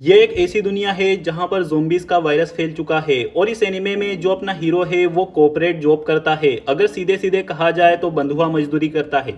ये एक ऐसी दुनिया है जहां पर ज़ोंबीज का वायरस फैल चुका है और इस एनिमे में जो अपना हीरो है वो कॉर्पोरेट जॉब करता है। अगर सीधे सीधे कहा जाए तो बंधुआ मजदूरी करता है।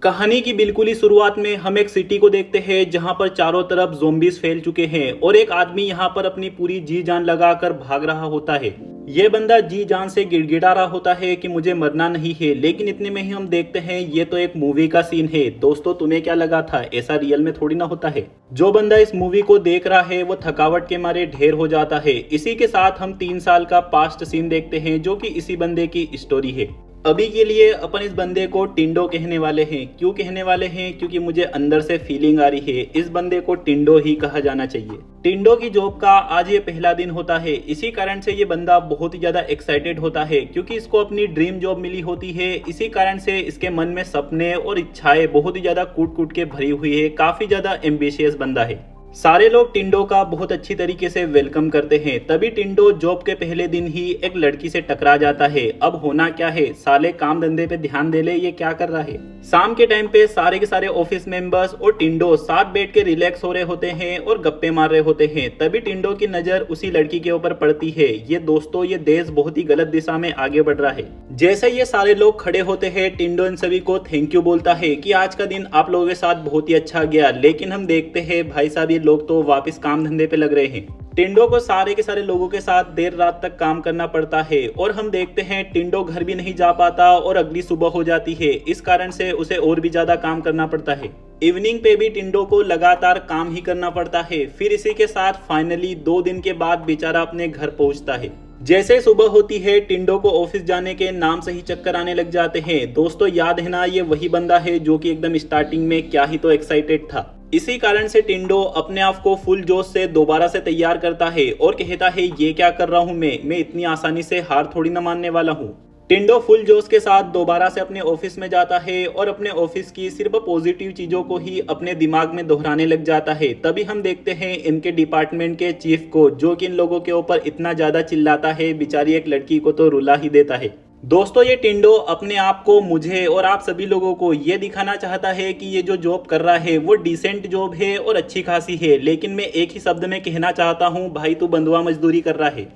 कहानी की बिल्कुल ही शुरुआत में हम एक सिटी को देखते हैं जहां पर चारों तरफ ज़ोंबीज फैल चुके हैं और एक आदमी यहां पर अपनी पूरी जी जान लगाकर भाग रहा होता है। ये बंदा जी जान से गिड़गिड़ा रहा होता है कि मुझे मरना नहीं है, लेकिन इतने में ही हम देखते हैं ये तो एक मूवी का सीन है। दोस्तों, तुम्हें क्या लगा था? ऐसा रियल में थोड़ी ना होता है। जो बंदा इस मूवी को देख रहा है वो थकावट के मारे ढेर हो जाता है। इसी के साथ हम 3 साल का पास्ट सीन देखते हैं जो कि इसी बंदे की स्टोरी है। अभी के लिए अपन इस बंदे को टिंडो कहने वाले हैं। क्यों कहने वाले हैं? क्योंकि मुझे अंदर से फीलिंग आ रही है इस बंदे को टिंडो ही कहा जाना चाहिए। टिंडो की जॉब का आज ये पहला दिन होता है। इसी कारण से ये बंदा बहुत ही ज्यादा एक्साइटेड होता है क्योंकि इसको अपनी ड्रीम जॉब मिली होती है। इसी कारण से इसके मन में सपने और इच्छाएं बहुत ही ज्यादा कूट कूट के भरी हुई है। काफी ज्यादा एम्बिशियस बंदा है। सारे लोग टिंडो का बहुत अच्छी तरीके से वेलकम करते हैं। तभी टिंडो जॉब के पहले दिन ही एक लड़की से टकरा जाता है। अब होना क्या है, साले काम धंधे पे ध्यान दे ले, ये क्या कर रहा है। शाम के टाइम पे सारे के सारे ऑफिस मेंबर्स और टिंडो साथ बैठ के रिलैक्स हो रहे होते हैं और गप्पे मार रहे होते हैं। तभी टिंडो की नजर उसी लड़की के ऊपर पड़ती है। ये दोस्तों, ये देश बहुत ही गलत दिशा में आगे बढ़ रहा है। जैसे ये सारे लोग खड़े होते हैं, टिंडो इन सभी को थैंक यू बोलता है कि आज का दिन आप लोगों के साथ बहुत ही अच्छा गया। लेकिन हम देखते हैं भाई साहब, लोग तो वापस काम धंधे पे लग रहे हैं। टिंडो को सारे के सारे लोगों के साथ देर रात तक काम करना पड़ता है और हम देखते हैं टिंडो घर भी नहीं जा पाता और अगली सुबह हो जाती है। इस कारण से उसे और भी ज्यादा काम करना पड़ता है। इवनिंग पे भी टिंडो को लगातार काम ही करना पड़ता है। फिर इसी के साथ फाइनली 2 दिन के बाद बेचारा अपने घर पहुंचता है। जैसे सुबह होती है, टिंडो को ऑफिस जाने के नाम से ही चक्कर आने लग जाते हैं। दोस्तों, याद है ना, ये वही बंदा है जो कि एकदम स्टार्टिंग में क्या ही तो एक्साइटेड था। इसी कारण से टिंडो अपने आप को फुल जोश से दोबारा से तैयार करता है और कहता है ये क्या कर रहा हूँ मैं इतनी आसानी से हार थोड़ी ना मानने वाला हूँ। टिंडो फुल जोश के साथ दोबारा से अपने ऑफिस में जाता है और अपने ऑफिस की सिर्फ पॉजिटिव चीजों को ही अपने दिमाग में दोहराने लग जाता है। तभी हम देखते हैं इनके डिपार्टमेंट के चीफ को, जो कि इन लोगों के ऊपर इतना ज्यादा चिल्लाता है, बेचारी एक लड़की को तो रुला ही देता है। दोस्तों, ये टिंडो अपने आप को, मुझे और आप सभी लोगों को ये दिखाना चाहता है कि ये जो जॉब कर रहा है वो डिसेंट जॉब है और अच्छी खासी है। लेकिन मैं एक ही शब्द में कहना चाहता हूँ, भाई तू बंधुआ मजदूरी कर रहा है।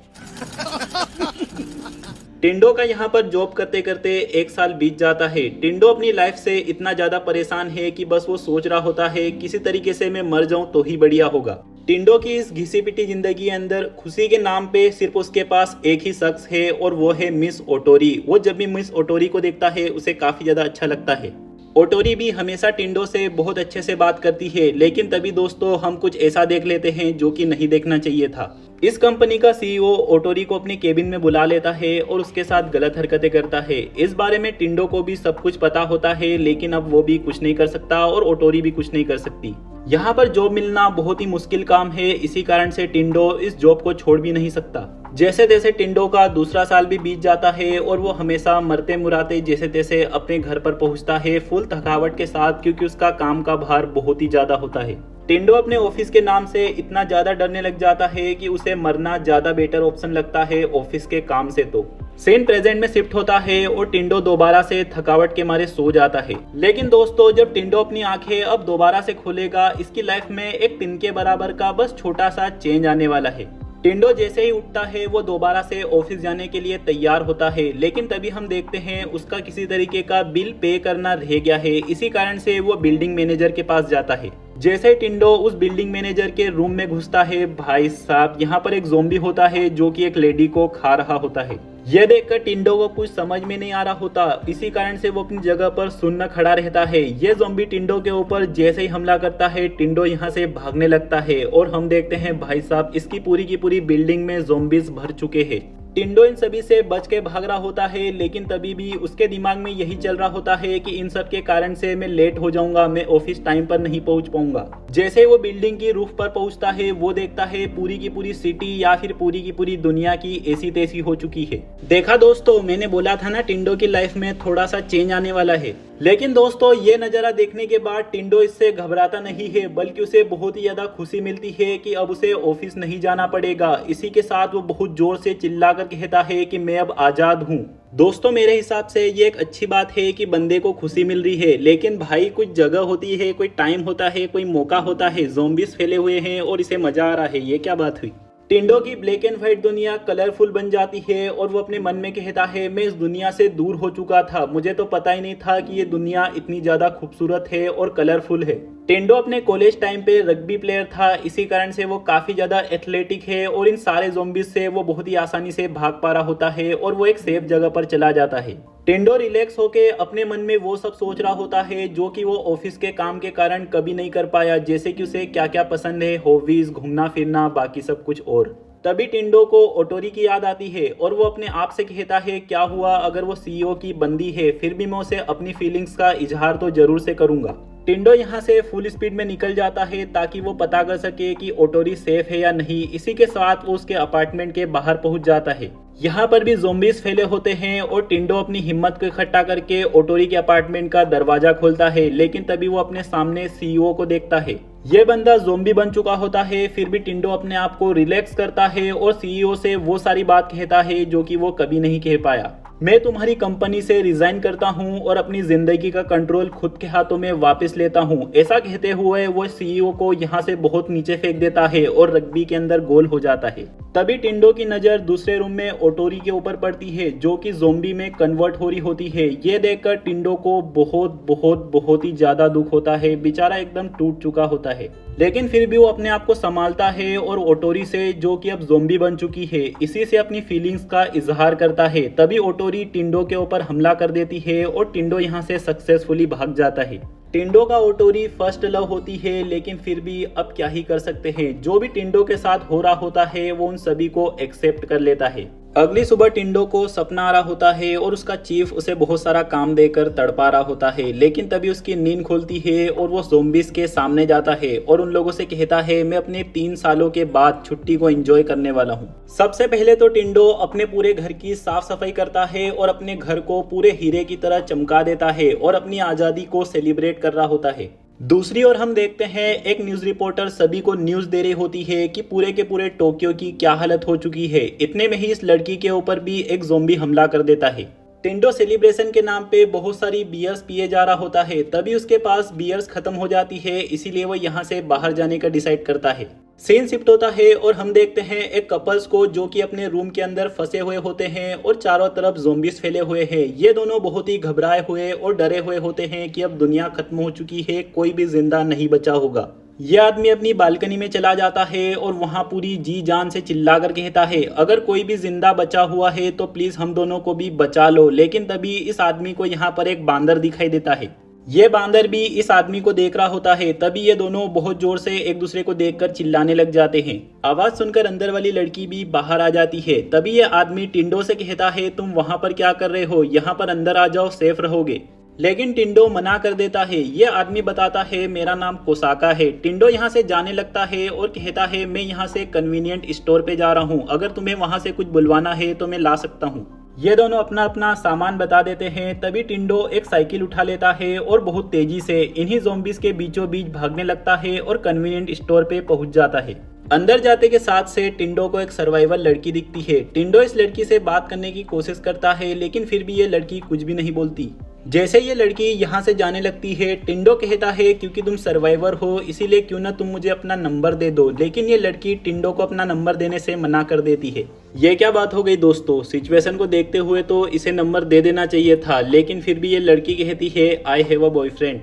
टिंडो का यहाँ पर जॉब करते करते 1 साल बीत जाता है। टिंडो अपनी लाइफ से इतना ज्यादा परेशान है कि बस वो सोच रहा होता है किसी तरीके से मैं मर जाऊं तो ही बढ़िया होगा। टिंडो की इस घिसी पिटी जिंदगी के अंदर खुशी के नाम पे सिर्फ उसके पास एक ही शख्स है और वो है मिस ओटोरी। वो जब भी मिस ओटोरी को देखता है उसे काफी ज्यादा अच्छा लगता है। ओटोरी भी हमेशा टिंडो से बहुत अच्छे से बात करती है। लेकिन तभी दोस्तों, हम कुछ ऐसा देख लेते हैं जो कि नहीं देखना चाहिए था। इस कंपनी का सीईओ ओटोरी को अपनी केबिन में बुला लेता है और उसके साथ गलत हरकतें करता है। इस बारे में टिंडो को भी सब कुछ पता होता है, लेकिन अब वो भी कुछ नहीं कर सकता और ओटोरी भी कुछ नहीं कर सकती। यहाँ पर जॉब मिलना बहुत ही मुश्किल काम है। इसी कारण से टिंडो इस जॉब को छोड़ भी नहीं सकता। जैसे तैसे टिंडो का दूसरा साल भी बीत जाता है और वो हमेशा मरते मुराते जैसे तैसे अपने घर पर पहुंचता है, फुल थकावट के साथ, क्योंकि उसका काम का भार बहुत ही ज्यादा होता है। टिंडो अपने ऑफिस के नाम से इतना ज्यादा डरने लग जाता है कि उसे मरना ज्यादा बेटर ऑप्शन लगता है ऑफिस के काम से। तो सीन प्रेजेंट में शिफ्ट होता है और टिंडो दोबारा से थकावट के मारे सो जाता है। लेकिन दोस्तों, जब टिंडो अपनी आंखें अब दोबारा से खोलेगा, इसकी लाइफ में एक तिनके बराबर का बस छोटा सा चेंज आने वाला है। टिंडो जैसे ही उठता है वो दोबारा से ऑफिस जाने के लिए तैयार होता है। लेकिन तभी हम देखते हैं उसका किसी तरीके का बिल पे करना रह गया है। इसी कारण से वो बिल्डिंग मैनेजर के पास जाता है। जैसे ही टिंडो उस बिल्डिंग मैनेजर के रूम में घुसता है, भाई साहब, यहाँ पर एक ज़ोंबी होता है जो कि एक लेडी को खा रहा होता है। यह देखकर टिंडो को कुछ समझ में नहीं आ रहा होता। इसी कारण से वो अपनी जगह पर सुन्न खड़ा रहता है। ये ज़ोंबी टिंडो के ऊपर जैसे ही हमला करता है, टिंडो यहाँ से भागने लगता है और हम देखते हैं भाई साहब, इसकी पूरी की पूरी बिल्डिंग में ज़ोंबीज भर चुके हैं। टिंडो इन सभी से बच के भाग रहा होता है, लेकिन तभी भी उसके दिमाग में यही चल रहा होता है कि इन सब के कारण से मैं लेट हो जाऊंगा, मैं ऑफिस टाइम पर नहीं पहुंच पाऊंगा। जैसे ही वो बिल्डिंग की रूफ पर पहुंचता है, वो देखता है पूरी की पूरी सिटी या फिर पूरी की पूरी दुनिया की ऐसी तैसी हो चुकी है। देखा दोस्तों, मैंने बोला था ना, टिंडो की लाइफ में थोड़ा सा चेंज आने वाला है। लेकिन दोस्तों, ये नजारा देखने के बाद टिंडो इससे घबराता नहीं है, बल्कि उसे बहुत ही ज्यादा खुशी मिलती है कि अब उसे ऑफिस नहीं जाना पड़ेगा। इसी के साथ वो बहुत जोर से चिल्लाकर कर कहता है कि मैं अब आजाद हूँ। दोस्तों मेरे हिसाब से ये एक अच्छी बात है कि बंदे को खुशी मिल रही है, लेकिन भाई कुछ जगह होती है, कोई टाइम होता है, कोई मौका होता है, ज़ॉम्बीज़ फैले हुए हैं और इसे मजा आ रहा है। ये क्या बात हुई? टिंडो की ब्लैक एंड व्हाइट दुनिया कलरफुल बन जाती है और वो अपने मन में कहता है मैं इस दुनिया से दूर हो चुका था, मुझे तो पता ही नहीं था कि ये दुनिया इतनी ज्यादा खूबसूरत है और कलरफुल है। टिंडो अपने कॉलेज टाइम पे रग्बी प्लेयर था, इसी कारण से वो काफी ज्यादा एथलेटिक है और इन सारे ज़ॉम्बीज़ से वो बहुत ही आसानी से भाग पा रहा होता है और वो एक सेफ जगह पर चला जाता है। टिंडो रिलैक्स होके अपने मन में वो सब सोच रहा होता है जो कि वो ऑफिस के काम के कारण कभी नहीं कर पाया, जैसे कि उसे क्या क्या पसंद है, हॉबीज, घूमना फिरना, बाकी सब कुछ और। तभी टिंडो को ओटोरी की याद आती है और वो अपने आप से कहता है क्या हुआ अगर वो सीईओ की बंदी है, फिर भी मैं उसे अपनी फीलिंग्स का इजहार तो जरूर से करूंगा। टिंडो यहाँ से फुल स्पीड में निकल जाता है ताकि वो पता कर सके कि ओटोरी सेफ है या नहीं। इसी के साथ वो उसके अपार्टमेंट के बाहर पहुंच जाता है। यहाँ पर भी ज़ॉम्बीज़ फैले होते हैं और टिंडो अपनी हिम्मत को इकट्ठा करके ओटोरी के अपार्टमेंट का दरवाजा खोलता है, लेकिन तभी वो अपने सामने सीईओ को देखता है। ये बंदा ज़ॉम्बी बन चुका होता है, फिर भी टिंडो अपने आप को रिलैक्स करता है और सीईओ से वो सारी बात कहता है जो कि वो कभी नहीं कह पाया। मैं तुम्हारी कंपनी से रिजाइन करता हूं और अपनी जिंदगी का कंट्रोल खुद के हाथों में वापस लेता हूं। ऐसा कहते हुए वो सीईओ को यहां से बहुत नीचे फेंक देता है और रग्बी के अंदर गोल हो जाता है। तभी टिंडो की नजर दूसरे रूम में ओटोरी के ऊपर पड़ती है जो कि ज़ॉम्बी में कन्वर्ट हो रही होती है। ये देखकर टिंडो को बहुत बहुत बहुत ही ज्यादा दुख होता है, बेचारा एकदम टूट चुका होता है। लेकिन फिर भी वो अपने आप को संभालता है और ओटोरी से, जो कि अब ज़ॉम्बी बन चुकी है, इसी से अपनी फीलिंग्स का इजहार करता है। तभी ओटोरी टिंडो के ऊपर हमला कर देती है और टिंडो यहाँ से सक्सेसफुली भाग जाता है। टिंडो का ओटोरी फर्स्ट लव होती है, लेकिन फिर भी अब क्या ही कर सकते हैं, जो भी टिंडो के साथ हो रहा होता है वो उन सभी को एक्सेप्ट कर लेता है। अगली सुबह टिंडो को सपना आ रहा होता है और उसका चीफ उसे बहुत सारा काम देकर तड़पा रहा होता है, लेकिन तभी उसकी नींद खुलती है और वो ज़ॉम्बीज़ के सामने जाता है और उन लोगों से कहता है मैं अपने 3 सालों के बाद छुट्टी को एंजॉय करने वाला हूँ। सबसे पहले तो टिंडो अपने पूरे घर की साफ सफाई करता है और अपने घर को पूरे हीरे की तरह चमका देता है और अपनी आज़ादी को सेलिब्रेट कर रहा होता है। दूसरी ओर हम देखते हैं एक न्यूज रिपोर्टर सभी को न्यूज दे रही होती है कि पूरे के पूरे टोक्यो की क्या हालत हो चुकी है। इतने में ही इस लड़की के ऊपर भी एक ज़ॉम्बी हमला कर देता है। टिंडो सेलिब्रेशन के नाम पे बहुत सारी बियर्स पिए जा रहा होता है, तभी उसके पास बियर्स खत्म हो जाती है, इसीलिए वो यहाँ से बाहर जाने का डिसाइड करता है। सीन शिफ्ट होता है और हम देखते हैं एक कपल्स को जो कि अपने रूम के अंदर फंसे हुए होते हैं और चारों तरफ ज़ॉम्बीज़ फैले हुए हैं। ये दोनों बहुत ही घबराए हुए और डरे हुए होते हैं कि अब दुनिया खत्म हो चुकी है, कोई भी जिंदा नहीं बचा होगा। यह आदमी अपनी बालकनी में चला जाता है और वहां पूरी जी जान से चिल्लाकर कहता है अगर कोई भी जिंदा बचा हुआ है तो प्लीज हम दोनों को भी बचा लो। लेकिन तभी इस आदमी को यहाँ पर एक बांदर दिखाई देता है। ये बांदर भी इस आदमी को देख रहा होता है, तभी ये दोनों बहुत जोर से एक दूसरे को देखकर चिल्लाने लग जाते हैं। आवाज सुनकर अंदर वाली लड़की भी बाहर आ जाती है। तभी ये आदमी टिंडो से कहता है तुम वहां पर क्या कर रहे हो, यहाँ पर अंदर आ जाओ, सेफ रहोगे। लेकिन टिंडो मना कर देता है। ये आदमी बताता है मेरा नाम कोसाका है। टिंडो यहाँ से जाने लगता है और कहता है मैं यहाँ से कन्वीनियंट स्टोर पे जा रहा हूँ, अगर तुम्हें वहां से कुछ बुलवाना है तो मैं ला सकता हूँ। ये दोनों अपना अपना सामान बता देते हैं। तभी टिंडो एक साइकिल उठा लेता है और बहुत तेजी से इन्हीं ज़ॉम्बीज़ के बीचों बीच भागने लगता है और कन्वीनियंट स्टोर पे पहुंच जाता है। अंदर जाते के साथ से टिंडो को एक सर्वाइवल लड़की दिखती है। टिंडो इस लड़की से बात करने की कोशिश करता है, लेकिन फिर भी ये लड़की कुछ भी नहीं बोलती। जैसे ये लड़की यहाँ से जाने लगती है, टिंडो कहता है क्योंकि तुम सर्वाइवर हो इसीलिए क्यों ना तुम मुझे अपना नंबर दे दो। लेकिन ये लड़की टिंडो को अपना नंबर देने से मना कर देती है। ये क्या बात हो गई दोस्तों, सिचुएशन को देखते हुए तो इसे नंबर दे देना चाहिए था, लेकिन फिर भी ये लड़की कहती है आई हैव अ बॉयफ्रेंड।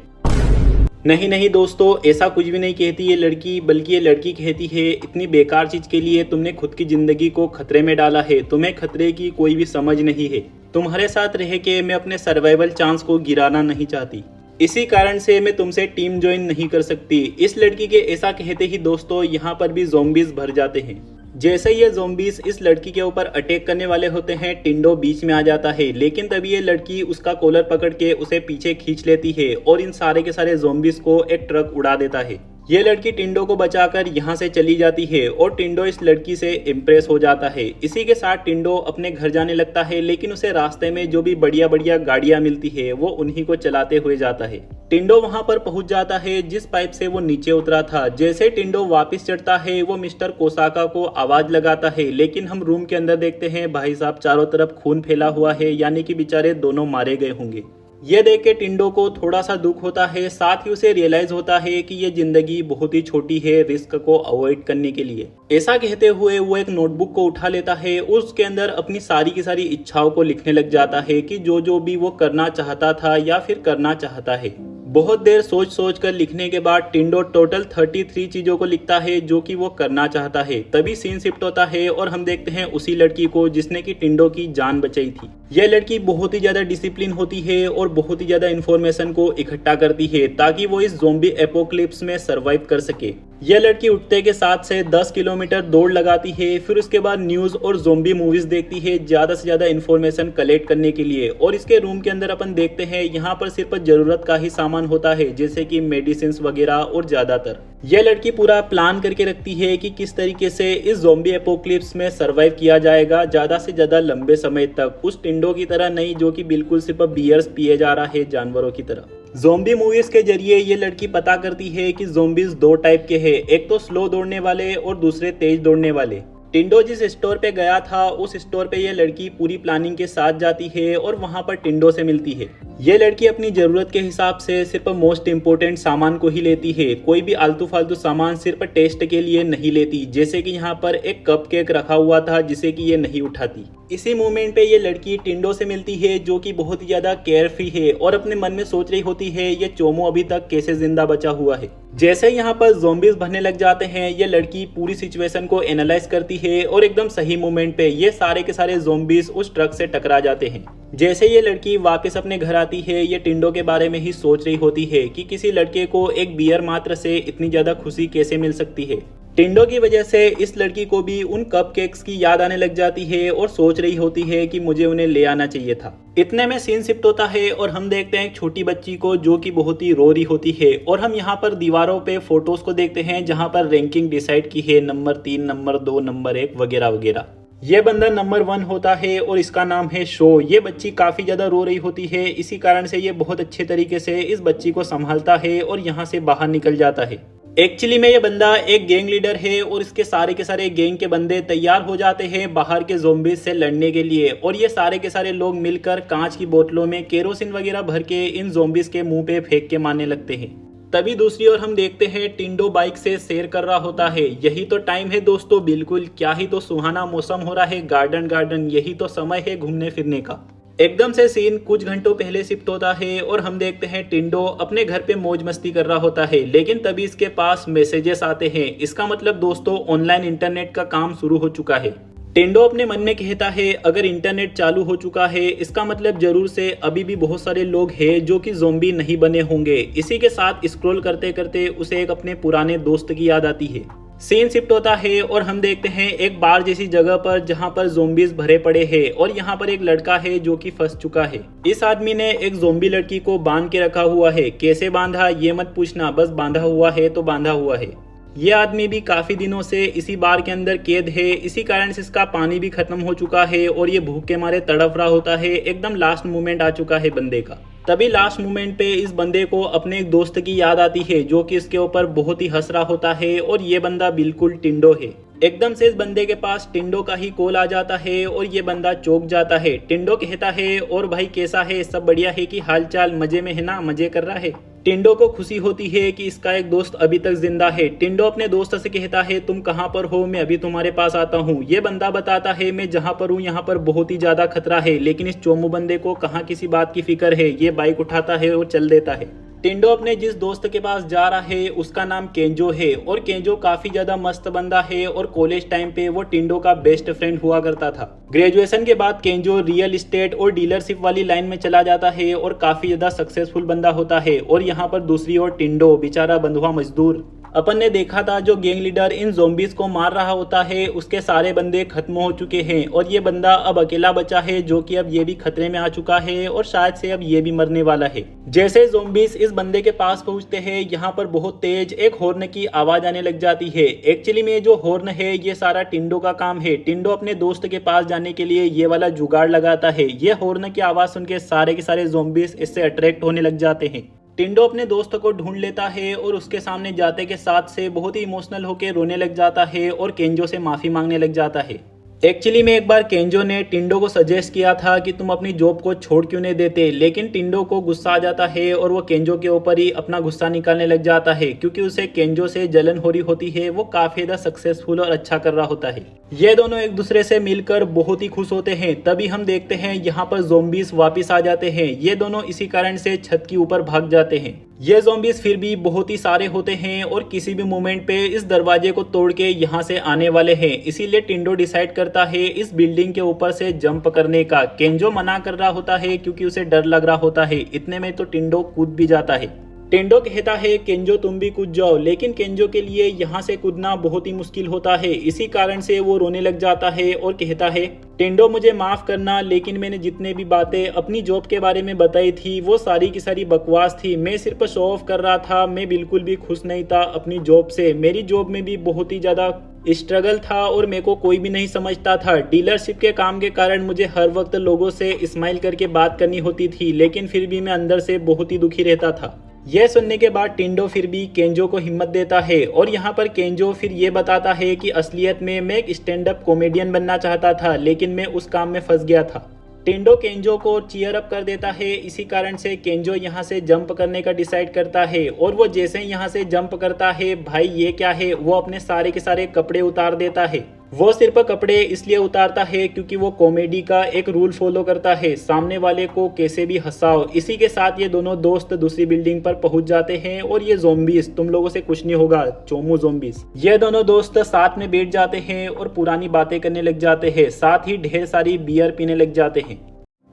नहीं नहीं दोस्तों, ऐसा कुछ भी नहीं कहती ये लड़की, बल्कि ये लड़की कहती है इतनी बेकार चीज के लिए तुमने खुद की जिंदगी को खतरे में डाला है, तुम्हें खतरे की कोई भी समझ नहीं है। तुम्हारे साथ रह के मैं अपने सर्वाइवल चांस को गिराना नहीं चाहती, इसी कारण से मैं तुमसे टीम ज्वाइन नहीं कर सकती। इस लड़की के ऐसा कहते ही दोस्तों यहाँ पर भी ज़ॉम्बीज़ भर जाते हैं। जैसे ये ज़ॉम्बीज़ इस लड़की के ऊपर अटैक करने वाले होते हैं, टिंडो बीच में आ जाता है, लेकिन तभी ये लड़की उसका कॉलर पकड़ के उसे पीछे खींच लेती है और इन सारे के सारे ज़ॉम्बीज़ को एक ट्रक उड़ा देता है। ये लड़की टिंडो को बचाकर यहाँ से चली जाती है और टिंडो इस लड़की से इम्प्रेस हो जाता है। इसी के साथ टिंडो अपने घर जाने लगता है, लेकिन उसे रास्ते में जो भी बढ़िया बढ़िया गाड़ियां मिलती है वो उन्हीं को चलाते हुए जाता है। टिंडो वहां पर पहुंच जाता है जिस पाइप से वो नीचे उतरा था। जैसे टिंडो वापस चढ़ता है वो मिस्टर कोसाका को आवाज लगाता है, लेकिन हम रूम के अंदर देखते हैं भाई साहब चारों तरफ खून फैला हुआ है, यानी कि बेचारे दोनों मारे गए होंगे। ये देख के टिंडो को थोड़ा सा दुख होता है, साथ ही उसे रियलाइज होता है कि ये जिंदगी बहुत ही छोटी है रिस्क को अवॉइड करने के लिए। ऐसा कहते हुए वो एक नोटबुक को उठा लेता है और उसके अंदर अपनी सारी की सारी इच्छाओं को लिखने लग जाता है कि जो भी वो करना चाहता था या फिर करना चाहता है। बहुत देर सोच कर लिखने के बाद टिंडो टोटल 33 चीजों को लिखता है जो कि वो करना चाहता है। तभी सीन शिफ्ट होता है और हम देखते हैं उसी लड़की को जिसने कि टिंडो की जान बचाई थी। यह लड़की बहुत ही ज्यादा डिसिप्लिन होती है और बहुत ही ज्यादा इन्फॉर्मेशन को इकट्ठा करती है ताकि वो इस ज़ोंबी एपोक्लिप्स में सरवाइव कर सके। यह लड़की उठते के साथ से 10 किलोमीटर दौड़ लगाती है, फिर उसके बाद न्यूज और ज़ोंबी मूवीज देखती है ज्यादा से ज्यादा इन्फॉर्मेशन कलेक्ट करने के लिए। और इसके रूम के अंदर अपन देखते हैं यहाँ पर सिर्फ जरूरत का ही सामान होता है, जैसे कि मेडिसिन वगैरह। और ज्यादातर यह लड़की पूरा प्लान करके रखती है कि किस तरीके से इस ज़ोंबी एपोक्लिप्स में सरवाइव किया जाएगा ज्यादा से ज्यादा लंबे समय तक, उस टिंडो की तरह नहीं जो कि बिल्कुल सिर्फ बियर्स पिए जा रहा है जानवरों की तरह। ज़ोंबी मूवीज के जरिए ये लड़की पता करती है कि ज़ोंबीज दो टाइप के हैं, एक तो स्लो दौड़ने वाले और दूसरे तेज दौड़ने वाले। टिंडो जिस स्टोर पे गया था उस स्टोर पे ये लड़की पूरी प्लानिंग के साथ जाती है और वहां पर टिंडो से मिलती है। ये लड़की अपनी जरूरत के हिसाब से सिर्फ मोस्ट इम्पोर्टेंट सामान को ही लेती है, कोई भी आलतू फालतू सामान सिर्फ टेस्ट के लिए नहीं लेती। जैसे कि यहाँ पर एक कप केक रखा हुआ था जिसे कि ये नहीं उठाती। इसी मोमेंट पे ये लड़की टिंडो से मिलती है जो कि बहुत ही ज्यादा केयर फ्री है और अपने मन में सोच रही होती है ये चोमो अभी तक कैसे जिंदा बचा हुआ है। जैसे यहाँ पर ज़ोंबीज भरने लग जाते हैं ये लड़की पूरी सिचुएशन को एनालाइज करती है और एकदम सही मोमेंट पे ये सारे के सारे ज़ोंबीज उस ट्रक से टकरा जाते हैं। जैसे ये लड़की वापस अपने घर आती है ये टिंडो के बारे में ही सोच रही होती है कि किसी लड़के को एक बियर मात्र से इतनी ज्यादा खुशी कैसे मिल सकती है। टिंडो की वजह से इस लड़की को भी उन कप केक्स की याद आने लग जाती है और सोच रही होती है कि मुझे उन्हें ले आना चाहिए था। इतने में सीन शिफ्ट होता है और हम देखते हैं एक छोटी बच्ची को जो कि बहुत ही रो रही होती है और हम यहाँ पर दीवारों पे फोटोज को देखते हैं जहाँ पर रैंकिंग डिसाइड की है, नंबर 3, नंबर 2, नंबर 1 वगैरह वगैरह। ये बंदा नंबर 1 होता है और इसका नाम है शो। ये बच्ची काफी ज्यादा रो रही होती है, इसी कारण से ये बहुत अच्छे तरीके से इस बच्ची को संभालता है और यहाँ से बाहर निकल जाता है। एक्चुअली में ये बंदा एक गैंग लीडर है और इसके सारे के सारे गैंग के बंदे तैयार हो जाते हैं बाहर के ज़ोंबीज से लड़ने के लिए और ये सारे के सारे लोग मिलकर कांच की बोतलों में केरोसिन वगैरह भर के इन ज़ोंबीज के मुंह पे फेंक के मारने लगते हैं। तभी दूसरी ओर हम देखते हैं टिंडो बाइक से सैर कर रहा होता है। यही तो टाइम है दोस्तों, बिल्कुल क्या ही तो सुहाना मौसम हो रहा है, गार्डन यही तो समय है घूमने फिरने का। एकदम से सीन कुछ घंटों पहले शिफ्ट होता है और हम देखते हैं टिंडो अपने घर पे मौज मस्ती कर रहा होता है, लेकिन तभी इसके पास मैसेजेस आते हैं। इसका मतलब दोस्तों ऑनलाइन इंटरनेट का काम शुरू हो चुका है। टिंडो अपने मन में कहता है अगर इंटरनेट चालू हो चुका है इसका मतलब जरूर से अभी भी बहुत सारे लोग हैं जो कि ज़ोंबी नहीं बने होंगे। इसी के साथ स्क्रॉल करते करते उसे एक अपने पुराने दोस्त की याद आती है। सीन शिफ्ट होता है और हम देखते हैं एक बार जैसी जगह पर जहां पर ज़ोंबीज भरे पड़े हैं और यहां पर एक लड़का है जो कि फंस चुका है। इस आदमी ने एक ज़ोंबी लड़की को बांध के रखा हुआ है। कैसे बांधा ये मत पूछना, बस बांधा हुआ है तो बांधा हुआ है। ये आदमी भी काफी दिनों से इसी बार के अंदर कैद है, इसी कारण से इसका पानी भी खत्म हो चुका है और ये भूख के मारे तड़प रहा होता है। एकदम लास्ट मोमेंट आ चुका है बंदे का। तभी लास्ट मोमेंट पे इस बंदे को अपने एक दोस्त की याद आती है जो कि इसके ऊपर बहुत ही हंस रहा होता है और ये बंदा बिल्कुल टिंडो है। एकदम से इस बंदे के पास टिंडो का ही कॉल आ जाता है और ये बंदा चौंक जाता है। टिंडो कहता है और भाई कैसा है, सब बढ़िया है कि हालचाल, मजे में है ना, मजे कर रहा है। टिंडो को खुशी होती है कि इसका एक दोस्त अभी तक जिंदा है। टिंडो अपने दोस्त से कहता है तुम कहाँ पर हो, मैं अभी तुम्हारे पास आता हूँ। ये बंदा बताता है मैं जहाँ पर हूँ यहाँ पर बहुत ही ज्यादा खतरा है, लेकिन इस चोमू बंदे को कहाँ किसी बात की फिक्र है। ये बाइक उठाता है और चल देता है। टिंडो अपने जिस दोस्त के पास जा रहा है उसका नाम केंजो है और केंजो काफी ज्यादा मस्त बंदा है और कॉलेज टाइम पे वो टिंडो का बेस्ट फ्रेंड हुआ करता था। ग्रेजुएशन के बाद केंजो रियल एस्टेट और डीलरशिप वाली लाइन में चला जाता है और काफी ज्यादा सक्सेसफुल बंदा होता है। और यहाँ पर दूसरी ओर टिंडो बेचारा बंधुआ मजदूर अपन ने देखा था जो गैंग लीडर इन ज़ॉम्बीज को मार रहा होता है उसके सारे बंदे खत्म हो चुके हैं और ये बंदा अब अकेला बचा है जो कि अब ये भी खतरे में आ चुका है और शायद से अब ये भी मरने वाला है। जैसे ज़ॉम्बीज इस बंदे के पास पहुंचते हैं यहाँ पर बहुत तेज एक हॉर्न की आवाज आने लग जाती है। एक्चुअली में जो हॉर्न है ये सारा टिंडो का काम है। टिंडो अपने दोस्त के पास जाने के लिए ये वाला जुगाड़ लगाता है। ये हॉर्न की आवाज सुन के सारे के सारे ज़ॉम्बीज इससे अट्रैक्ट होने लग जाते हैं। टिंडो अपने दोस्त को ढूंढ लेता है और उसके सामने जाते के साथ से बहुत ही इमोशनल होकर रोने लग जाता है और केंजो से माफी मांगने लग जाता है। एक्चुअली में एक बार केंजो ने टिंडो को सजेस्ट किया था कि तुम अपनी जॉब को छोड़ क्यों नहीं देते, लेकिन टिंडो को गुस्सा आ जाता है और वो केंजो के ऊपर ही अपना गुस्सा निकालने लग जाता है क्योंकि उसे केंजो से जलन हो रही होती है। वो काफी ज्यादा सक्सेसफुल और अच्छा कर रहा होता है। ये दोनों एक दूसरे से मिलकर बहुत ही खुश होते हैं। तभी हम देखते हैं यहाँ पर ज़ॉम्बीज वापिस आ जाते हैं। ये दोनों इसी कारण से छत के ऊपर भाग जाते हैं। ये ज़ॉम्बीज फिर भी बहुत ही सारे होते हैं और किसी भी मोमेंट पे इस दरवाजे को तोड़ के यहाँ से आने वाले हैं। इसीलिए टिंडो डिसाइड करता है इस बिल्डिंग के ऊपर से जंप करने का। केंजो मना कर रहा होता है क्योंकि उसे डर लग रहा होता है। इतने में तो टिंडो कूद भी जाता है। टिंडो कहता है केंजो तुम भी कूद जाओ, लेकिन केंजो के लिए यहाँ से कूदना बहुत ही मुश्किल होता है। इसी कारण से वो रोने लग जाता है और कहता है टिंडो मुझे माफ करना, लेकिन मैंने जितने भी बातें अपनी जॉब के बारे में बताई थी वो सारी की सारी बकवास थी। मैं सिर्फ शो ऑफ कर रहा था। मैं बिल्कुल भी खुश नहीं था अपनी जॉब से। मेरी जॉब में भी बहुत ही ज्यादा स्ट्रगल था और मेरे को कोई भी नहीं समझता था। डीलरशिप के काम के कारण मुझे हर वक्त लोगों से स्माइल करके बात करनी होती थी, लेकिन फिर भी मैं अंदर से बहुत ही दुखी रहता था। यह सुनने के बाद टिंडो फिर भी केंजो को हिम्मत देता है और यहाँ पर केंजो फिर ये बताता है कि असलियत में मैं एक स्टैंड अप कॉमेडियन बनना चाहता था, लेकिन मैं उस काम में फंस गया था। टिंडो केंजो को चीयर अप कर देता है। इसी कारण से केंजो यहाँ से जंप करने का डिसाइड करता है और वो जैसे ही यहाँ से जंप करता है, भाई ये क्या है, वो अपने सारे के सारे कपड़े उतार देता है। वो सिर्फ कपड़े इसलिए उतारता है क्योंकि वो कॉमेडी का एक रूल फॉलो करता है, सामने वाले को कैसे भी हंसाओ। इसी के साथ ये दोनों दोस्त दूसरी बिल्डिंग पर पहुंच जाते हैं और ये ज़ॉम्बीज तुम लोगों से कुछ नहीं होगा, चोमू ज़ॉम्बीज। ये दोनों दोस्त साथ में बैठ जाते हैं और पुरानी बातें करने लग जाते हैं, साथ ही ढेर सारी बियर पीने लग जाते हैं।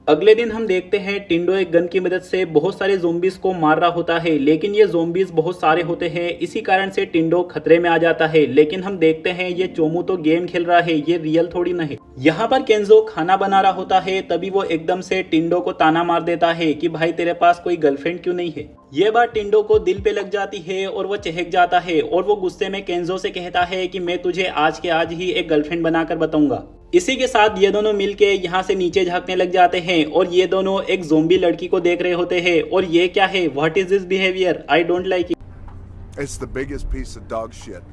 अगले दिन हम देखते हैं टिंडो एक गन की मदद से बहुत सारे ज़ॉम्बीज को मार रहा होता है, लेकिन ये ज़ॉम्बीज बहुत सारे होते हैं। इसी कारण से टिंडो खतरे में आ जाता है। लेकिन हम देखते हैं ये चोमू तो गेम खेल रहा है, ये रियल थोड़ी नहीं। यहाँ पर केंजो खाना बना रहा होता है, तभी वो एकदम से टिंडो को ताना मार देता है कि भाई तेरे पास कोई गर्लफ्रेंड क्यों नहीं है। ये बात टिंडो को दिल पे लग जाती है और वो चहक जाता है और वो गुस्से में केंजो से कहता है कि मैं तुझे आज के आज ही एक गर्लफ्रेंड बनाकर बताऊंगा। इसी के साथ ये दोनों मिलके यहाँ से नीचे झांकने लग जाते हैं और ये दोनों एक ज़ॉम्बी लड़की को देख रहे होते हैं और ये क्या है, what is this behaviour, I don't like it. It's the biggest piece of dog shit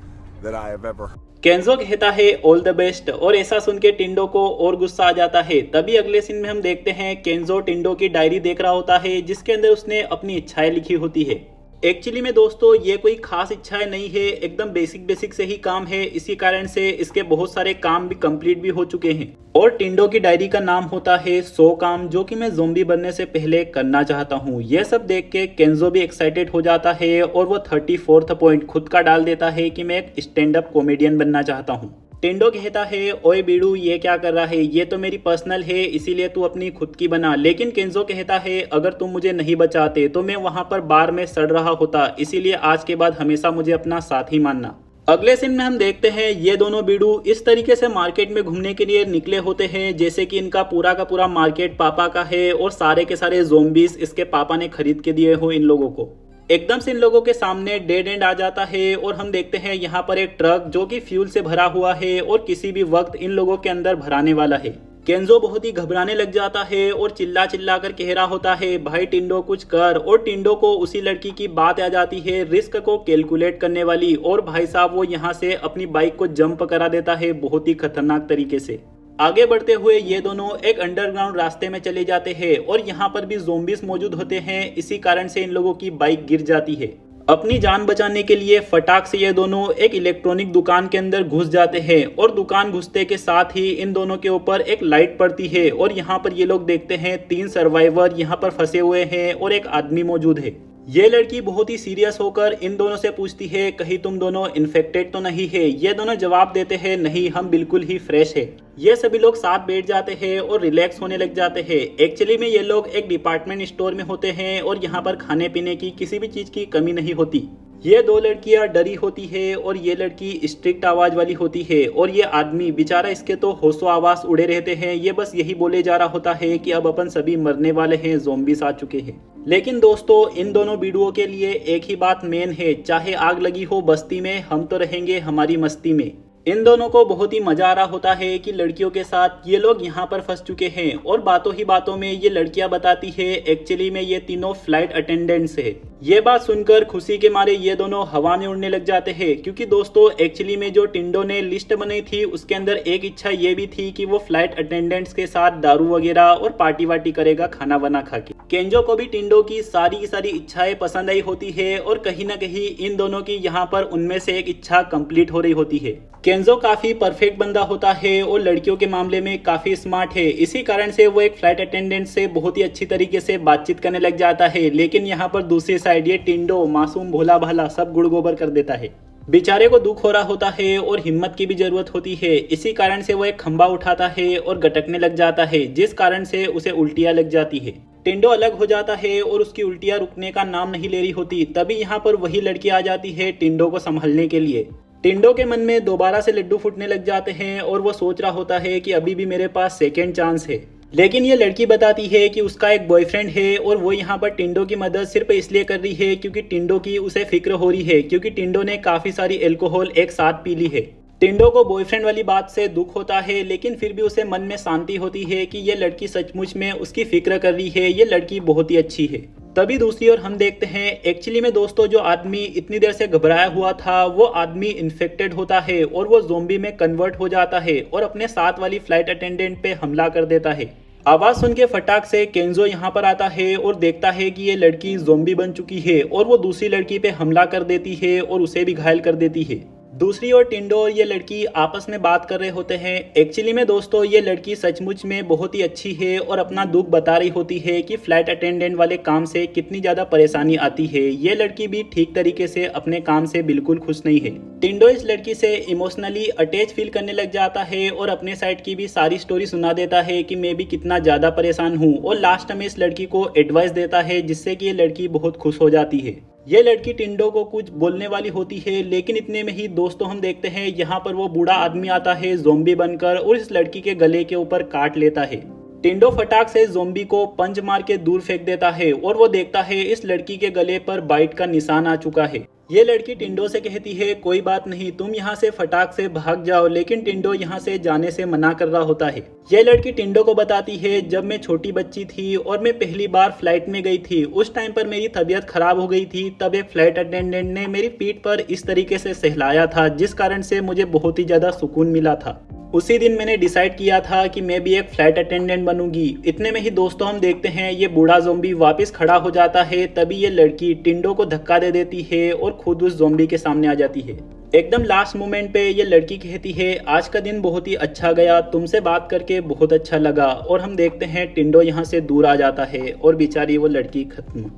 that I have ever. केंजो कहता है ऑल द बेस्ट और ऐसा सुन के टिंडो को और गुस्सा आ जाता है। तभी अगले सीन में हम देखते हैं केंजो टिंडो की डायरी देख रहा होता है जिसके अंदर उसने अपनी इच्छाएं लिखी होती है। एक्चुअली में दोस्तों ये कोई खास इच्छाएं नहीं है, एकदम बेसिक से ही काम है। इसी कारण से इसके बहुत सारे काम भी कंप्लीट भी हो चुके हैं और टिंडो की डायरी का नाम होता है 100 काम जो कि मैं ज़ॉम्बी बनने से पहले करना चाहता हूँ। यह सब देख के केंजो भी एक्साइटेड हो जाता है और वो 34वां पॉइंट खुद का डाल देता है कि मैं एक स्टैंड अप कॉमेडियन बनना चाहता हूँ। टिंडो कहता है ओए बीड़ू ये क्या कर रहा है, ये तो मेरी पर्सनल है, इसीलिए तू अपनी खुद की बना। लेकिन केंजो कहता है अगर तुम मुझे नहीं बचाते तो मैं वहां पर बार में सड़ रहा होता, इसीलिए आज के बाद हमेशा मुझे अपना साथ ही मानना। अगले सीन में हम देखते हैं ये दोनों बीड़ू इस तरीके से मार्केट में घूमने के लिए निकले होते हैं जैसे कि इनका पूरा का पूरा मार्केट पापा का है और सारे के सारे ज़ॉम्बीज इसके पापा ने खरीद के दिए हो इन लोगों को। एकदम से इन लोगों के सामने डेड एंड आ जाता है और हम देखते हैं यहाँ पर एक ट्रक जो कि फ्यूल से भरा हुआ है और किसी भी वक्त इन लोगों के अंदर भराने वाला है। केंजो बहुत ही घबराने लग जाता है और चिल्ला चिल्ला कर कह रहा होता है भाई टिंडो कुछ कर, और टिंडो को उसी लड़की की बात आ जाती है रिस्क को कैलकुलेट करने वाली, और भाई साहब वो यहाँ से अपनी बाइक को जंप करा देता है बहुत ही खतरनाक तरीके से। आगे बढ़ते हुए ये दोनों एक अंडरग्राउंड रास्ते में चले जाते हैं और यहाँ पर भी ज़ॉम्बीज मौजूद होते हैं। इसी कारण से इन लोगों की बाइक गिर जाती है। अपनी जान बचाने के लिए फटाक से ये दोनों एक इलेक्ट्रॉनिक दुकान के अंदर घुस जाते हैं और दुकान घुसते के साथ ही इन दोनों के ऊपर एक लाइट पड़ती है और यहाँ पर ये लोग देखते हैं 3 सर्वाइवर यहाँ पर फंसे हुए हैं और एक आदमी मौजूद है। ये लड़की बहुत ही सीरियस होकर इन दोनों से पूछती है कहीं तुम दोनों इन्फेक्टेड तो नहीं है। ये दोनों जवाब देते हैं नहीं हम बिल्कुल ही फ्रेश है। ये सभी लोग साथ बैठ जाते हैं और रिलैक्स होने लग जाते हैं। एक्चुअली में ये लोग एक डिपार्टमेंट स्टोर में होते हैं और यहाँ पर खाने पीने की किसी भी चीज की कमी नहीं होती। ये दो लड़कियां डरी होती है और ये लड़की स्ट्रिक्ट आवाज वाली होती है और ये आदमी बेचारा इसके तो होशो आवाज उड़े रहते हैं। ये बस यही बोले जा रहा होता है कि अब अपन सभी मरने वाले हैं, ज़ॉम्बीज़ आ चुके हैं। लेकिन दोस्तों इन दोनों वीडियो के लिए एक ही बात मेन है, चाहे आग लगी हो बस्ती में, हम तो रहेंगे हमारी मस्ती में। इन दोनों को बहुत ही मजा आ रहा होता है कि लड़कियों के साथ ये लोग यहाँ पर फंस चुके हैं और बातों ही बातों में ये लड़कियां बताती है एक्चुअली में ये तीनों फ्लाइट अटेंडेंट्स है। ये बात सुनकर खुशी के मारे ये दोनों हवा में उड़ने लग जाते हैं, क्योंकि दोस्तों एक्चुअली में जो टिंडो ने लिस्ट बनाई थी उसके अंदर एक इच्छा ये भी थी कि वो फ्लाइट अटेंडेंट्स के साथ दारू वगैरह और पार्टी वार्टी करेगा खाना बना खा के। केंजो को भी टिंडो की सारी इच्छाएं पसंद आई होती है और कहीं ना कहीं इन दोनों की यहाँ पर उनमें से एक इच्छा कंप्लीट हो रही होती है। केंजो काफी परफेक्ट बंदा होता है और लड़कियों के मामले में काफी स्मार्ट है, इसी कारण से वो एक फ्लाइट अटेंडेंट से बहुत ही अच्छी तरीके से बातचीत करने लग जाता है। लेकिन यहाँ पर दूसरी साइड ये टिंडो मासूम भोला भाला सब गुड़ गोबर कर देता है। बेचारे को दुख हो रहा होता है और हिम्मत की भी जरूरत होती है, इसी कारण से वो एक खंबा उठाता है और गटकने लग जाता है, जिस कारण से उसे उल्टियां लग जाती है। टिंडो अलग हो जाता है और उसकी उल्टियां रुकने का नाम नहीं ले रही होती। तभी यहाँ पर वही लड़की आ जाती है टिंडो को संभालने के लिए। टिंडो के मन में दोबारा से लड्डू फूटने लग जाते हैं और वो सोच रहा होता है कि अभी भी मेरे पास सेकेंड चांस है। लेकिन ये लड़की बताती है कि उसका एक बॉयफ्रेंड है और वो यहाँ पर टिंडो की मदद सिर्फ इसलिए कर रही है क्योंकि टिंडो की उसे फिक्र हो रही है, क्योंकि टिंडो ने काफी सारी अल्कोहल एक साथ पी ली है। टिंडो को बॉयफ्रेंड वाली बात से दुख होता है, लेकिन फिर भी उसे मन में शांति होती है कि ये लड़की सचमुच में उसकी फिक्र कर रही है, ये लड़की बहुत ही अच्छी है। तभी दूसरी ओर हम देखते हैं एक्चुअली में दोस्तों जो आदमी इतनी देर से घबराया हुआ था वो आदमी इन्फेक्टेड होता है और वो ज़ॉम्बी में कन्वर्ट हो जाता है और अपने साथ वाली फ्लाइट अटेंडेंट पे हमला कर देता है। आवाज सुन के फटाक से केंजो यहाँ पर आता है और देखता है कि ये लड़की ज़ॉम्बी बन चुकी है और वो दूसरी लड़की पे हमला कर देती है और उसे भी घायल कर देती है। दूसरी ओर टिंडो और ये लड़की आपस में बात कर रहे होते हैं। एक्चुअली में दोस्तों ये लड़की सचमुच में बहुत ही अच्छी है और अपना दुख बता रही होती है कि फ्लाइट अटेंडेंट वाले काम से कितनी ज्यादा परेशानी आती है। ये लड़की भी ठीक तरीके से अपने काम से बिल्कुल खुश नहीं है। टिंडो इस लड़की से इमोशनली अटैच फील करने लग जाता है और अपने साइड की भी सारी स्टोरी सुना देता है कि मैं भी कितना ज्यादा परेशान हूँ, और लास्ट में इस लड़की को एडवाइस देता है जिससे कि ये लड़की बहुत खुश हो जाती है। ये लड़की टिंडो को कुछ बोलने वाली होती है, लेकिन इतने में ही दोस्तों हम देखते हैं यहाँ पर वो बूढ़ा आदमी आता है ज़ॉम्बी बनकर और इस लड़की के गले के ऊपर काट लेता है। टिंडो फटाक से ज़ॉम्बी को पंच मार के दूर फेंक देता है और वो देखता है इस लड़की के गले पर बाइट का निशान आ चुका है। ये लड़की टिंडो से कहती है कोई बात नहीं, तुम यहाँ से फटाक से भाग जाओ, लेकिन टिंडो यहाँ से जाने से मना कर रहा होता है। ये लड़की टिंडो को बताती है जब मैं छोटी बच्ची थी और मैं पहली बार फ्लाइट में गई थी, उस टाइम पर मेरी तबीयत खराब हो गई थी, तब एक फ्लाइट अटेंडेंट ने मेरी पीठ पर इस तरीके से सहलाया था जिस कारण से मुझे बहुत ही ज्यादा सुकून मिला था। उसी दिन मैंने डिसाइड किया था कि मैं भी एक फ्लाइट अटेंडेंट बनूंगी। इतने में ही दोस्तों हम देखते हैं ये बूढ़ा ज़ॉम्बी वापस खड़ा हो जाता है। तभी ये लड़की टिंडो को धक्का दे देती है और खुद उस ज़ॉम्बी के सामने आ जाती है। एकदम लास्ट मोमेंट पे ये लड़की कहती है आज का दिन बहुत ही अच्छा गया, तुमसे बात करके बहुत अच्छा लगा, और हम देखते हैं टिंडो यहाँ से दूर आ जाता है और बेचारी वो लड़की खत्म।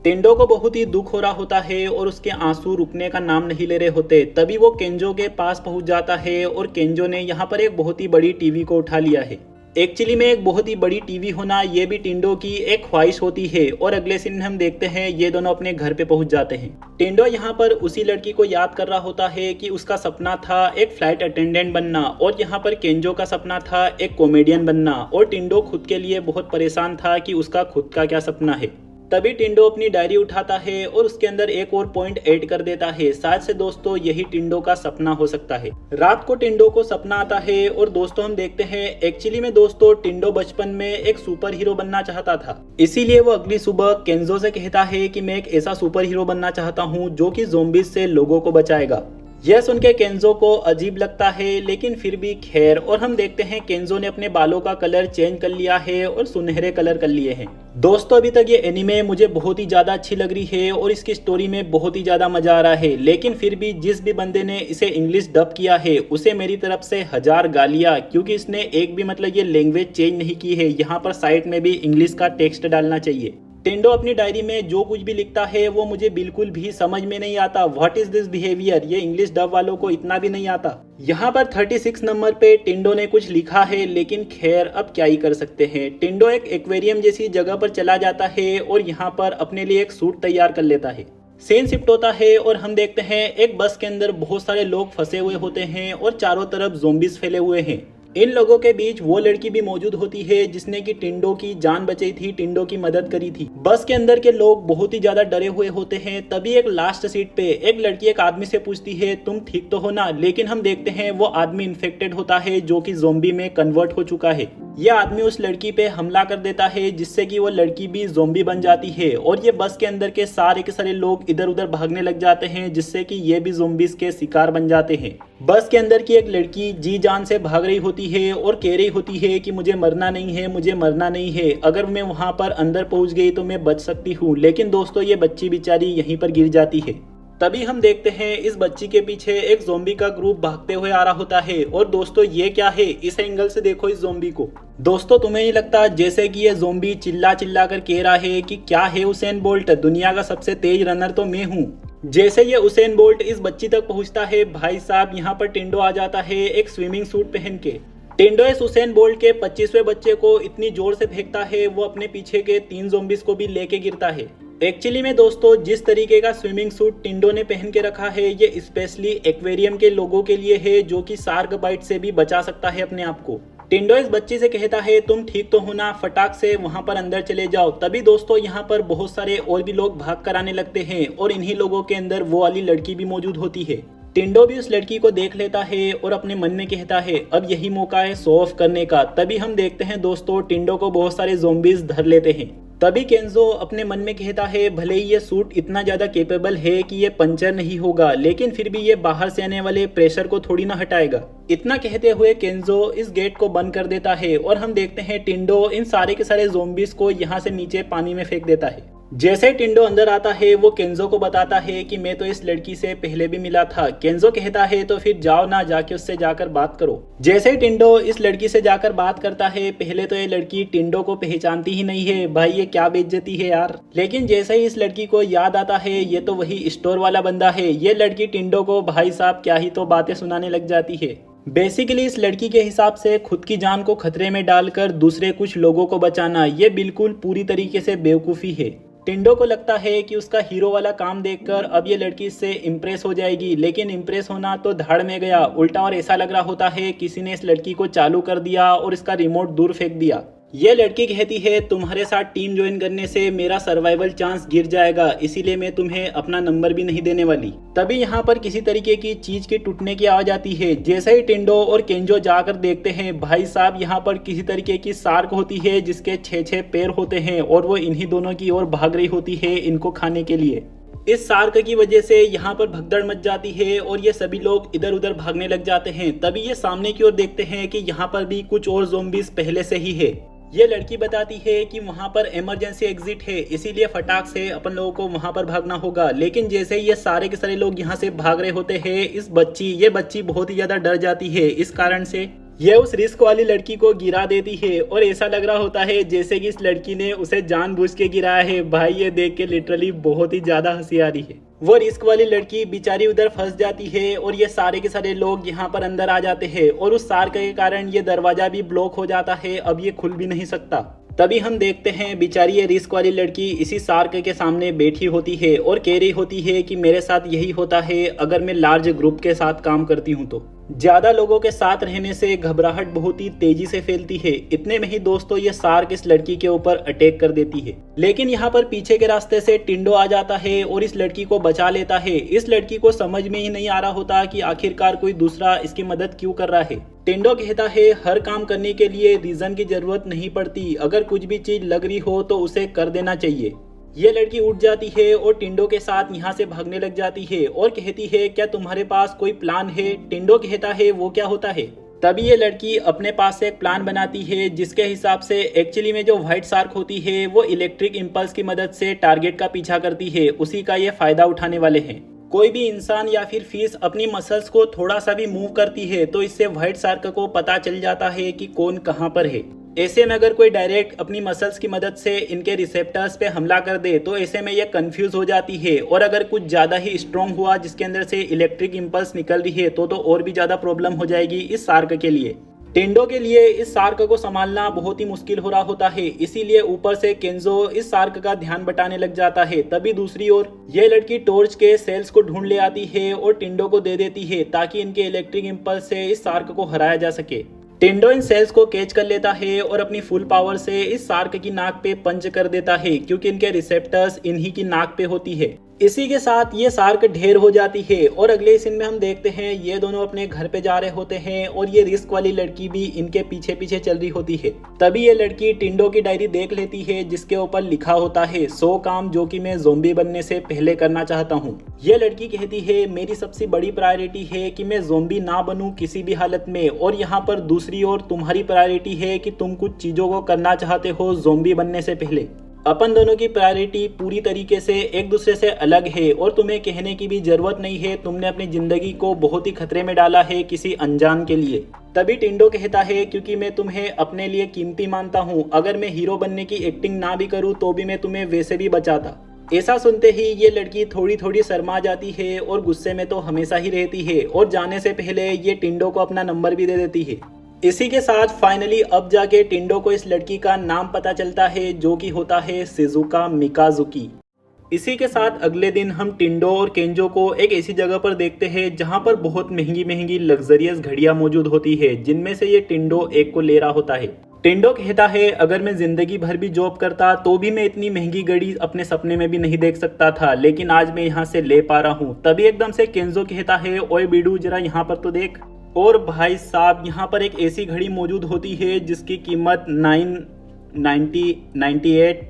टिंडो को बहुत ही दुख हो रहा होता है और उसके आंसू रुकने का नाम नहीं ले रहे होते। तभी वो केंजो के पास पहुंच जाता है और केंजो ने यहाँ पर एक बहुत ही बड़ी टीवी को उठा लिया है। एक्चुअली में एक बहुत ही बड़ी टीवी होना ये भी टिंडो की एक ख्वाहिश होती है और अगले सीन हम देखते हैं ये दोनों अपने घर पे पहुंच जाते हैं। टिंडो यहाँ पर उसी लड़की को याद कर रहा होता है कि उसका सपना था एक फ्लाइट अटेंडेंट बनना और यहाँ पर केंजो का सपना था एक कॉमेडियन बनना, और टिंडो खुद के लिए बहुत परेशान था कि उसका खुद का क्या सपना है। तभी टिंडो अपनी डायरी उठाता है और उसके अंदर एक और पॉइंट ऐड कर देता है। शायद से दोस्तों यही टिंडो का सपना हो सकता है। रात को टिंडो को सपना आता है और दोस्तों हम देखते हैं एक्चुअली में दोस्तों टिंडो बचपन में एक सुपर हीरो बनना चाहता था, इसीलिए वो अगली सुबह केंजो से कहता है कि मैं एक ऐसा सुपर हीरो बनना चाहता हूँ जो कि ज़ॉम्बीज से लोगों को बचाएगा। यह सुन के केंजो को अजीब लगता है, लेकिन फिर भी खैर। और हम देखते हैं केंजो ने अपने बालों का कलर चेंज कर लिया है और सुनहरे कलर कर लिए हैं। दोस्तों अभी तक ये एनिमे मुझे बहुत ही ज्यादा अच्छी लग रही है और इसकी स्टोरी में बहुत ही ज्यादा मजा आ रहा है, लेकिन फिर भी जिस भी बंदे ने इसे इंग्लिश डब किया है उसे मेरी तरफ से 1000 गालियां, क्योंकि इसने एक भी मतलब ये लैंग्वेज चेंज नहीं की है। यहाँ पर साइट में भी इंग्लिश का टेक्स्ट डालना चाहिए। टिंडो अपनी डायरी में जो कुछ भी लिखता है वो मुझे बिल्कुल भी समझ में नहीं आता। व्हाट इज दिस बिहेवियर, ये इंग्लिश डब वालों को इतना भी नहीं आता। यहाँ पर 36 नंबर पे टिंडो ने कुछ लिखा है, लेकिन खैर अब क्या ही कर सकते हैं। टिंडो एक एक्वेरियम जैसी जगह पर चला जाता है और यहाँ पर अपने लिए एक सूट तैयार कर लेता है। सीन शिफ्ट होता है और हम देखते हैं एक बस के अंदर बहुत सारे लोग फंसे हुए होते हैं और चारों तरफ ज़ोंबीज फैले हुए हैं। इन लोगों के बीच वो लड़की भी मौजूद होती है जिसने कि टिंडो की जान बचाई थी, टिंडो की मदद करी थी। बस के अंदर के लोग बहुत ही ज्यादा डरे हुए होते हैं। तभी एक लास्ट सीट पे एक लड़की एक आदमी से पूछती है, तुम ठीक तो हो ना? लेकिन हम देखते हैं वो आदमी इन्फेक्टेड होता है जो कि ज़ोंबी में कन्वर्ट हो चुका है। यह आदमी उस लड़की पे हमला कर देता है जिससे कि वो लड़की भी ज़ोंबी बन जाती है और ये बस के अंदर के सारे लोग इधर उधर भागने लग जाते हैं जिससे कि ये भी ज़ोंबीज के शिकार बन जाते हैं। बस के अंदर की एक लड़की जी जान से भाग रही होती है और कह रही होती है कि मुझे मरना नहीं है, मुझे मरना नहीं है, अगर मैं वहां पर अंदर पहुंच गई तो मैं बच सकती हूँ। लेकिन दोस्तों ये बच्ची बेचारी यहीं पर गिर जाती है। तभी हम देखते हैं इस बच्ची के पीछे एक ज़ोंबी का ग्रुप भागते हुए आ रहा होता है। और दोस्तों ये क्या है, इस एंगल से देखो इस ज़ोंबी को। दोस्तों तुम्हें नहीं लगता जैसे कि ये ज़ोंबी चिल्ला चिल्ला कर कह रहा है कि क्या है उसेन बोल्ट, दुनिया का सबसे तेज रनर तो मैं हूँ। जैसे ये उसेन बोल्ट इस बच्ची तक पहुंचता है, भाई साहब यहाँ पर टिंडो आ जाता है एक स्विमिंग सूट पहन के। टिंडो इस उसेन बोल्ट के 25वें बच्चे को इतनी जोर से फेंकता है वो अपने पीछे के 3 ज़ोंबीज को भी लेके गिरता है। एक्चुअली में दोस्तों जिस तरीके का स्विमिंग सूट टिंडो ने पहन के रखा है ये स्पेशली एक्वेरियम के लोगों के लिए है जो कि शार्क बाइट से भी बचा सकता है अपने आप को। टिंडो इस बच्ची से कहता है तुम ठीक तो हो ना, फटाक से वहां पर अंदर चले जाओ। तभी दोस्तों यहाँ पर बहुत सारे और भी लोग भाग कर आने लगते हैं और इन्हीं लोगों के अंदर वो वाली लड़की भी मौजूद होती है। टिंडो भी उस लड़की को देख लेता है और अपने मन में कहता है अब यही मौका है शो ऑफ करने का। तभी हम देखते हैं दोस्तों टिंडो को बहुत सारे ज़ोंबीज धर लेते हैं। तभी केंजो अपने मन में कहता है भले ही ये सूट इतना ज्यादा केपेबल है कि ये पंचर नहीं होगा, लेकिन फिर भी ये बाहर से आने वाले प्रेशर को थोड़ी ना हटाएगा। इतना कहते हुए केंजो इस गेट को बंद कर देता है और हम देखते हैं टिंडो इन सारे के सारे ज़ोंबीज को यहाँ से नीचे पानी में फेंक देता है। जैसे टिंडो अंदर आता है वो केंजो को बताता है कि मैं तो इस लड़की से पहले भी मिला था। केंजो कहता है तो फिर जाओ ना, जाके उससे जाकर बात करो। जैसे टिंडो इस लड़की से जाकर बात करता है, पहले तो ये लड़की टिंडो को पहचानती ही नहीं है। भाई ये क्या बेइज्जती है यार। लेकिन जैसे ही इस लड़की को याद आता है ये तो वही स्टोर वाला बंदा है, ये लड़की टिंडो को भाई साहब क्या ही तो बातें सुनाने लग जाती है। बेसिकली इस लड़की के हिसाब से खुद की जान को खतरे में डालकर दूसरे कुछ लोगों को बचाना ये बिल्कुल पूरी तरीके से बेवकूफ़ी है। टिंडो को लगता है कि उसका हीरो वाला काम देखकर अब ये लड़की इससे इम्प्रेस हो जाएगी, लेकिन इम्प्रेस होना तो धाड़ में गया उल्टा, और ऐसा लग रहा होता है किसी ने इस लड़की को चालू कर दिया और इसका रिमोट दूर फेंक दिया। ये लड़की कहती है तुम्हारे साथ टीम ज्वाइन करने से मेरा सर्वाइवल चांस गिर जाएगा, इसीलिए मैं तुम्हें अपना नंबर भी नहीं देने वाली। तभी यहाँ पर किसी तरीके की चीज के टूटने की आवाज आती है। जैसे ही टिंडो और केंजो जाकर देखते हैं, भाई साहब यहाँ पर किसी तरीके की शार्क होती है जिसके 6 पैर होते हैं और वो इन्हीं दोनों की ओर भाग रही होती है इनको खाने के लिए। इस शार्क की वजह से यहाँ पर भगदड़ मच जाती है और ये सभी लोग इधर उधर भागने लग जाते हैं। तभी ये सामने की ओर देखते हैं कि यहाँ पर भी कुछ और ज़ोंबीज पहले से ही है। ये लड़की बताती है कि वहां पर इमरजेंसी एग्जिट है, इसीलिए फटाक से अपन लोगों को वहां पर भागना होगा। लेकिन जैसे ही ये सारे के सारे लोग यहाँ से भाग रहे होते हैं, ये बच्ची बहुत ही ज्यादा डर जाती है। इस कारण से ये उस रिस्क वाली लड़की को गिरा देती है और ऐसा लग रहा होता है जैसे कि इस लड़की ने उसे जानबूझ के गिराया है। भाई ये देख के लिटरली बहुत ही ज्यादा हंसी आ रही है। वो रिस्क वाली लड़की बेचारी उधर फंस जाती है और ये सारे के सारे लोग यहाँ पर अंदर आ जाते हैं और उस शार्क के कारण ये दरवाजा भी ब्लॉक हो जाता है, अब ये खुल भी नहीं सकता। तभी हम देखते हैं बेचारी ये रिस्क वाली लड़की इसी शार्क के सामने बैठी होती है और कह रही होती है कि मेरे साथ यही होता है अगर मैं लार्ज ग्रुप के साथ काम करती हूँ तो। ज्यादा लोगों के साथ रहने से घबराहट बहुत ही तेजी से फैलती है। इतने में ही दोस्तों ये शार्क इस लड़की के ऊपर अटैक कर देती है, लेकिन यहाँ पर पीछे के रास्ते से टिंडो आ जाता है और इस लड़की को बचा लेता है। इस लड़की को समझ में ही नहीं आ रहा होता कि आखिरकार कोई दूसरा इसकी मदद क्यों कर रहा है। टिंडो कहता है हर काम करने के लिए रीजन की जरूरत नहीं पड़ती, अगर कुछ भी चीज लग रही हो तो उसे कर देना चाहिए। ये लड़की उठ जाती है और टिंडो के साथ यहाँ से भागने लग जाती है और कहती है क्या तुम्हारे पास कोई प्लान है? टिंडो कहता है वो क्या होता है? तभी ये लड़की अपने पास से एक प्लान बनाती है जिसके हिसाब से एक्चुअली में जो व्हाइट शार्क होती है वो इलेक्ट्रिक इंपल्स की मदद से टारगेट का पीछा करती है, उसी का ये फायदा उठाने वाले हैं। कोई भी इंसान या फिर फिश अपनी मसल्स को थोड़ा सा भी मूव करती है तो इससे व्हाइट शार्क को पता चल जाता है कि कौन कहां पर है। ऐसे में अगर कोई डायरेक्ट अपनी मसल्स की मदद से इनके रिसेप्टर्स पे हमला कर दे तो ऐसे में ये कंफ्यूज हो जाती है, और अगर कुछ ज़्यादा ही स्ट्रॉन्ग हुआ जिसके अंदर से इलेक्ट्रिक इंपल्स निकल रही है तो और भी ज़्यादा प्रॉब्लम हो जाएगी इस शार्क के लिए। टेंडो के लिए इस शार्क को संभालना बहुत ही मुश्किल हो रहा होता है, इसीलिए ऊपर से केंजो इस शार्क का ध्यान बटाने लग जाता है। तभी दूसरी ओर यह लड़की टॉर्च के सेल्स को ढूंढ ले आती है और टेंडो को दे देती है ताकि इनके इलेक्ट्रिक इंपल्स से इस शार्क को हराया जा सके। टेंडो इन सेल्स को कैच कर लेता है और अपनी फुल पावर से इस शार्क की नाक पे पंच कर देता है, क्योंकि इनके रिसेप्टर्स इन्हीं की नाक पे होती है। इसी के साथ ये शार्क ढेर हो जाती है और अगले सीन में हम देखते हैं ये दोनों अपने घर पे जा रहे होते हैं और ये रिस्क वाली लड़की भी इनके पीछे पीछे चल रही होती है। तभी ये लड़की टेंडो की डायरी देख लेती है जिसके ऊपर लिखा होता है 100 काम जो कि मैं ज़ॉम्बी बनने से पहले करना चाहता हूँ। ये लड़की कहती है मेरी सबसे बड़ी प्रायोरिटी है कि मैं ज़ॉम्बी ना बनूं किसी भी हालत में, और यहाँ पर दूसरी ओर तुम्हारी प्रायोरिटी है कि तुम कुछ चीज़ों को करना चाहते हो ज़ॉम्बी बनने से पहले। अपन दोनों की प्रायोरिटी पूरी तरीके से एक दूसरे से अलग है और तुम्हें कहने की भी जरूरत नहीं है, तुमने अपनी जिंदगी को बहुत ही खतरे में डाला है किसी अनजान के लिए। तभी टेंडो कहता है क्योंकि मैं तुम्हें अपने लिए कीमती मानता हूँ, अगर मैं हीरो बनने की एक्टिंग ना भी करूँ तो भी मैं तुम्हें वैसे भी बचाता। ऐसा सुनते ही ये लड़की थोड़ी थोड़ी शर्मा जाती है और गुस्से में तो हमेशा ही रहती है, और जाने से पहले ये टेंडो को अपना नंबर भी दे देती है। इसी के साथ फाइनली अब जाके टेंडो को इस लड़की का नाम पता चलता है जो कि होता है शिजुका मिकाजुकी। इसी के साथ अगले दिन हम टेंडो और केंजो को एक ऐसी जगह पर देखते हैं जहां पर बहुत महंगी महंगी लग्जरियस घड़ियां मौजूद होती है, जिनमें से ये टेंडो एक को ले रहा होता है। टेंडो कहता है अगर मैं जिंदगी भर भी जॉब करता तो भी मैं इतनी महंगी घड़ी अपने सपने में भी नहीं देख सकता था, लेकिन आज मैं यहाँ से ले पा रहा हूँ। तभी एकदम से केंजो कहता है ओए बीडू जरा यहाँ पर तो देख। और भाई साहब यहाँ पर एक ऐसी घड़ी मौजूद होती है जिसकी कीमत 990, 98,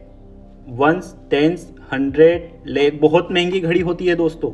1s, 10s, 100 लाख बहुत महंगी घड़ी होती है दोस्तों।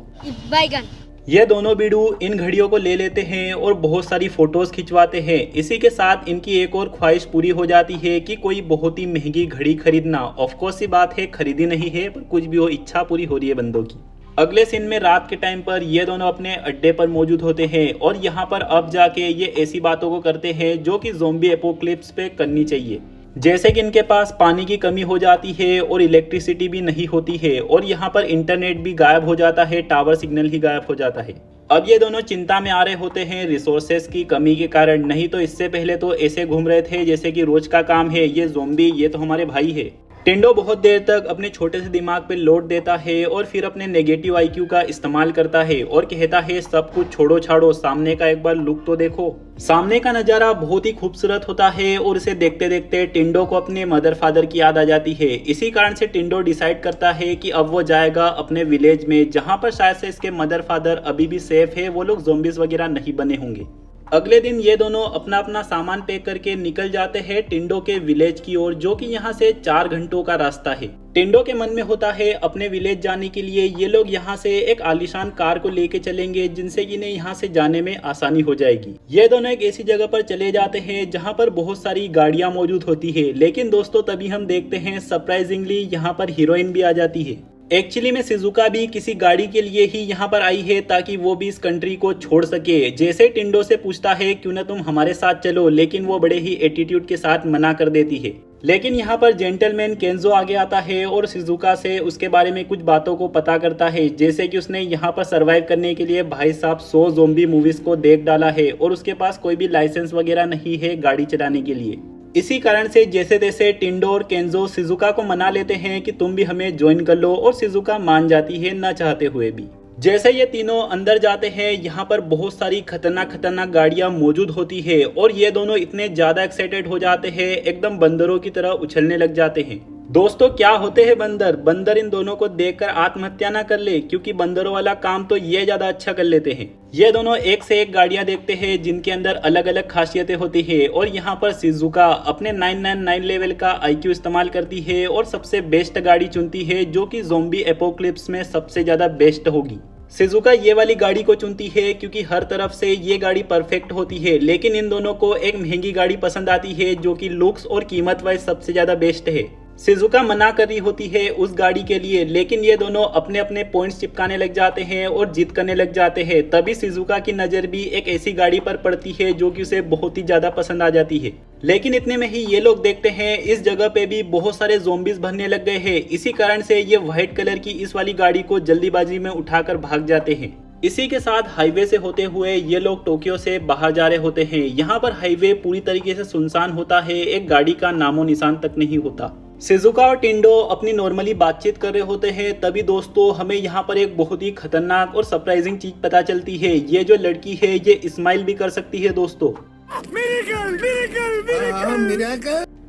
ये दोनों बीडू इन घड़ियों को ले लेते हैं और बहुत सारी फोटोज खिंचवाते हैं। इसी के साथ इनकी एक और ख्वाहिश पूरी हो जाती है कि कोई बहुत ही महंगी घड़ी खरीदना। ऑफकोर्स ये बात है खरीदी नहीं है, पर कुछ भी हो इच्छा पूरी हो रही है बंदों की। अगले सीन में रात के टाइम पर ये दोनों अपने अड्डे पर मौजूद होते हैं और यहाँ पर अब जाके ये ऐसी बातों को करते हैं जो कि ज़ॉम्बी एपोक्लिप्स पे करनी चाहिए, जैसे कि इनके पास पानी की कमी हो जाती है और इलेक्ट्रिसिटी भी नहीं होती है, और यहाँ पर इंटरनेट भी गायब हो जाता है, टावर सिग्नल ही गायब हो जाता है। अब ये दोनों चिंता में आ रहे होते हैं रिसोर्सेस की कमी के कारण, नहीं तो इससे पहले तो ऐसे घूम रहे थे जैसे कि रोज का काम है, ये ज़ॉम्बी ये तो हमारे भाई है। टेंडो बहुत देर तक अपने छोटे से दिमाग पे लोड देता है और फिर अपने नेगेटिव आईक्यू का इस्तेमाल करता है और कहता है सब कुछ छोड़ो छाड़ो, सामने का एक बार लुक तो देखो। सामने का नज़ारा बहुत ही खूबसूरत होता है और इसे देखते देखते टेंडो को अपने मदर फादर की याद आ जाती है। इसी कारण से टेंडो डिसाइड करता है कि अब वो जाएगा अपने विलेज में, जहाँ पर शायद से इसके मदर फादर अभी भी सेफ है, वो लोग ज़ॉम्बीज वगैरह नहीं बने होंगे। अगले दिन ये दोनों अपना अपना सामान पैक करके निकल जाते हैं टेंडो के विलेज की ओर, जो कि यहाँ से 4 घंटों का रास्ता है। टेंडो के मन में होता है अपने विलेज जाने के लिए ये लोग यहाँ से एक आलीशान कार को लेके चलेंगे, जिनसे इन्हें यहाँ से जाने में आसानी हो जाएगी। ये दोनों एक ऐसी जगह पर चले जाते हैं जहाँ पर बहुत सारी गाड़ियाँ मौजूद होती है, लेकिन दोस्तों तभी हम देखते हैं सरप्राइजिंगली यहाँ पर हीरोइन भी आ जाती है। एक्चुअली में शिजुका भी किसी गाड़ी के लिए ही यहाँ पर आई है ताकि वो भी इस कंट्री को छोड़ सके। जैसे टिंडो से पूछता है क्यों ना तुम हमारे साथ चलो, लेकिन वो बड़े ही एटीट्यूड के साथ मना कर देती है। लेकिन यहाँ पर जेंटलमैन केंजो आगे आता है और शिजुका से उसके बारे में कुछ बातों को पता करता है, जैसे कि उसने यहाँ पर सरवाइव करने के लिए भाई साहब 100 ज़ॉम्बी मूवीज को देख डाला है और उसके पास कोई भी लाइसेंस वगैरह नहीं है गाड़ी चलाने के लिए। इसी कारण से जैसे तैसे टिंडो और केंजो शिजुका को मना लेते हैं कि तुम भी हमें ज्वाइन कर लो, और शिजुका मान जाती है ना चाहते हुए भी। जैसे ये तीनों अंदर जाते हैं यहाँ पर बहुत सारी खतरनाक गाड़ियां मौजूद होती है और ये दोनों इतने ज्यादा एक्साइटेड हो जाते हैं, एकदम बंदरों की तरह उछलने लग जाते हैं। दोस्तों क्या होते हैं बंदर इन दोनों को देखकर आत्महत्या ना कर ले, क्योंकि बंदरों वाला काम तो ये ज्यादा अच्छा कर लेते हैं। ये दोनों एक से एक गाड़ियां देखते हैं जिनके अंदर अलग अलग खासियतें होती है, और यहाँ पर शिजुका अपने 999 लेवल का आईक्यू इस्तेमाल करती है और सबसे बेस्ट गाड़ी चुनती है जो कि ज़ॉम्बी एपोक्लिप्स में सबसे ज्यादा बेस्ट होगी। शिजुका ये वाली गाड़ी को चुनती है क्योंकि हर तरफ से ये गाड़ी परफेक्ट होती है, लेकिन इन दोनों को एक महंगी गाड़ी पसंद आती है जो कि लुक्स और कीमत वाइज सबसे ज्यादा बेस्ट है। शिजुका मना कर रही होती है उस गाड़ी के लिए, लेकिन ये दोनों अपने अपने पॉइंट्स चिपकाने लग जाते हैं और जिद करने लग जाते हैं। तभी शिजुका की नज़र भी एक ऐसी गाड़ी पर पड़ती है जो कि उसे बहुत ही ज़्यादा पसंद आ जाती है। लेकिन इतने में ही ये लोग देखते हैं इस जगह पे भी बहुत सारे ज़ॉम्बीज़ भरने लग गए हैं। इसी कारण से ये व्हाइट कलर की इस वाली गाड़ी को जल्दीबाजी में उठाकर भाग जाते हैं। इसी के साथ हाईवे से होते हुए ये लोग टोक्यो से बाहर जा रहे होते हैं। यहाँ पर हाईवे पूरी तरीके से सुनसान होता है, एक गाड़ी का नामो निशान तक नहीं होता। शिजुका और टिंडो अपनी नॉर्मली बातचीत कर रहे होते हैं। तभी दोस्तों हमें यहाँ पर एक बहुत ही खतरनाक और सरप्राइजिंग चीज पता चलती है। ये जो लड़की है ये स्माइल भी कर सकती है दोस्तों।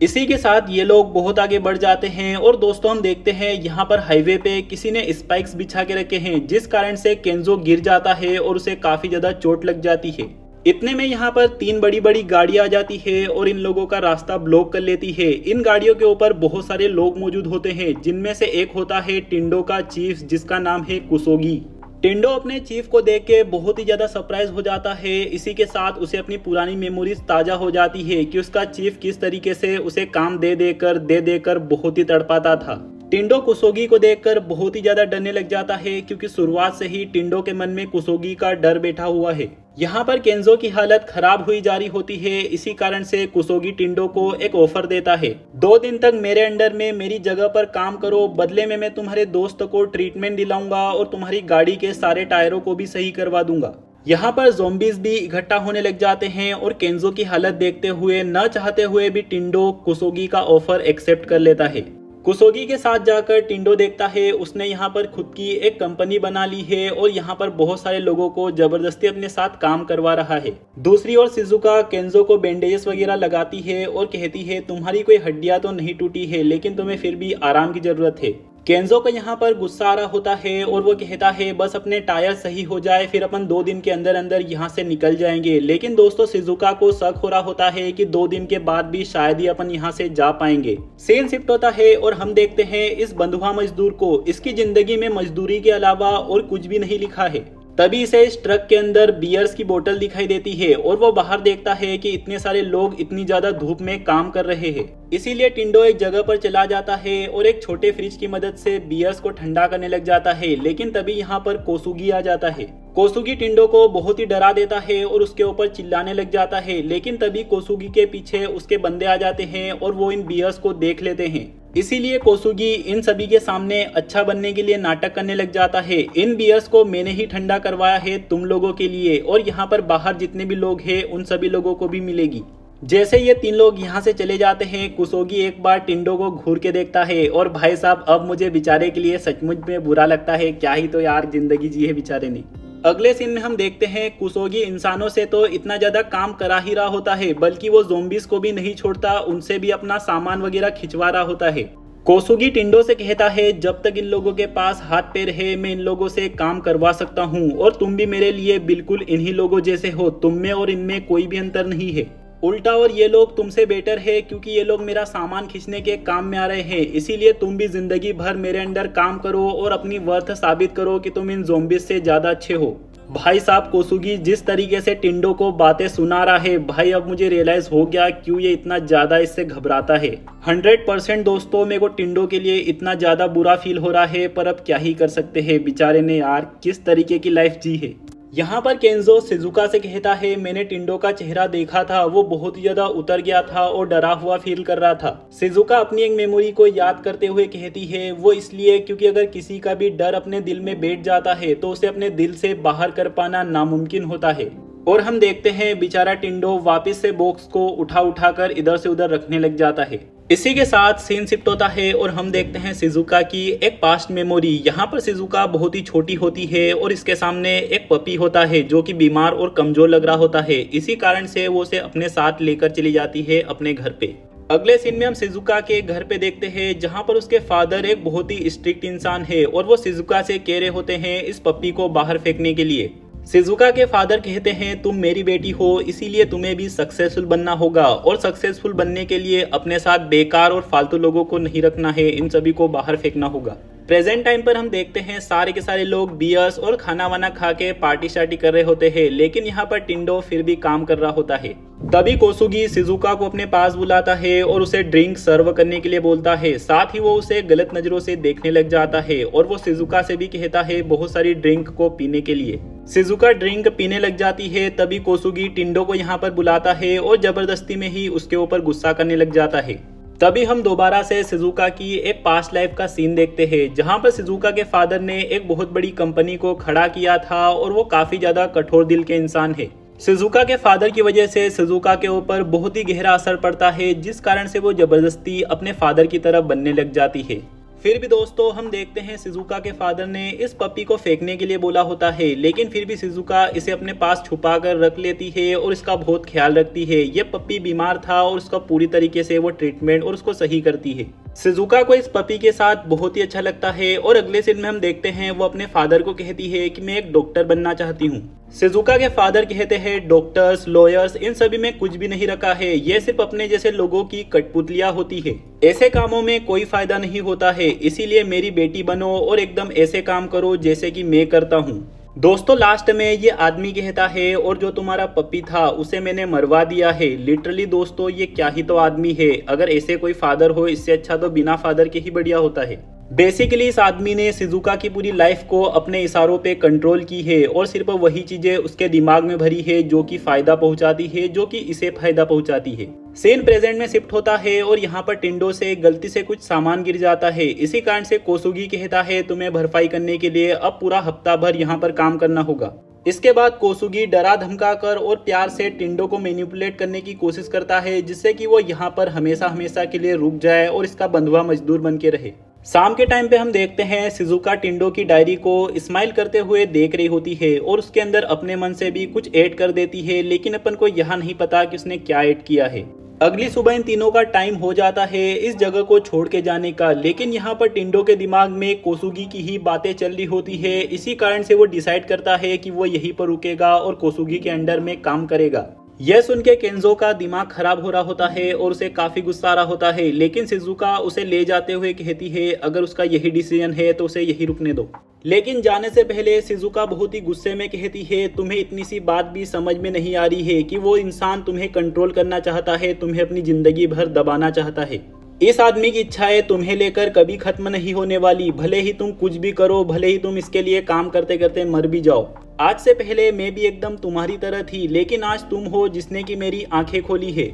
इसी के साथ ये लोग बहुत आगे बढ़ जाते हैं और दोस्तों हम देखते हैं यहाँ पर हाईवे पे किसी ने स्पाइक्स बिछा के रखे हैं, जिस कारण से केंजो गिर जाता है और उसे काफी ज्यादा चोट लग जाती है। इतने में यहाँ पर 3 बड़ी बड़ी गाड़ियां आ जाती है और इन लोगों का रास्ता ब्लॉक कर लेती है। इन गाड़ियों के ऊपर बहुत सारे लोग मौजूद होते हैं, जिनमें से एक होता है टिंडो का चीफ, जिसका नाम है कुसोगी। टिंडो अपने चीफ को देख के बहुत ही ज्यादा सरप्राइज हो जाता है। इसी के साथ उसे अपनी पुरानी मेमोरीज ताजा हो जाती है कि उसका चीफ किस तरीके से उसे काम दे देकर बहुत ही तड़पाता था। टिंडो कुसोगी को देखकर बहुत ही ज्यादा डरने लग जाता है, क्योंकि शुरुआत से ही टिंडो के मन में कुसोगी का डर बैठा हुआ है। यहाँ पर केंजो की हालत खराब हुई जा रही होती है। इसी कारण से कुसोगी टिंडो को एक ऑफर देता है, 2 दिन तक मेरे अंडर में मेरी जगह पर काम करो, बदले में मैं तुम्हारे दोस्त को ट्रीटमेंट दिलाऊंगा और तुम्हारी गाड़ी के सारे टायरों को भी सही करवा दूंगा। यहाँ पर ज़ॉम्बीज़ भी इकट्ठा होने लग जाते हैं और केंजो की हालत देखते हुए न चाहते हुए भी टिंडो कुसोगी का ऑफर एक्सेप्ट कर लेता है। कुसोगी के साथ जाकर टिंडो देखता है उसने यहाँ पर खुद की एक कंपनी बना ली है और यहाँ पर बहुत सारे लोगों को जबरदस्ती अपने साथ काम करवा रहा है। दूसरी ओर शिजुका केंजो को बैंडेजेस वगैरह लगाती है और कहती है तुम्हारी कोई हड्डियां तो नहीं टूटी है, लेकिन तुम्हें फिर भी आराम की जरूरत है। केंजो को यहाँ पर गुस्सा आ रहा होता है और वो कहता है बस अपने टायर सही हो जाए, फिर अपन 2 दिन के अंदर अंदर यहाँ से निकल जाएंगे। लेकिन दोस्तों शिजुका को शक हो रहा होता है कि 2 दिन के बाद भी शायद ही अपन यहाँ से जा पाएंगे। सीन शिफ्ट होता है और हम देखते हैं इस बंधुआ मजदूर को, इसकी जिंदगी में मजदूरी के अलावा और कुछ भी नहीं लिखा है। तभी इसे इस ट्रक के अंदर बियर्स की बोतल दिखाई देती है और वो बाहर देखता है कि इतने सारे लोग इतनी ज्यादा धूप में काम कर रहे हैं। इसीलिए टिंडो एक जगह पर चला जाता है और एक छोटे फ्रिज की मदद से बियर्स को ठंडा करने लग जाता है। लेकिन तभी यहाँ पर कोसुगी आ जाता है। कोसुगी टिंडो को बहुत ही डरा देता है और उसके ऊपर चिल्लाने लग जाता है। लेकिन तभी कोसुगी के पीछे उसके बंदे आ जाते हैं और वो इन बियर्स को देख लेते हैं। इसीलिए कोसुगी इन सभी के सामने अच्छा बनने के लिए नाटक करने लग जाता है। इन बियर्स को मैंने ही ठंडा करवाया है तुम लोगों के लिए, और यहाँ पर बाहर जितने भी लोग हैं उन सभी लोगों को भी मिलेगी। जैसे ये 3 लोग यहाँ से चले जाते हैं, कुसोगी एक बार टिंडो को घूर के देखता है और भाई साहब अब मुझे बेचारे के लिए सचमुच में बुरा लगता है। क्या ही तो यार जिंदगी जी है बेचारे ने। अगले सीन में हम देखते हैं कुसोगी इंसानों से तो इतना ज्यादा काम करा ही रहा होता है, बल्कि वो ज़ॉम्बीज़ को भी नहीं छोड़ता, उनसे भी अपना सामान वगैरह खिंचवा रहा होता है। कोसुगी टिंडो से कहता है जब तक इन लोगों के पास हाथ पैर है मैं इन लोगों से काम करवा सकता हूँ, और तुम भी मेरे लिए बिल्कुल इन्हीं लोगों जैसे हो, तुम में और इनमें कोई भी अंतर नहीं है। उल्टा और ये लोग तुमसे बेटर है, क्योंकि ये लोग मेरा सामान खींचने के काम में आ रहे हैं। इसीलिए तुम भी जिंदगी भर मेरे अंडर काम करो और अपनी वर्थ साबित करो कि तुम इन ज़ॉम्बीज़ से ज्यादा अच्छे हो। भाई साहब कोसुगी जिस तरीके से टिंडो को बातें सुना रहा है, भाई अब मुझे रियलाइज हो गया क्यों ये इतना ज्यादा इससे घबराता है। 100% दोस्तों मेरे को टिंडो के लिए इतना ज्यादा बुरा फील हो रहा है, पर अब क्या ही कर सकते हैं, बेचारे ने यार किस तरीके की लाइफ जी है। यहाँ पर केंजो शिजुका से कहता है मैंने टिंडो का चेहरा देखा था, वो बहुत ही ज्यादा उतर गया था और डरा हुआ फील कर रहा था। शिजुका अपनी एक मेमोरी को याद करते हुए कहती है वो इसलिए क्योंकि अगर किसी का भी डर अपने दिल में बैठ जाता है तो उसे अपने दिल से बाहर कर पाना नामुमकिन होता है। और हम देखते हैं बेचारा टिंडो वापस से बॉक्स को उठा कर इधर से उधर रखने लग जाता है। इसी के साथ सीन शिफ्ट होता है और हम देखते हैं शिजुका की एक पास्ट मेमोरी। यहाँ पर शिजुका बहुत ही छोटी होती है और इसके सामने एक पपी होता है जो कि बीमार और कमजोर लग रहा होता है। इसी कारण से वो उसे अपने साथ लेकर चली जाती है अपने घर पे। अगले सीन में हम शिजुका के घर पे देखते हैं जहाँ पर उसके फादर एक बहुत ही स्ट्रिक्ट इंसान है और वो शिजुका से कह रहे होते हैं इस पपी को बाहर फेंकने के लिए। शिजुका के फादर कहते हैं तुम मेरी बेटी हो, इसीलिए तुम्हें भी सक्सेसफुल बनना होगा, और सक्सेसफुल बनने के लिए अपने साथ बेकार और फालतू लोगों को नहीं रखना है, इन सभी को बाहर फेंकना होगा। प्रेजेंट टाइम पर हम देखते हैं सारे के सारे लोग बियर्स और खाना वाना खा के पार्टी शार्टी कर रहे होते हैं, लेकिन यहाँ पर टिंडो फिर भी काम कर रहा होता है। तभी कोसुगी शिजुका को अपने पास बुलाता है और उसे ड्रिंक सर्व करने के लिए बोलता है। साथ ही वो उसे गलत नजरों से देखने लग जाता है और वो शिजुका से भी कहता है बहुत सारी ड्रिंक को पीने के लिए। शिजुका ड्रिंक पीने लग जाती है। तभी कोसुगी टिंडो को यहाँ पर बुलाता है और जबरदस्ती में ही उसके ऊपर गुस्सा करने लग जाता है। तभी हम दोबारा से शिजुका की एक पास्ट लाइफ का सीन देखते हैं, जहां पर शिजुका के फादर ने एक बहुत बड़ी कंपनी को खड़ा किया था और वो काफी ज्यादा कठोर दिल के इंसान है। शिजुका के फादर की वजह से शिजुका के ऊपर बहुत ही गहरा असर पड़ता है, जिस कारण से वो जबरदस्ती अपने फादर की तरफ बनने लग जाती है। फिर भी दोस्तों हम देखते हैं शिजुका के फादर ने इस पपी को फेंकने के लिए बोला होता है, लेकिन फिर भी शिजुका इसे अपने पास छुपा कर रख लेती है और इसका बहुत ख्याल रखती है। ये पपी बीमार था और उसका पूरी तरीके से वो ट्रीटमेंट और उसको सही करती है। शिजुका को इस पपी के साथ बहुत ही अच्छा लगता है और अगले सीन में हम देखते हैं वो अपने फादर को कहती है कि मैं एक डॉक्टर बनना चाहती हूँ। शिजुका के फादर कहते हैं डॉक्टर्स, लॉयर्स, इन सभी में कुछ भी नहीं रखा है, ये सिर्फ अपने जैसे लोगों की कठपुतलियां होती है। ऐसे कामों में कोई फायदा नहीं होता है, इसीलिए मेरी बेटी बनो और एकदम ऐसे काम करो जैसे कि मैं करता हूँ। दोस्तों लास्ट में ये आदमी कहता है और जो तुम्हारा पप्पी था उसे मैंने मरवा दिया है। लिटरली दोस्तों ये क्या ही तो आदमी है, अगर ऐसे कोई फादर हो इससे अच्छा तो बिना फादर के ही बढ़िया होता है। बेसिकली इस आदमी ने शिजुका की पूरी लाइफ को अपने इशारों पे कंट्रोल की है और सिर्फ वही चीजें उसके दिमाग में भरी है जो कि फायदा पहुंचाती है, जो कि इसे फायदा पहुंचाती है। सीन प्रेजेंट में शिफ्ट होता है और यहाँ पर टिंडो से गलती से कुछ सामान गिर जाता है। इसी कारण से कोसुगी कहता है तुम्हें भरपाई करने के लिए अब पूरा हफ्ता भर यहाँ पर काम करना होगा। इसके बाद कोसुगी डरा धमका कर और प्यार से टिंडो को मैनिपुलेट करने की कोशिश करता है, जिससे कि वो यहाँ पर हमेशा हमेशा के लिए रुक जाए और इसका बंधुआ मजदूर बन के रहे। शाम के टाइम पे हम देखते हैं शिजुका टिंडो की डायरी को स्माइल करते हुए देख रही होती है और उसके अंदर अपने मन से भी कुछ ऐड कर देती है, लेकिन अपन को यहाँ नहीं पता कि उसने क्या ऐड किया है। अगली सुबह इन तीनों का टाइम हो जाता है इस जगह को छोड़ के जाने का, लेकिन यहाँ पर टिंडो के दिमाग में कोसुगी की ही बातें चल रही होती है। इसी कारण से वो डिसाइड करता है कि वो यहीं पर रुकेगा और कोसुगी के अंडर में काम करेगा। यह सुन के केंजो का दिमाग खराब हो रहा होता है और उसे काफी गुस्सा आ रहा होता है, लेकिन शिजुका उसे ले जाते हुए कहती है अगर उसका यही डिसीजन है तो उसे यही रुकने दो। लेकिन जाने से पहले शिजुका बहुत ही गुस्से में कहती है तुम्हें इतनी सी बात भी समझ में नहीं आ रही है कि वो इंसान तुम्हें कंट्रोल करना चाहता है, तुम्हें अपनी जिंदगी भर दबाना चाहता है। इस आदमी की इच्छाएं तुम्हें लेकर कभी खत्म नहीं होने वाली, भले ही तुम कुछ भी करो, भले ही तुम इसके लिए काम करते करते मर भी जाओ। आज से पहले मैं भी एकदम तुम्हारी तरह थी, लेकिन आज तुम हो जिसने की मेरी आंखें खोली है।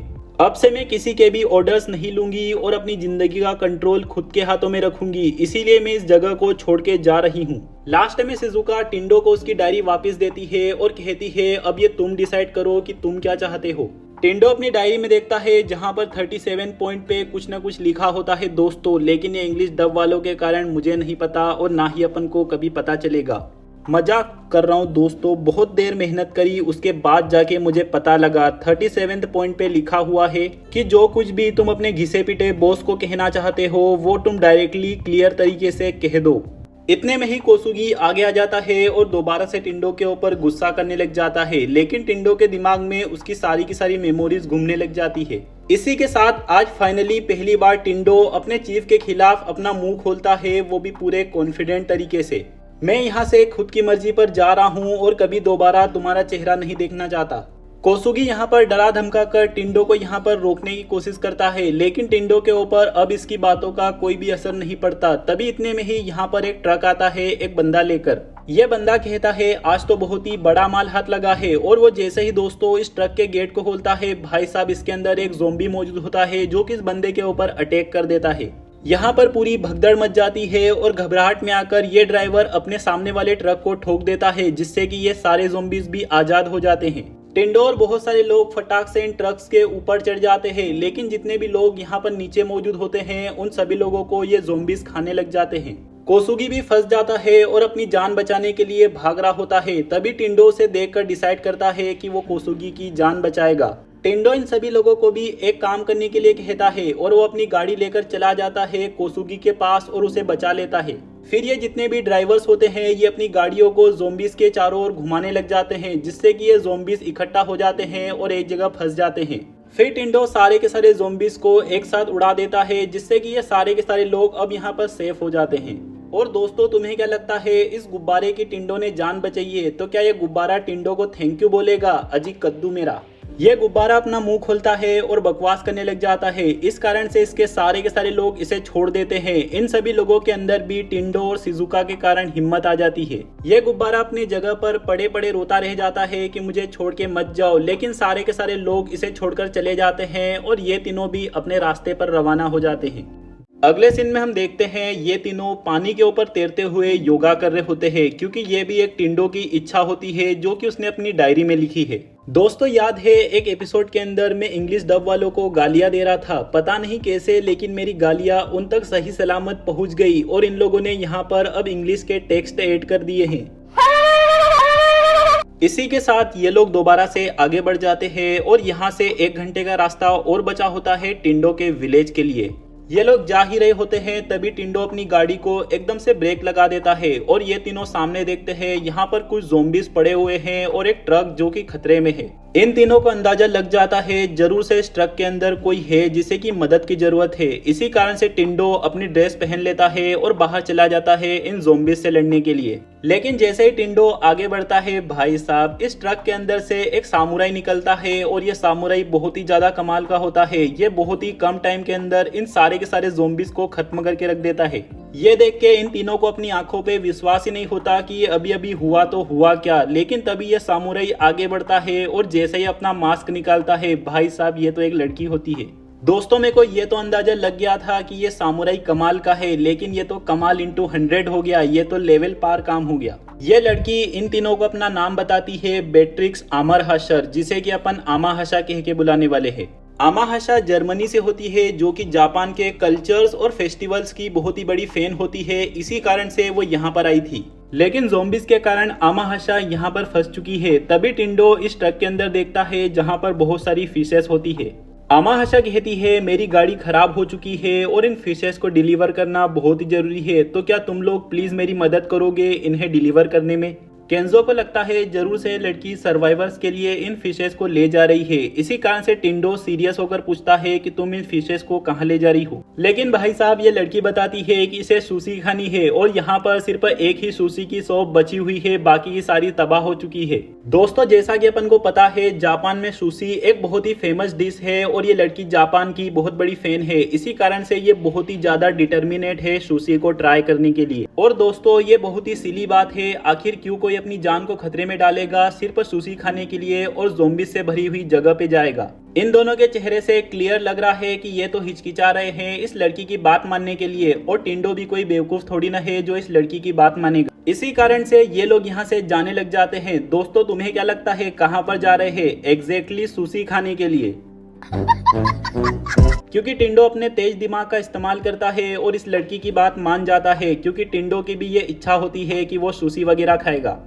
अब से मैं किसी के भी ऑर्डर्स नहीं लूंगी और अपनी जिंदगी का कंट्रोल खुद के हाथों में रखूंगी, इसीलिए मैं इस जगह को छोड़ के जा रही हूँ। लास्ट में शिजुका टिंडो को उसकी डायरी वापस देती है और कहती है अब ये तुम डिसाइड करो कि तुम क्या चाहते हो। टिंडो अपनी डायरी में देखता है जहां पर 37 पॉइंट पे कुछ ना कुछ लिखा होता है दोस्तों, लेकिन ये इंग्लिश डब वालों के कारण मुझे नहीं पता और ना ही अपन को कभी पता चलेगा। मजाक कर रहा हूँ दोस्तों, बहुत देर मेहनत करी उसके बाद जाके मुझे पता लगा 37 पॉइंट पे लिखा हुआ है कि जो कुछ भी तुम अपने घिसे पिटे बॉस को कहना चाहते हो वो तुम डायरेक्टली क्लियर तरीके से कह दो। इतने में ही कोसुगी आगे आ जाता है और दोबारा से टिंडो के ऊपर गुस्सा करने लग जाता है, लेकिन टिंडो के दिमाग में उसकी सारी की सारी मेमोरीज घूमने लग जाती है। इसी के साथ आज फाइनली पहली बार टिंडो अपने चीफ के खिलाफ अपना मुंह खोलता है, वो भी पूरे कॉन्फिडेंट तरीके से। मैं यहाँ से खुद की मर्जी पर जा रहा हूँ और कभी दोबारा तुम्हारा चेहरा नहीं देखना चाहता। कोसुगी यहाँ पर डरा धमका कर टिंडो को यहाँ पर रोकने की कोशिश करता है, लेकिन टिंडो के ऊपर अब इसकी बातों का कोई भी असर नहीं पड़ता। तभी इतने में ही यहाँ पर एक ट्रक आता है एक बंदा लेकर। यह बंदा कहता है आज तो बहुत ही बड़ा माल हाथ लगा है, और वो जैसे ही दोस्तों इस ट्रक के गेट को खोलता है, भाई साहब इसके अंदर एक ज़ोंबी मौजूद होता है जो कि इस बंदे के ऊपर अटैक कर देता है। यहाँ पर पूरी भगदड़ मच जाती है और घबराहट में आकर ये ड्राइवर अपने सामने वाले ट्रक को ठोक देता है, जिससे कि ये सारे ज़ोंबीज भी आजाद हो जाते हैं। टिंडो और बहुत सारे लोग फटाक से इन ट्रक्स के ऊपर चढ़ जाते हैं, लेकिन जितने भी लोग यहाँ पर नीचे मौजूद होते हैं उन सभी लोगों को ये ज़ोंबीज खाने लग जाते हैं। कोसुगी भी फंस जाता है और अपनी जान बचाने के लिए भाग रहा होता है। तभी टिंडो उसे देखकर डिसाइड करता है कि वो कोसुगी की जान बचाएगा। टिंडो इन सभी लोगों को भी एक काम करने के लिए कहता है और वो अपनी गाड़ी लेकर चला जाता है कोसुगी के पास और उसे बचा लेता है। फिर ये जितने भी ड्राइवर्स होते हैं ये अपनी गाड़ियों को ज़ोंबीज के चारों ओर घुमाने लग जाते हैं, जिससे कि ये ज़ोंबीज इकट्ठा हो जाते हैं और एक जगह फंस जाते हैं। फिर टिंडो सारे के सारे ज़ोंबीज को एक साथ उड़ा देता है, जिससे कि ये सारे के सारे लोग अब यहाँ पर सेफ हो जाते हैं। और दोस्तों तुम्हें क्या लगता है, इस गुब्बारे की टिंडो ने जान बचाई है तो क्या ये गुब्बारा टिंडो को थैंक यू बोलेगा? अजी कद्दू मेरा। ये गुब्बारा अपना मुंह खोलता है और बकवास करने लग जाता है। इस कारण से इसके सारे के सारे लोग इसे छोड़ देते हैं। इन सभी लोगों के अंदर भी टिंडो और शिजुका के कारण हिम्मत आ जाती है। ये गुब्बारा अपनी जगह पर पड़े पड़े रोता रह जाता है कि मुझे छोड़ के मत जाओ, लेकिन सारे के सारे लोग इसे छोड़कर चले जाते हैं और ये तीनों भी अपने रास्ते पर रवाना हो जाते हैं। अगले सीन में हम देखते हैं ये तीनों पानी के ऊपर तैरते हुए योगा कर रहे होते हैं, क्योंकि ये भी एक टिंडो की इच्छा होती है जो कि उसने अपनी डायरी में लिखी है। दोस्तों याद है एक एपिसोड के अंदर मैं इंग्लिश डब वालों को गालियां दे रहा था, पता नहीं कैसे लेकिन मेरी गालियां उन तक सही सलामत पहुंच गई और इन लोगों ने यहाँ पर अब इंग्लिश के टेक्स्ट ऐड कर दिए हैं। इसी के साथ ये लोग दोबारा से आगे बढ़ जाते हैं और यहाँ से 1 घंटे का रास्ता और बचा होता है टिंडो के विलेज के लिए। ये लोग जा ही रहे होते हैं तभी टिंडो अपनी गाड़ी को एकदम से ब्रेक लगा देता है और ये तीनों सामने देखते हैं यहाँ पर कुछ ज़ोंबीज पड़े हुए हैं और एक ट्रक जो कि खतरे में है। इन तीनों को अंदाजा लग जाता है जरूर से इस ट्रक के अंदर कोई है जिसे की मदद की जरूरत है। इसी कारण से टिंडो अपनी ड्रेस पहन लेता है और बाहर चला जाता है इन ज़ोंबीज से लड़ने के लिए। लेकिन जैसे ही टिंडो आगे बढ़ता है भाई साहब इस ट्रक के अंदर से एक सामुराई निकलता है और ये सामुराई बहुत ही ज्यादा कमाल का होता है। ये बहुत ही कम टाइम के अंदर इन सारे के सारे ज़ोंबीज को खत्म करके रख देता है। ये देख के इन तीनों को अपनी आंखों पे विश्वास ही नहीं होता कि ये अभी अभी हुआ तो हुआ क्या। लेकिन तभी ये सामुराई आगे बढ़ता है और जैसे ही अपना मास्क निकालता है भाई साहब ये तो एक लड़की होती है। दोस्तों मेरे को ये तो अंदाजा लग गया था कि ये सामुराई कमाल का है, लेकिन ये तो कमाल इंटू 100 हो गया। ये तो लेवल पार काम हो गया। ये लड़की इन तीनों को अपना नाम बताती है बेट्रिक्स आमरहशर, जिसे कि अपन आमाहशा कह के बुलाने वाले हैं। आमाहशा जर्मनी से होती है जो कि जापान के कल्चर्स और फेस्टिवल्स की बहुत ही बड़ी फैन होती है। इसी कारण से वो यहाँ पर आई थी, लेकिन ज़ोंबीज के कारण आमाहशा यहाँ पर फंस चुकी है। तभी टिंडो इस ट्रक के अंदर देखता है जहाँ पर बहुत सारी फिशेस होती है। आमाहशा कहती है मेरी गाड़ी खराब हो चुकी है और इन फिशेस को डिलीवर करना बहुत ही जरूरी है, तो क्या तुम लोग प्लीज मेरी मदद करोगे इन्हें डिलीवर करने में? केंजो को लगता है जरूर से लड़की सर्वाइवर्स के लिए इन फिशेस को ले जा रही है। इसी कारण से टिंडो सीरियस होकर पूछता है कि तुम इन फिशेस को कहाँ ले जा रही हो। लेकिन भाई साहब ये लड़की बताती है कि इसे सुशी खानी है और यहाँ पर सिर्फ एक ही सुशी की शॉप बची हुई है, बाकी की सारी तबाह हो चुकी है। दोस्तों जैसा कि अपन को पता है जापान में सुशी एक बहुत ही फेमस डिश है और ये लड़की जापान की बहुत बड़ी फैन है। इसी कारण से ये बहुत ही ज्यादा डिटर्मिनेट है सुशी को ट्राई करने के लिए। और दोस्तों ये बहुत ही सिली बात है, आखिर क्यों कोई अपनी जान को खतरे में डालेगा सिर्फ सुशी खाने के लिए और ज़ोंबीज से भरी हुई जगह पे जाएगा। इन दोनों के चेहरे से क्लियर लग रहा है कि ये तो हिचकिचा रहे हैं इस लड़की की बात मानने के लिए, और टिंडो भी कोई बेवकूफ थोड़ी ना है जो इस लड़की की बात मानेगा। इसी कारण से ये लोग यहाँ से जाने लग जाते हैं। दोस्तों तुम्हें क्या लगता है कहाँ पर जा रहे हैं? एग्जैक्टली सुशी खाने के लिए, क्योंकि टिंडो अपने तेज दिमाग का इस्तेमाल करता है और इस लड़की की बात मान जाता है, क्योंकि टिंडो की भी ये इच्छा होती है कि वो सुशी वगैरह खाएगा।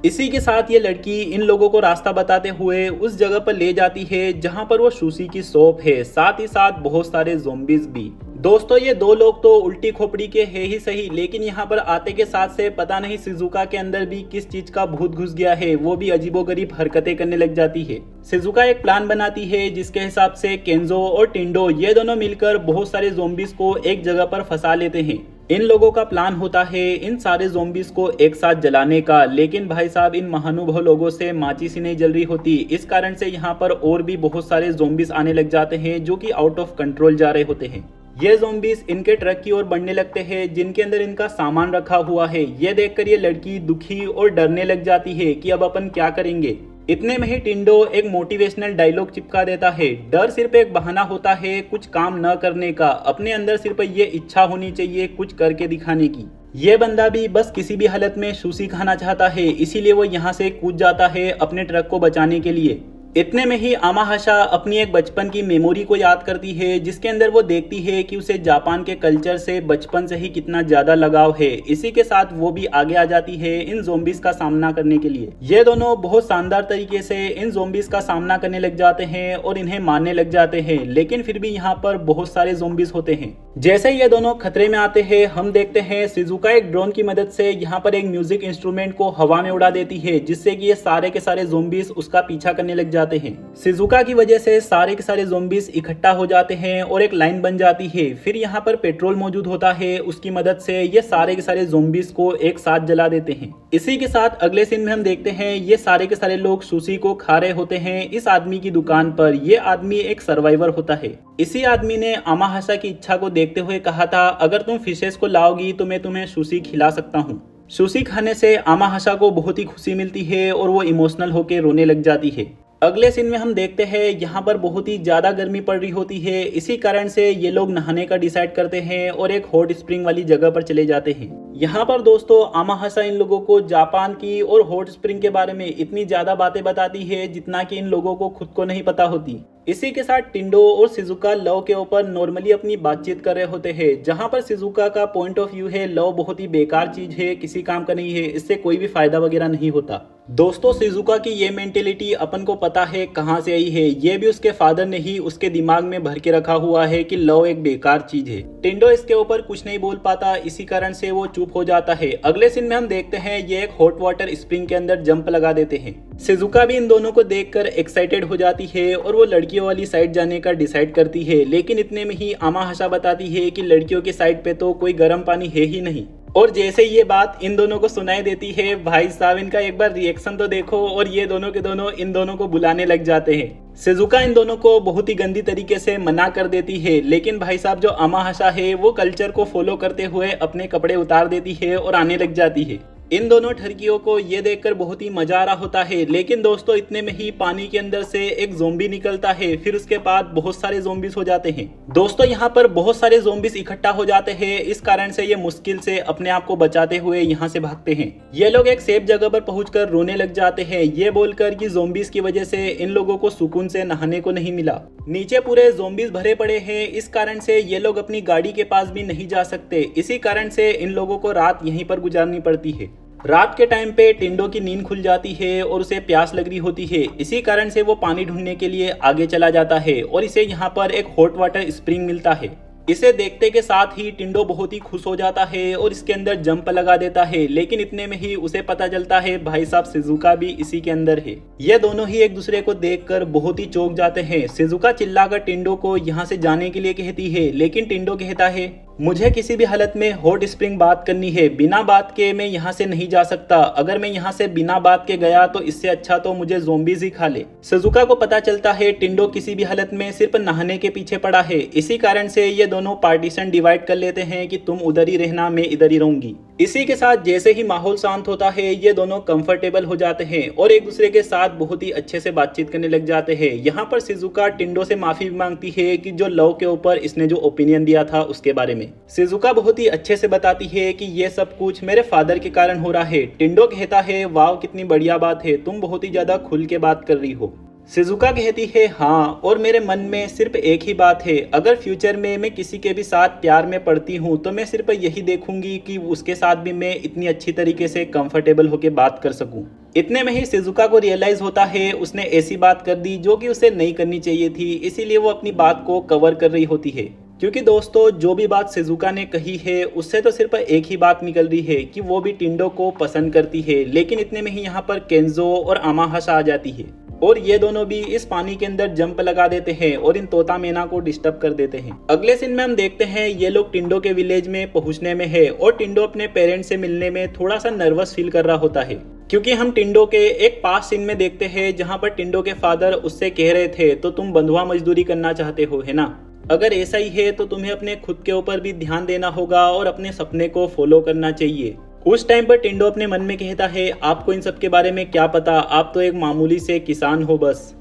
इसी के साथ ये लड़की इन लोगों को रास्ता बताते हुए उस जगह पर ले जाती है जहां पर वो सुशी की शॉप है, साथ ही साथ बहुत सारे ज़ोंबीज भी। दोस्तों ये दो लोग तो उल्टी खोपड़ी के है ही सही, लेकिन यहाँ पर आते के साथ से पता नहीं शिजुका के अंदर भी किस चीज का भूत घुस गया है, वो भी अजीबोगरीब हरकतें करने लग जाती है। शिजुका एक प्लान बनाती है जिसके हिसाब से केंजो और टिंडो ये दोनों मिलकर बहुत सारे ज़ोंबीज को एक जगह पर फंसा लेते हैं। इन लोगों का प्लान होता है इन सारे ज़ोंबीज को एक साथ जलाने का, लेकिन भाई साहब इन महानुभव लोगों से माचिस ही नहीं जल रही होती। इस कारण से यहाँ पर और भी बहुत सारे ज़ोंबीज आने लग जाते हैं जो कि आउट ऑफ कंट्रोल जा रहे होते हैं। ये ज़ोंबीज इनके ट्रक की ओर बढ़ने लगते हैं जिनके अंदर इनका सामान रखा हुआ है। ये देखकर ये लड़की दुखी और डरने लग जाती है कि अब अपन क्या करेंगे। इतने में ही टिंडो एक मोटिवेशनल डायलॉग चिपका देता है, डर सिर्फ एक बहाना होता है कुछ काम न करने का, अपने अंदर सिर्फ ये इच्छा होनी चाहिए कुछ करके दिखाने की। ये बंदा भी बस किसी भी हालत में सुशी खाना चाहता है, इसीलिए वो यहाँ से कूद जाता है अपने ट्रक को बचाने के लिए। इतने में ही आमाहशा अपनी एक बचपन की मेमोरी को याद करती है जिसके अंदर वो देखती है कि उसे जापान के कल्चर से बचपन से ही कितना ज्यादा लगाव है। इसी के साथ वो भी आगे आ जाती है इन ज़ोंबीज का सामना करने के लिए। ये दोनों बहुत शानदार तरीके से इन ज़ोंबीज का सामना करने लग जाते हैं और इन्हें मारने लग जाते हैं, लेकिन फिर भी यहाँ पर बहुत सारे ज़ोंबीज होते हैं। जैसे ये दोनों खतरे में आते हैं, हम देखते हैं शिजुका एक ड्रोन की मदद से यहाँ पर एक म्यूजिक इंस्ट्रूमेंट को हवा में उड़ा देती है, जिससे कि ये सारे के सारे ज़ोंबीज उसका पीछा करने लग जाते हैं। शिजुका की वजह से सारे के सारे ज़ोंबीज इकट्ठा हो जाते हैं और एक लाइन बन जाती है। फिर यहाँ पर पेट्रोल मौजूद होता है, उसकी मदद से ये सारे के सारे ज़ोंबीज को एक साथ जला देते हैं। इसी के साथ अगले सीन में हम देखते हैं ये सारे के सारे लोग सुशी को खा रहे होते हैं इस आदमी की दुकान पर। ये आदमी एक सर्वाइवर होता है। इसी आदमी ने अमाहासा की इच्छा को देखते हुए कहा था, अगर तुम फिशेस को लाओगी तो मैं तुम्हें सुशी खिला सकता हूँ। सुशी खाने से अमाहासा को बहुत ही खुशी मिलती है और वो इमोशनल होकर रोने लग जाती है। अगले सीन में हम देखते हैं यहाँ पर बहुत ही ज्यादा गर्मी पड़ रही होती है। इसी कारण से ये लोग नहाने का डिसाइड करते हैं और एक हॉट स्प्रिंग वाली जगह पर चले जाते हैं। यहाँ पर दोस्तों अमाहासा इन लोगों को जापान की और हॉट स्प्रिंग के बारे में इतनी ज्यादा बातें बताती है जितना कि इन लोगों को खुद को नहीं पता होती। इसी के साथ टिंडो और शिजुका लव के ऊपर नॉर्मली अपनी बातचीत कर रहे होते हैं, जहां पर शिजुका का पॉइंट ऑफ व्यू है लव बहुत ही बेकार चीज है, किसी काम का नहीं है, इससे कोई भी फायदा वगैरह नहीं होता। दोस्तों शिजुका की ये मेंटेलिटी अपन को पता है कहां से आई है। ये भी उसके फादर ने ही उसके दिमाग में भर के रखा हुआ है कि लव एक बेकार चीज है। टिंडो इसके ऊपर कुछ नहीं बोल पाता, इसी कारण से वो चुप हो जाता है। अगले सीन में हम देखते हैं ये एक हॉट वाटर स्प्रिंग के अंदर जंप लगा देते हैं। शिजुका भी इन दोनों को देखकर एक्साइटेड हो जाती है और वो लड़कियों वाली साइड जाने का डिसाइड करती है, लेकिन इतने में ही अमाहासा बताती है कि लड़कियों की साइड पे तो कोई गर्म पानी है ही नहीं। और जैसे ये बात इन दोनों को सुनाई देती है, भाई साहब इनका एक बार रिएक्शन तो देखो। और ये दोनों के दोनों इन दोनों को बुलाने लग जाते हैं। शिजुका इन दोनों को बहुत ही गंदी तरीके से मना कर देती है, लेकिन भाई साहब जो अमाहासा है वो कल्चर को फॉलो करते हुए अपने कपड़े उतार देती है और आने लग जाती है। इन दोनों ठरकियों को ये देखकर बहुत ही मजा आ रहा होता है, लेकिन दोस्तों इतने में ही पानी के अंदर से एक ज़ोंबी निकलता है। फिर उसके बाद बहुत सारे ज़ोंबीज हो जाते हैं। दोस्तों यहाँ पर बहुत सारे ज़ोंबीज इकट्ठा हो जाते हैं, इस कारण से ये मुश्किल से अपने आप को बचाते हुए यहाँ से भागते हैं। ये लोग एक सेफ जगह पर पहुंचकर रोने लग जाते हैं, ये बोलकर कि ज़ोंबीज की वजह से इन लोगों को सुकून से नहाने को नहीं मिला। नीचे पूरे ज़ोंबीज भरे पड़े हैं, इस कारण से ये लोग अपनी गाड़ी के पास भी नहीं जा सकते। इसी कारण से इन लोगों को रात यहीं पर गुजारनी पड़ती है। रात के टाइम पे टिंडो की नींद खुल जाती है और उसे प्यास लग रही होती है। इसी कारण से वो पानी ढूंढने के लिए आगे चला जाता है और इसे यहाँ पर एक हॉट वाटर स्प्रिंग मिलता है। इसे देखते के साथ ही टिंडो बहुत ही खुश हो जाता है और इसके अंदर जंप लगा देता है, लेकिन इतने में ही उसे पता चलता है भाई साहब शिजुका भी इसी के अंदर है। ये दोनों ही एक दूसरे को देखकर बहुत ही चौंक जाते हैं। शिजुका चिल्लाकर टिंडो को यहाँ से जाने के लिए कहती है, लेकिन टिंडो कहता है मुझे किसी भी हालत में हॉट स्प्रिंग बात करनी है, बिना बात के मैं यहाँ से नहीं जा सकता। अगर मैं यहाँ से बिना बात के गया तो इससे अच्छा तो मुझे ज़ोंबीज ही खा ले। शिजुका को पता चलता है टिंडो किसी भी हालत में सिर्फ नहाने के पीछे पड़ा है। इसी कारण से ये दोनों पार्टीशन डिवाइड कर लेते हैं कि तुम उधर ही रहना, मैं इधर ही रहूंगी। इसी के साथ जैसे ही माहौल शांत होता है ये दोनों कंफर्टेबल हो जाते हैं और एक दूसरे के साथ बहुत ही अच्छे से बातचीत करने लग जाते हैं। यहाँ पर शिजुका टिंडो से माफी मांगती है कि जो लव के ऊपर इसने जो ओपिनियन दिया था उसके बारे में। शिजुका बहुत ही अच्छे से बताती है कि ये सब कुछ मेरे फादर के कारण हो रहा है। टिंडो कहता है वाह कितनी बढ़िया बात है, तुम बहुत ही ज्यादा खुल के बात कर रही हो। शिजुका कहती है हाँ, और मेरे मन में सिर्फ एक ही बात है, अगर फ्यूचर में मैं किसी के भी साथ प्यार में पड़ती हूँ तो मैं सिर्फ यही देखूंगी कि उसके साथ भी मैं इतनी अच्छी तरीके से कंफर्टेबल होकर बात कर सकूं। इतने में ही शिजुका को रियलाइज होता है उसने ऐसी बात कर दी जो कि उसे नहीं करनी चाहिए थी, इसीलिए वो अपनी बात को कवर कर रही होती है। क्योंकि दोस्तों जो भी बात शिजुका ने कही है उससे तो सिर्फ एक ही बात निकल रही है कि वो भी टिंडो को पसंद करती है। लेकिन इतने में ही यहाँ पर केंजो और अमाहासा आ जाती है और ये दोनों भी इस पानी के अंदर जंप लगा देते हैं और इन तोता मैना को डिस्टर्ब कर देते हैं। अगले सीन में हम देखते हैं ये लोग टिंडो के विलेज में पहुंचने में है और टिंडो अपने पेरेंट्स से मिलने में थोड़ा सा नर्वस फील कर रहा होता है, क्योंकि हम टिंडो के एक पास सीन में देखते हैं जहाँ पर टिंडो के फादर उससे कह रहे थे तो तुम बंधुआ मजदूरी करना चाहते हो है ना, अगर ऐसा ही है तो तुम्हें अपने खुद के ऊपर भी ध्यान देना होगा और अपने सपने को फॉलो करना चाहिए। उस टाइम पर टिंडो अपने मन में कहता है आपको इन सब के बारे में क्या पता, आप तो एक मामूली से किसान हो बस।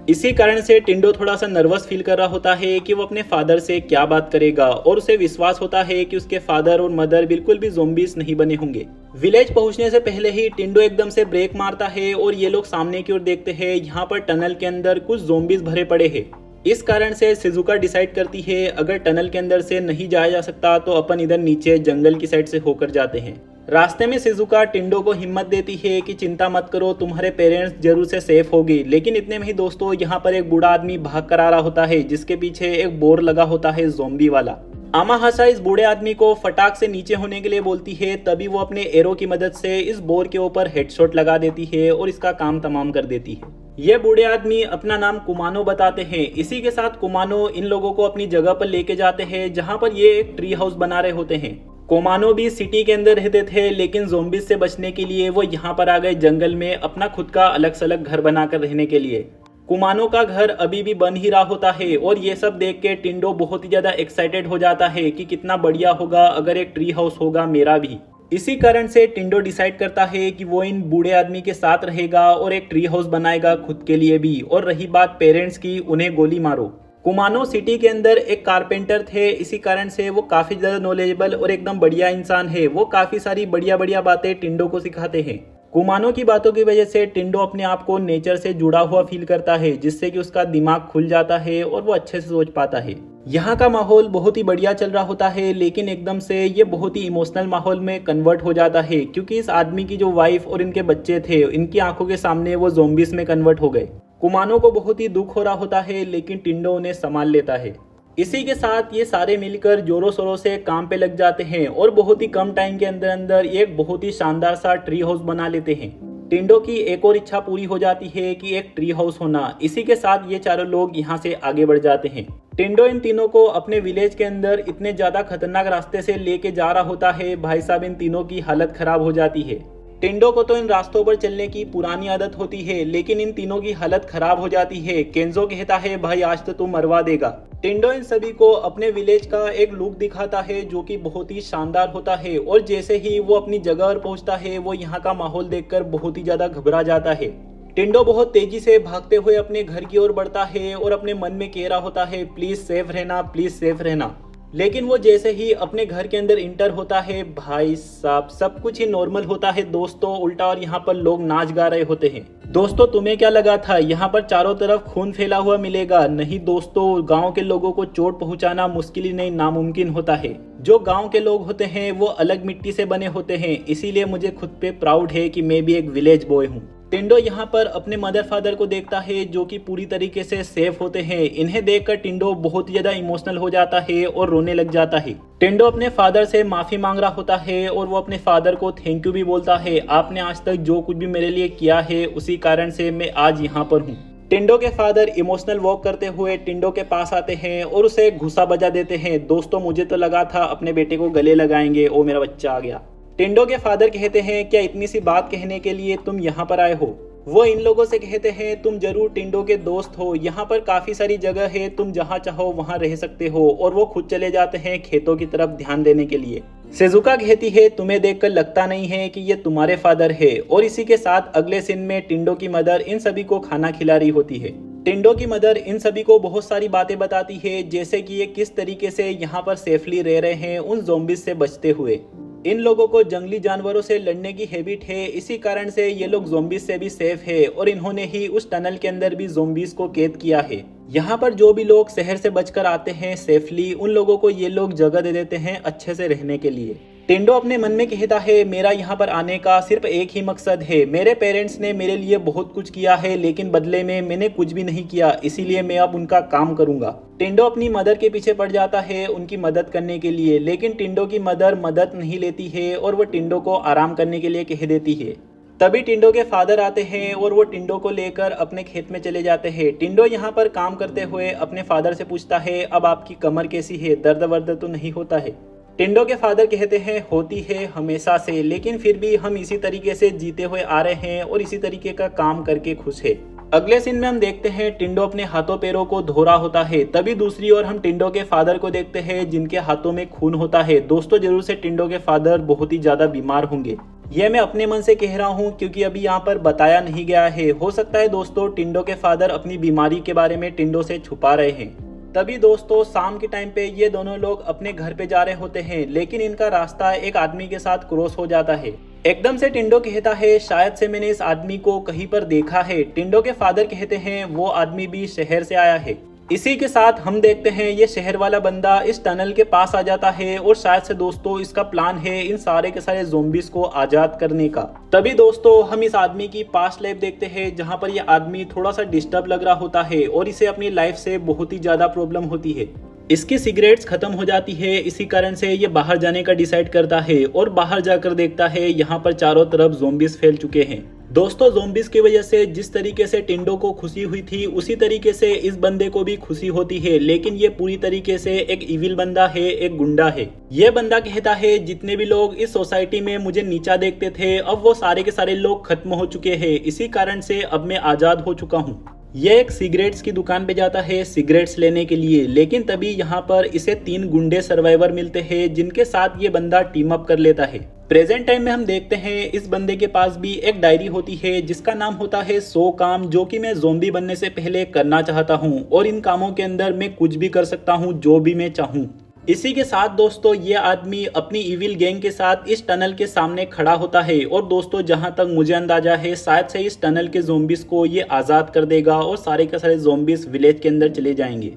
इसी कारण से टिंडो थोड़ा सा नर्वस फील कर रहा होता है कि वो अपने फादर से क्या बात करेगा और उसे विश्वास होता है कि उसके फादर और मदर बिल्कुल भी ज़ोंबीज नहीं बने होंगे। विलेज पहुंचने से पहले ही टिंडो एकदम से ब्रेक मारता है और ये लोग सामने की ओर देखते हैं, यहाँ पर टनल के अंदर कुछ ज़ोंबीज भरे पड़े हैं। इस कारण से शिजुका डिसाइड करती है अगर टनल के अंदर से नहीं जाया जा सकता तो अपन इधर नीचे जंगल की साइड से होकर जाते हैं। रास्ते में शिजुका टिंडो को हिम्मत देती है कि चिंता मत करो, तुम्हारे पेरेंट्स जरूर से सेफ होगी। लेकिन इतने में ही दोस्तों यहाँ पर एक बूढ़ा आदमी भाग कर आ रहा होता है जिसके पीछे एक बोर लगा होता है ज़ोंबी वाला। आमाहासा इस बूढ़े आदमी को फटाक से नीचे होने के लिए बोलती है, तभी वो अपने एरो की मदद से इस बोर के ऊपर हेडशॉट लगा देती है और इसका काम तमाम कर देती है। ये बूढ़े आदमी अपना नाम कुमानो बताते हैं। इसी के साथ कुमानो इन लोगों को अपनी जगह पर लेके जाते हैं जहां पर ये एक ट्री हाउस बना रहे होते हैं। कुमानो भी सिटी के अंदर रहते थे, लेकिन ज़ोंबीज से बचने के लिए वो यहाँ पर आ गए जंगल में अपना खुद का अलग सलग घर बनाकर रहने के लिए। कुमानो का घर अभी भी बन ही रहा होता है और ये सब देख के टिंडो बहुत ही ज्यादा एक्साइटेड हो जाता है कि कितना बढ़िया होगा अगर एक ट्री हाउस होगा मेरा भी। इसी कारण से टिंडो डिसाइड करता है कि वो इन बूढ़े आदमी के साथ रहेगा और एक ट्री हाउस बनाएगा खुद के लिए भी। और रही बात पेरेंट्स की, उन्हें गोली मारो। कुमानो सिटी के अंदर एक कारपेंटर थे, इसी कारण से वो काफी ज्यादा नॉलेजेबल और एकदम बढ़िया इंसान है। वो काफी सारी बढ़िया बढ़िया बातें टिंडो को सिखाते हैं। कुमानो की बातों की वजह से टिंडो अपने आप को नेचर से जुड़ा हुआ फील करता है, जिससे कि उसका दिमाग खुल जाता है और वो अच्छे से सोच पाता है। यहाँ का माहौल बहुत ही बढ़िया चल रहा होता है, लेकिन एकदम से ये बहुत ही इमोशनल माहौल में कन्वर्ट हो जाता है, क्योंकि इस आदमी की जो वाइफ और इनके बच्चे थे, इनकी आंखों के सामने वो ज़ोंबीज में कन्वर्ट हो गए। कुमानो को बहुत ही दुख हो रहा होता है, लेकिन टिंडो उन्हें संभाल लेता है। इसी के साथ ये सारे मिलकर जोरों शोरों से काम पे लग जाते हैं और बहुत ही कम टाइम के अंदर अंदर एक बहुत ही शानदार सा ट्री हाउस बना लेते हैं। टिंडो की एक और इच्छा पूरी हो जाती है कि एक ट्री हाउस होना। इसी के साथ ये चारों लोग यहाँ से आगे बढ़ जाते हैं। टिंडो इन तीनों को अपने विलेज के अंदर इतने ज्यादा खतरनाक रास्ते से लेके जा रहा होता है, भाई साहब इन तीनों की हालत खराब हो जाती है। टिंडो को तो इन रास्तों पर चलने की पुरानी आदत होती है, लेकिन इन तीनों की हालत खराब हो जाती है। केंजो कहता है, भाई आज तो तू मरवा देगा। टिंडो इन सभी को अपने विलेज का एक लुक दिखाता है जो कि बहुत ही शानदार होता है, और जैसे ही वो अपनी जगह पर पहुंचता है, वो यहाँ का माहौल देखकर बहुत ही ज्यादा घबरा जाता है। टिंडो बहुत तेजी से भागते हुए अपने घर की ओर बढ़ता है और अपने मन में कह रहा होता है, प्लीज सेफ रहना, प्लीज सेफ रहना। लेकिन वो जैसे ही अपने घर के अंदर इंटर होता है, भाई साहब सब कुछ ही नॉर्मल होता है दोस्तों, उल्टा, और यहाँ पर लोग नाच गा रहे होते हैं। दोस्तों तुम्हें क्या लगा था यहाँ पर चारों तरफ खून फैला हुआ मिलेगा? नहीं दोस्तों, गांव के लोगों को चोट पहुंचाना मुश्किल ही नहीं नामुमकिन होता है। जो गांव के लोग होते हैं वो अलग मिट्टी से बने होते हैं, इसीलिए मुझे खुद पे प्राउड है कि मैं भी एक विलेज बॉय हूँ। टिंडो यहाँ पर अपने मदर फादर को देखता है जो कि पूरी तरीके से सेफ होते हैं। इन्हें देखकर टिंडो बहुत ज्यादा इमोशनल हो जाता है और रोने लग जाता है। टिंडो अपने फादर से माफी मांग रहा होता है और वो अपने फादर को थैंक यू भी बोलता है। आपने आज तक जो कुछ भी मेरे लिए किया है उसी कारण से मैं आज यहाँ पर हूँ। टिंडो के फादर इमोशनल वॉक करते हुए टिंडो के पास आते हैं और उसे घुसा बजा देते हैं। दोस्तों मुझे तो लगा था अपने बेटे को गले लगाएंगे, ओ मेरा बच्चा आ गया। टिंडो के फादर कहते हैं, क्या इतनी सी बात कहने के लिए तुम यहाँ पर आए हो? वो इन लोगों से कहते हैं, तुम जरूर टिंडो के दोस्त हो, यहाँ पर काफी सारी जगह है, तुम जहाँ चाहो वहाँ रह सकते हो। और वो खुद चले जाते हैं खेतों की तरफ ध्यान देने के लिए। सेजुका कहती है, तुम्हें देखकर लगता नहीं है कि ये तुम्हारे फादर है। और इसी के साथ अगले सीन में टिंडो की मदर इन सभी को खाना खिला रही होती है। टिंडो की मदर इन सभी को बहुत सारी बातें बताती है, जैसे कि ये किस तरीके से यहाँ पर सेफली रह रहे हैं उन ज़ोंबीज से बचते हुए। इन लोगों को जंगली जानवरों से लड़ने की हैबिट है, इसी कारण से ये लोग ज़ोंबीज से भी सेफ है और इन्होंने ही उस टनल के अंदर भी ज़ोंबीज को कैद किया है। यहाँ पर जो भी लोग शहर से बचकर आते हैं सेफली, उन लोगों को ये लोग जगह दे देते हैं अच्छे से रहने के लिए। टिंडो अपने मन में कहता है, मेरा यहाँ पर आने का सिर्फ एक ही मकसद है। मेरे पेरेंट्स ने मेरे लिए बहुत कुछ किया है, लेकिन बदले में मैंने कुछ भी नहीं किया, इसीलिए मैं अब उनका काम करूंगा। टिंडो अपनी मदर के पीछे पड़ जाता है उनकी मदद करने के लिए, लेकिन टिंडो की मदर मदद नहीं लेती है और वो टिंडो को आराम करने के लिए कह देती है। तभी टिंडो के फादर आते हैं और वो टिंडो को लेकर अपने खेत में चले जाते हैं। टिंडो यहाँ पर काम करते हुए अपने फादर से पूछता है, अब आपकी कमर कैसी है, दर्द वर्द तो नहीं होता है? टिंडो के फादर कहते हैं, होती है हमेशा से, लेकिन फिर भी हम इसी तरीके से जीते हुए आ रहे हैं और इसी तरीके का काम करके खुश है। अगले सीन में हम देखते हैं टिंडो अपने हाथों पैरों को धो रहा होता है। तभी दूसरी ओर हम टिंडो के फादर को देखते हैं जिनके हाथों में खून होता है। दोस्तों जरूर से टिंडो के फादर बहुत ही ज्यादा बीमार होंगे। यह मैं अपने मन से कह रहा हूँ क्योंकि अभी यहाँ पर बताया नहीं गया है। हो सकता है दोस्तों टिंडो के फादर अपनी बीमारी के बारे में टिंडो से छुपा रहे हैं। तभी दोस्तों शाम के टाइम पे ये दोनों लोग अपने घर पे जा रहे होते हैं, लेकिन इनका रास्ता एक आदमी के साथ क्रॉस हो जाता है। एकदम से टिंडो कहता है, शायद से मैंने इस आदमी को कहीं पर देखा है। टिंडो के फादर कहते हैं, वो आदमी भी शहर से आया है। इसी के साथ हम देखते हैं ये शहर वाला बंदा इस टनल के पास आ जाता है और शायद से दोस्तों इसका प्लान है इन सारे के सारे ज़ोंबीज को आजाद करने का। तभी दोस्तों हम इस आदमी की पास्ट लाइफ देखते हैं जहां पर ये आदमी थोड़ा सा डिस्टर्ब लग रहा होता है और इसे अपनी लाइफ से बहुत ही ज्यादा प्रॉब्लम होती है। इसकी सिगरेट्स खत्म हो जाती है, इसी कारण से ये बाहर जाने का डिसाइड करता है और बाहर जाकर देखता है यहाँ पर चारों तरफ ज़ॉम्बीज फैल चुके हैं। दोस्तों, ज़ॉम्बीज की वजह से जिस तरीके से टिंडो को खुशी हुई थी उसी तरीके से इस बंदे को भी खुशी होती है, लेकिन ये पूरी तरीके से एक इविल बंदा है, एक गुंडा है। ये बंदा कहता है जितने भी लोग इस सोसाइटी में मुझे नीचा देखते थे अब वो सारे के सारे लोग खत्म हो चुके हैं, इसी कारण से अब मैं आजाद हो चुका हूँ। ये एक सिगरेट्स की दुकान पे जाता है सिगरेट्स लेने के लिए, लेकिन तभी यहाँ पर इसे 3 गुंडे सर्वाइवर मिलते हैं जिनके साथ ये बंदा टीम अप कर लेता है। प्रेजेंट टाइम में हम देखते हैं इस बंदे के पास भी एक डायरी होती है जिसका नाम होता है 100 काम, जो कि मैं ज़ॉम्बी बनने से पहले करना चाहता हूँ और इन कामों के अंदर मैं कुछ भी कर सकता हूँ जो भी मैं चाहूँ। इसी के साथ दोस्तों ये आदमी अपनी इविल गैंग के साथ इस टनल के सामने खड़ा होता है और दोस्तों जहां तक मुझे अंदाजा है शायद से इस टनल के ज़ॉम्बीज को ये आज़ाद कर देगा और सारे के सारे ज़ॉम्बीज विलेज के अंदर चले जाएंगे।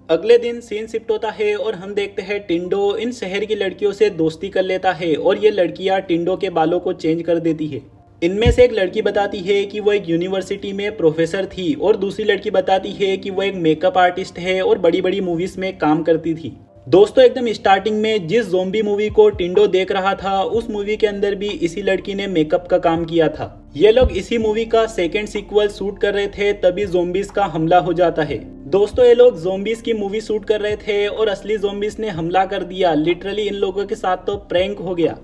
अगले दिन सीन शिफ्ट होता है और हम देखते हैं टिंडो इन शहर की लड़कियों से दोस्ती कर लेता है और ये लड़कियां टिंडो के बालों को चेंज कर देती है। इनमें से एक लड़की बताती है कि वो एक यूनिवर्सिटी में प्रोफेसर थी और दूसरी लड़की बताती है कि वो एक मेकअप आर्टिस्ट है और बड़ी बड़ी मूवीज में काम करती थी। दोस्तों, एकदम स्टार्टिंग में जिस ज़ॉम्बी मूवी को टिंडो देख रहा था उस मूवी के अंदर भी इसी लड़की ने मेकअप का काम किया था। ये लोग इसी मूवी का सेकंड सीक्वल शूट कर रहे थे, तभी ज़ॉम्बीज का हमला हो जाता है। दोस्तों, ये लोग ज़ॉम्बीज की मूवी शूट कर रहे थे और असली ज़ॉम्बीज ने हमला कर दिया। लिटरली इन लोगों के साथ तो प्रैंक हो गया।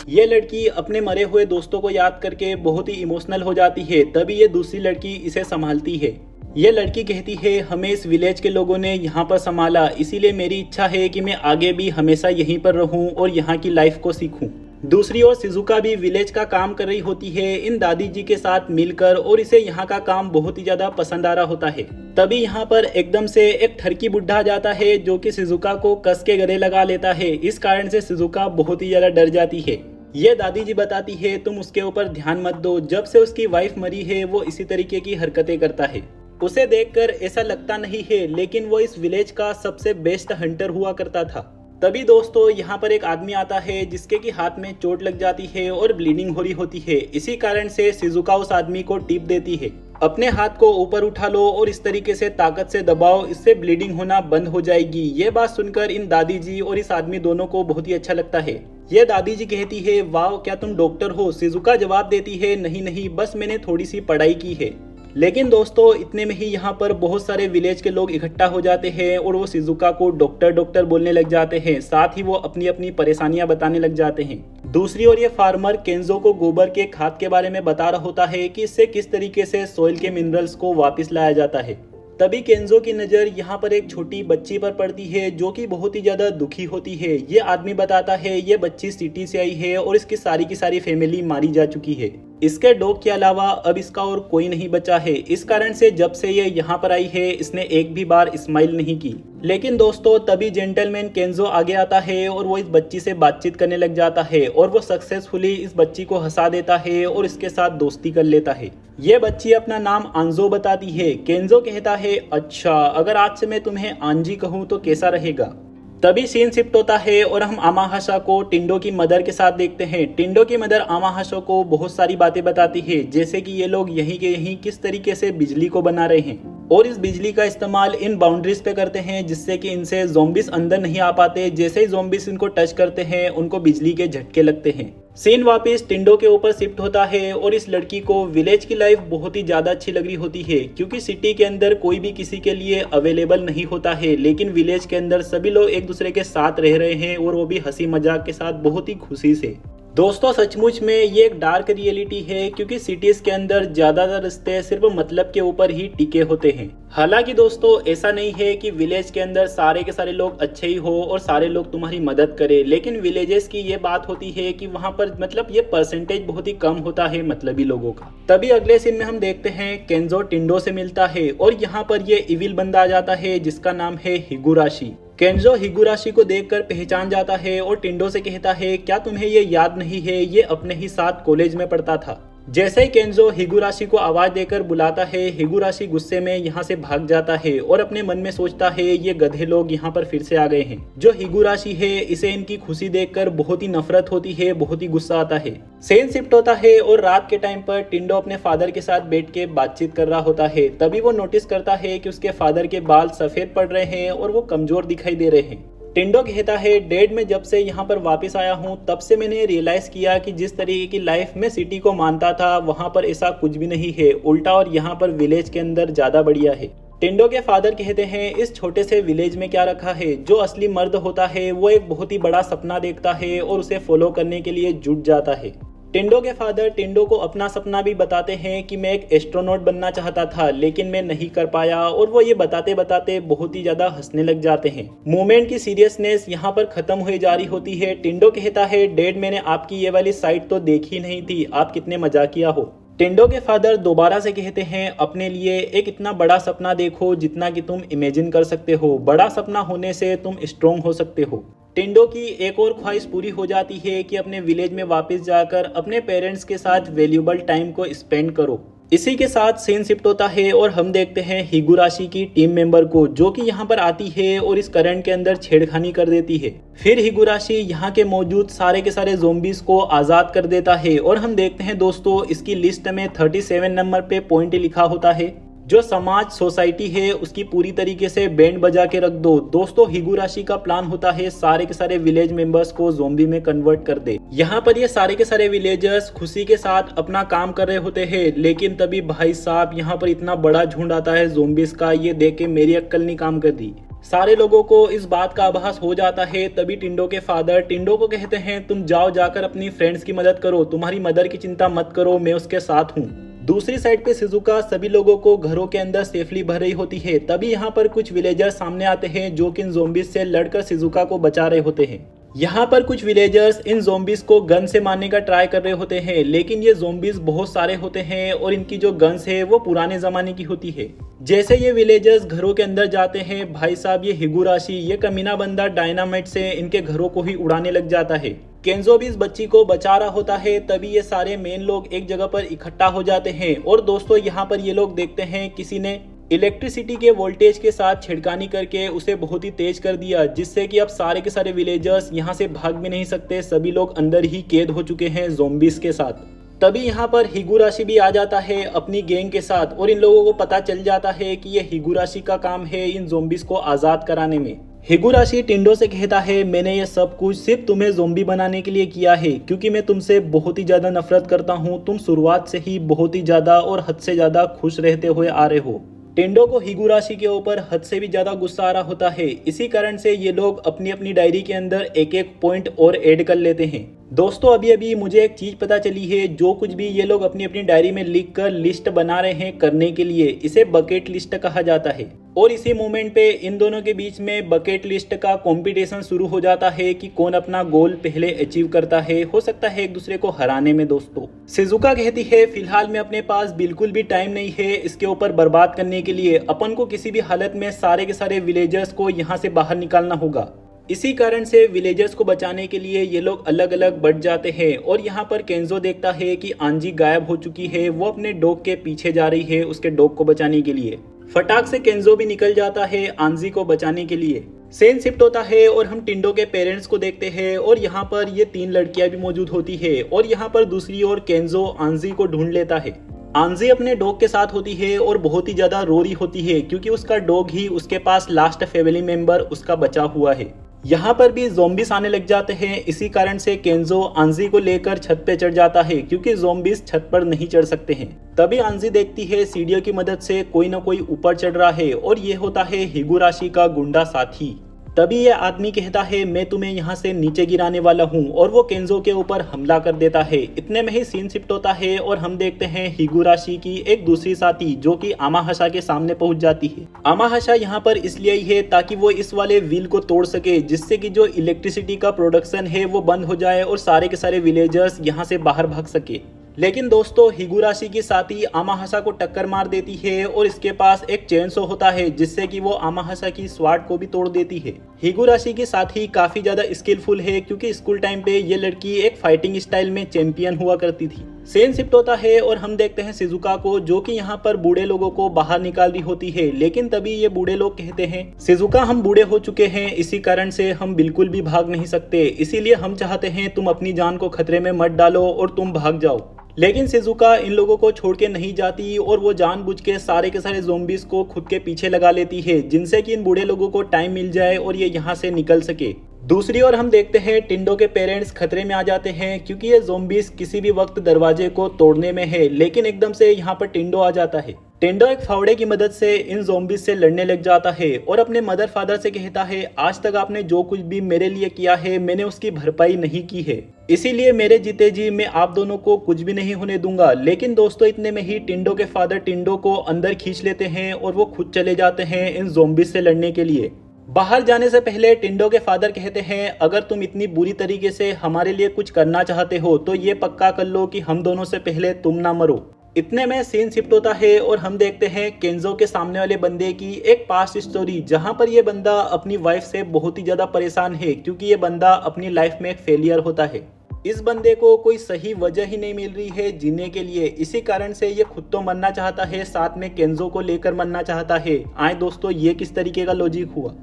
ये लड़की अपने मरे हुए दोस्तों को याद करके बहुत ही इमोशनल हो जाती है, तभी ये दूसरी लड़की इसे संभालती है। ये लड़की कहती है हमें इस विलेज के लोगों ने यहाँ पर संभाला, इसीलिए मेरी इच्छा है कि मैं आगे भी हमेशा यहीं पर रहूं और यहाँ की लाइफ को सीखूं। दूसरी ओर शिजुका भी विलेज का काम कर रही होती है इन दादी जी के साथ मिलकर और इसे यहाँ का काम बहुत ही ज्यादा पसंद आ रहा होता है। तभी यहाँ पर एकदम से एक ठरकी बुढ़ा आ जाता है जो कि शिजुका को कस के गले लगा लेता है। इस कारण से शिजुका बहुत ही ज्यादा डर जाती है। ये दादी जी बताती है तुम उसके ऊपर ध्यान मत दो, जब से उसकी वाइफ मरी है वो इसी तरीके की हरकतें करता है। उसे देखकर ऐसा लगता नहीं है, लेकिन वो इस विलेज का सबसे बेस्ट हंटर हुआ करता था। तभी दोस्तों यहाँ पर एक आदमी आता है जिसके की हाथ में चोट लग जाती है और ब्लीडिंग हो रही होती है। इसी कारण से शिजुका उस आदमी को टिप देती है अपने हाथ को ऊपर उठा लो और इस तरीके से ताकत से दबाओ, इससे ब्लीडिंग होना बंद हो जाएगी। ये बात सुनकर इन दादी जी और इस आदमी दोनों को बहुत ही अच्छा लगता है। ये दादी जी कहती है वाह क्या तुम डॉक्टर हो। शिजुका जवाब देती है नहीं नहीं, बस मैंने थोड़ी सी पढ़ाई की है। लेकिन दोस्तों इतने में ही यहाँ पर बहुत सारे विलेज के लोग इकट्ठा हो जाते हैं और वो शिजुका को डॉक्टर डॉक्टर बोलने लग जाते हैं, साथ ही वो अपनी अपनी परेशानियां बताने लग जाते हैं। दूसरी ओर ये फार्मर केंजो को गोबर के खाद के बारे में बता रहा होता है कि इससे किस तरीके से सॉइल के मिनरल्स को वापस लाया जाता है। तभी केंजो की नज़र यहाँ पर एक छोटी बच्ची पर पड़ती है जो कि बहुत ही ज़्यादा दुखी होती है। ये आदमी बताता है ये बच्ची सिटी से आई है और इसकी सारी की सारी फैमिली मारी जा चुकी है। इसके डॉग के अलावा अब इसका और कोई नहीं बचा है। इस कारण से जब से ये यहाँ पर आई है इसने एक भी बार स्माइल नहीं की। लेकिन दोस्तों तभी जेंटलमैन केंजो आगे आता है और वो इस बच्ची से बातचीत करने लग जाता है और वो सक्सेसफुली इस बच्ची को हंसा देता है और इसके साथ दोस्ती कर लेता है। ये बच्ची अपना नाम आंजो बताती है। केंजो कहता है अच्छा अगर आज से मैं तुम्हें आंजी कहूँ तो कैसा रहेगा। तभी सीन शिफ्ट होता है और हम आमाहाशा को टिंडो की मदर के साथ देखते हैं। टिंडो की मदर आमाहाशा को बहुत सारी बातें बताती है, जैसे कि ये लोग यहीं के यहीं किस तरीके से बिजली को बना रहे हैं और इस बिजली का इस्तेमाल इन बाउंड्रीज पे करते हैं जिससे कि इनसे ज़ॉम्बीज अंदर नहीं आ पाते। जैसे ही ज़ॉम्बीज इनको टच करते हैं उनको बिजली के झटके लगते हैं। सीन वापस टिंडो के ऊपर शिफ्ट होता है और इस लड़की को विलेज की लाइफ बहुत ही ज्यादा अच्छी लग रही होती है, क्योंकि सिटी के अंदर कोई भी किसी के लिए अवेलेबल नहीं होता है, लेकिन विलेज के अंदर सभी लोग एक दूसरे के साथ रह रहे हैं और वो भी हंसी मजाक के साथ बहुत ही खुशी से। दोस्तों सचमुच में ये एक डार्क रियलिटी है, क्योंकि सिटीज के अंदर ज्यादातर रिश्ते सिर्फ मतलब के ऊपर ही टिके होते हैं। हालांकि दोस्तों ऐसा नहीं है कि विलेज के अंदर सारे के सारे लोग अच्छे ही हो और सारे लोग तुम्हारी मदद करें, लेकिन विलेजेस की ये बात होती है कि वहाँ पर मतलब ये परसेंटेज बहुत ही कम होता है मतलबी लोगों का। तभी अगले सीन में हम देखते हैं केंजो टिंडो से मिलता है और यहाँ पर ये इविल बंदा आ जाता है जिसका नाम है हिगुराशी। केंजो हिगुराशी को देखकर पहचान जाता है और टिंडो से कहता है क्या तुम्हें ये याद नहीं है, ये अपने ही साथ कॉलेज में पढ़ता था। जैसे ही केंजो हिगुराशी को आवाज देकर बुलाता है, हिगुराशी गुस्से में यहाँ से भाग जाता है और अपने मन में सोचता है ये गधे लोग यहाँ पर फिर से आ गए हैं। जो हिगुराशी है इसे इनकी खुशी देखकर बहुत ही नफरत होती है, बहुत ही गुस्सा आता है। सेन शिफ्ट होता है और रात के टाइम पर टिंडो अपने फादर के साथ बैठ के बातचीत कर रहा होता है। तभी वो नोटिस करता है कि उसके फादर के बाल सफेद पड़ रहे हैं और वो कमजोर दिखाई दे रहे हैं। टिंडो कहता है, डैड मैं जब से यहाँ पर वापस आया हूँ तब से मैंने रियलाइज किया कि जिस तरीके की लाइफ में सिटी को मानता था वहाँ पर ऐसा कुछ भी नहीं है, उल्टा और यहाँ पर विलेज के अंदर ज्यादा बढ़िया है। टिंडो के फादर कहते हैं, इस छोटे से विलेज में क्या रखा है। जो असली मर्द होता है वो एक बहुत ही बड़ा सपना देखता है और उसे फॉलो करने के लिए जुट जाता है। टिंडो के फादर टिंडो को अपना सपना भी बताते हैं कि मैं एक एस्ट्रोनॉट बनना चाहता था लेकिन मैं नहीं कर पाया, और वो ये बताते बताते बहुत ही ज्यादा हंसने लग जाते हैं। मूवमेंट की सीरियसनेस यहाँ पर खत्म हुई जा रही होती है। टिंडो कहता है, डैड मैंने आपकी ये वाली साइड तो देखी नहीं थी, आप कितने मजाकिया हो। टिंडो के फादर दोबारा से कहते हैं, अपने लिए एक इतना बड़ा सपना देखो जितना कि तुम इमेजिन कर सकते हो। बड़ा सपना होने से तुम स्ट्रोंग हो सकते हो। टिंडो की एक और ख्वाहिश पूरी हो जाती है कि अपने विलेज में वापस जाकर अपने पेरेंट्स के साथ वैल्यूएबल टाइम को स्पेंड करो। इसी के साथ सीन शिफ्ट होता है और हम देखते हैं हिगुराशी की टीम मेंबर को, जो कि यहाँ पर आती है और इस करंट के अंदर छेड़खानी कर देती है। फिर हिगुराशी यहाँ के मौजूद सारे के सारे ज़ोंबीज को आज़ाद कर देता है और हम देखते हैं दोस्तों इसकी लिस्ट में 37 नंबर पे पॉइंट लिखा होता है, जो समाज सोसाइटी है उसकी पूरी तरीके से बैंड बजा के रख दो। दोस्तों हिगुराशी का प्लान होता है सारे के सारे विलेज मेंबर्स को ज़ोंबी में कन्वर्ट कर दे। यहाँ पर ये सारे के सारे विलेजर्स खुशी के साथ अपना काम कर रहे होते हैं, लेकिन तभी भाई साहब यहाँ पर इतना बड़ा झुंड आता है ज़ोंबीज का, ये देख के मेरी अक्ल नहीं काम कर दी। सारे लोगों को इस बात का आभास हो जाता है। तभी टिंडो के फादर टिंडो को कहते हैं, तुम जाओ जाकर अपनी फ्रेंड्स की मदद करो, तुम्हारी मदर की चिंता मत करो, मैं उसके साथ हूँ। दूसरी साइड पे शिजुका सभी लोगों को घरों के अंदर सेफली भर रही होती है। तभी यहाँ पर कुछ विलेजर्स सामने आते हैं जो कि इन ज़ोंबीज से लड़कर शिजुका को बचा रहे होते हैं। यहाँ पर कुछ विलेजर्स इन ज़ोंबीज को गन से मारने का ट्राई कर रहे होते हैं, लेकिन ये ज़ोंबीज बहुत सारे होते हैं और इनकी जो गन्स है वो पुराने जमाने की होती है। जैसे ये विलेजर्स घरों के अंदर जाते हैं, भाई साहब ये हिगुराशी ये कमीना बंदा डायनामाइट से इनके घरों को ही उड़ाने लग जाता है। केंजो भी इस बच्ची को बचा रहा होता है। तभी ये सारे मेन लोग एक जगह पर इकट्ठा हो जाते हैं और दोस्तों यहाँ पर ये लोग देखते हैं किसी ने इलेक्ट्रिसिटी के वोल्टेज के साथ छिड़कानी करके उसे बहुत ही तेज कर दिया, जिससे कि अब सारे के सारे विलेजर्स यहाँ से भाग भी नहीं सकते, सभी लोग अंदर ही कैद हो चुके हैं ज़ोंबीज के साथ। तभी यहाँ पर हिगुराशी भी आ जाता है अपनी गैंग के साथ और इन लोगों को पता चल जाता है कि ये हिगुराशी का काम है इन ज़ोंबीज को आज़ाद कराने में। हिगुराशी टिंडो से कहता है, मैंने ये सब कुछ सिर्फ तुम्हें ज़ोंबी बनाने के लिए किया है, क्योंकि मैं तुमसे बहुत ही ज़्यादा नफरत करता हूँ। तुम शुरुआत से ही बहुत ही ज़्यादा और हद से ज़्यादा खुश रहते हुए आ रहे हो। टिंडो को हिगुराशी के ऊपर हद से भी ज्यादा गुस्सा आ रहा होता है। इसी कारण से ये लोग अपनी अपनी डायरी के अंदर एक एक पॉइंट और ऐड कर लेते हैं। दोस्तों अभी अभी मुझे एक चीज पता चली है, जो कुछ भी ये लोग अपनी अपनी डायरी में लिख कर लिस्ट बना रहे हैं करने के लिए, इसे बकेट लिस्ट कहा जाता है। और इसी मोमेंट पे इन दोनों के बीच में बकेट लिस्ट का कंपटीशन शुरू हो जाता है कि कौन अपना गोल पहले अचीव करता है, हो सकता है एक दूसरे को हराने में। दोस्तों शिजुका कहती है, फिलहाल में अपने पास बिल्कुल भी टाइम नहीं है इसके ऊपर बर्बाद करने के लिए, अपन को किसी भी हालत में सारे के सारे विलेजर्स को यहाँ से बाहर निकालना होगा। इसी कारण से विलेजर्स को बचाने के लिए ये लोग अलग अलग बढ़ जाते हैं। और यहाँ पर केंजो देखता है कि आंजी गायब हो चुकी है, वो अपने डॉग के पीछे जा रही है उसके डॉग को बचाने के लिए। फटाक से केंजो भी निकल जाता है आंजी को बचाने के लिए। सेन शिफ्ट होता है और हम टिंडो के पेरेंट्स को देखते हैं और यहाँ पर ये 3 लड़कियां भी मौजूद होती है। और यहाँ पर दूसरी ओर केंजो आंजी को ढूंढ लेता है। आंजी अपने डॉग के साथ होती है और बहुत ही ज्यादा रो रही होती है, क्योंकि उसका डॉग ही उसके पास लास्ट फैमिली मेंबर उसका बचा हुआ है। यहाँ पर भी ज़ोंबीज आने लग जाते हैं। इसी कारण से केंजो आंजी को लेकर छत पे चढ़ जाता है, क्योंकि ज़ोंबीज छत पर नहीं चढ़ सकते हैं। तभी आंजी देखती है सीढ़ियों की मदद से कोई ना कोई ऊपर चढ़ रहा है और ये होता है हिगुराशी का गुंडा साथी। तभी ये आदमी कहता है, मैं तुम्हें यहाँ से नीचे गिराने वाला हूँ, और वो केंजो के ऊपर हमला कर देता है। इतने में ही सीन शिफ्ट होता है और हम देखते हैं हिगुराशी की एक दूसरी साथी जो कि आमाहाशा के सामने पहुंच जाती है। आमाहाशा यहाँ पर इसलिए ही है ताकि वो इस वाले व्हील को तोड़ सके, जिससे कि जो इलेक्ट्रिसिटी का प्रोडक्शन है वो बंद हो जाए और सारे के सारे विलेजर्स यहाँ से बाहर भाग सके। लेकिन दोस्तों हिगुराशी की साथी आमाहाशा को टक्कर मार देती है और इसके पास एक चेनसो होता है, जिससे कि वो आमाहाशा की स्वार्ड को भी तोड़ देती है। हिगुराशी की साथी काफी ज्यादा स्किलफुल है, क्योंकि स्कूल टाइम पे ये लड़की एक फाइटिंग स्टाइल में चैंपियन हुआ करती थी। सेन शिफ्ट होता है और हम देखते हैं शिजुका को, जो कि यहाँ पर बूढ़े लोगों को बाहर निकाल रही होती है। लेकिन तभी ये बूढ़े लोग कहते हैं, शिजुका हम बूढ़े हो चुके हैं, इसी कारण से हम बिल्कुल भी भाग नहीं सकते, इसीलिए हम चाहते हैं तुम अपनी जान को खतरे में मत डालो और तुम भाग जाओ। लेकिन शिजुका इन लोगों को छोड़ के नहीं जाती और वो जानबूझ के सारे के सारे ज़ॉम्बीज़ को खुद के पीछे लगा लेती है, जिनसे कि इन बूढ़े लोगों को टाइम मिल जाए और ये यहाँ से निकल सके। दूसरी ओर हम देखते हैं टिंडो के पेरेंट्स खतरे में आ जाते हैं, क्योंकि ये ज़ॉम्बीज़ किसी भी वक्त दरवाजे को तोड़ने में है। लेकिन एकदम से यहाँ पर टिंडो आ जाता है। टिंडो एक फावड़े की मदद से इन ज़ॉम्बीज़ से लड़ने लग जाता है और अपने मदर फादर से कहता है, आज तक आपने जो कुछ भी मेरे लिए किया है मैंने उसकी भरपाई नहीं की है, इसीलिए मेरे जीते जी मैं आप दोनों को कुछ भी नहीं होने दूंगा। लेकिन दोस्तों इतने में ही टिंडो के फादर टिंडो को अंदर खींच लेते हैं और वो खुद चले जाते हैं इन ज़ॉम्बीज़ से लड़ने के लिए। बाहर जाने से पहले टिंडो के फादर कहते हैं, अगर तुम इतनी बुरी तरीके से हमारे लिए कुछ करना चाहते हो तो ये पक्का कर लो कि हम दोनों से पहले तुम ना मरो। इतने में सीन शिफ्ट होता है और हम देखते हैं केंजो के सामने वाले बंदे की एक पास्ट स्टोरी, जहां पर ये बंदा अपनी वाइफ से बहुत ही ज्यादा परेशान है, क्योंकि ये बंदा अपनी लाइफ में एक फेलियर होता है। इस बंदे को कोई सही वजह ही नहीं मिल रही है जीने के लिए, इसी कारण से ये खुद तो मरना चाहता है, साथ में केंजो को लेकर मरना चाहता है। आए दोस्तों, ये किस तरीके का लॉजिक हुआ।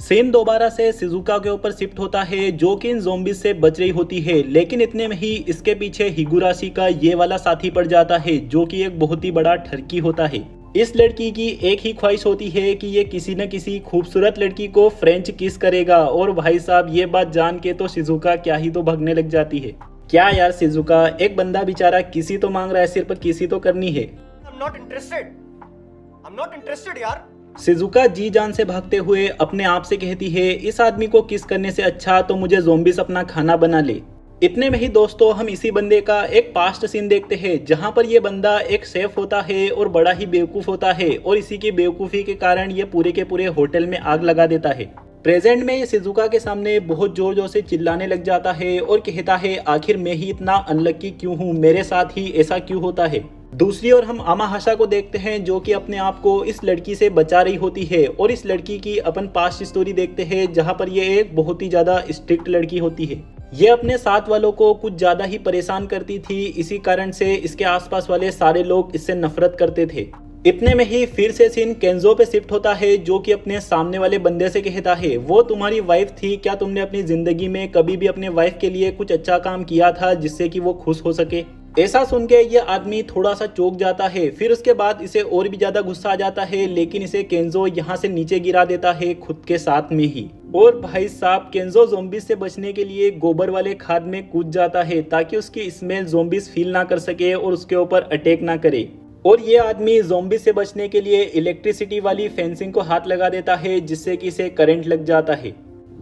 सीन दोबारा से शिजुका के ऊपर शिफ्ट होता है, जो कि इन ज़ॉम्बीज़ से बच रही होती है। लेकिन इतने में ही इसके पीछे हिगुराशी का ये वाला साथी पड़ जाता है, जो कि एक बहुत ही बड़ा ठरकी होता है। इस लड़की की एक ही ख्वाहिश होती है कि ये किसी न किसी खूबसूरत लड़की को फ्रेंच किस करेगा। और भाई साहब ये बात जान के तो शिजुका क्या ही तो भागने लग जाती है। क्या यार शिजुका, एक बंदा बेचारा किसी तो मांग रहा है, सिर्फ किसी तो करनी है। I'm not interested यार। शिजुका जी जान से भागते हुए अपने आप से कहती है, इस आदमी को किस करने से अच्छा तो मुझे ज़ॉम्बीज़ अपना खाना बना ले। इतने में ही दोस्तों हम इसी बंदे का एक पास्ट सीन देखते हैं, जहां पर ये बंदा एक शेफ होता है और बड़ा ही बेवकूफ़ होता है, और इसी की बेवकूफ़ी के कारण ये पूरे के पूरे होटल में आग लगा देता है। प्रेजेंट में ये शिजुका के सामने बहुत जोर जोर से चिल्लाने लग जाता है और कहता है, आखिर मैं ही इतना अनलकी क्यों हूँ, मेरे साथ ही ऐसा क्यों होता है। दूसरी ओर हम आमाहाशा को देखते हैं, जो कि अपने आप को इस लड़की से बचा रही होती है, और इस लड़की की अपन पास्ट स्टोरी देखते हैं, जहां पर ये एक बहुत ही ज्यादा स्ट्रिक्ट लड़की होती है। ये अपने साथ वालों को कुछ ज्यादा ही परेशान करती थी, इसी कारण से इसके आसपास वाले सारे लोग इससे नफरत करते थे। इतने में ही फिर से सीन केंजो पे शिफ्ट होता है, जो कि अपने सामने वाले बंदे से कहता है, वो तुम्हारी वाइफ थी, क्या तुमने अपनी जिंदगी में कभी भी अपने वाइफ के लिए कुछ अच्छा काम किया था जिससे कि वो खुश हो सके। ऐसा सुन के ये आदमी थोड़ा सा चौंक जाता है। फिर उसके बाद इसे और भी ज्यादा गुस्सा आ जाता है, लेकिन इसे केंजो यहाँ से नीचे गिरा देता है खुद के साथ में ही। और भाई साहब केंजो ज़ॉम्बीज़ से बचने के लिए गोबर वाले खाद में कूद जाता है, ताकि उसकी स्मेल ज़ॉम्बीज़ फील ना कर सके और उसके ऊपर अटैक ना करे। और ये आदमी ज़ॉम्बी से बचने के लिए इलेक्ट्रिसिटी वाली फेंसिंग को हाथ लगा देता है, जिससे कि इसे करंट लग जाता है।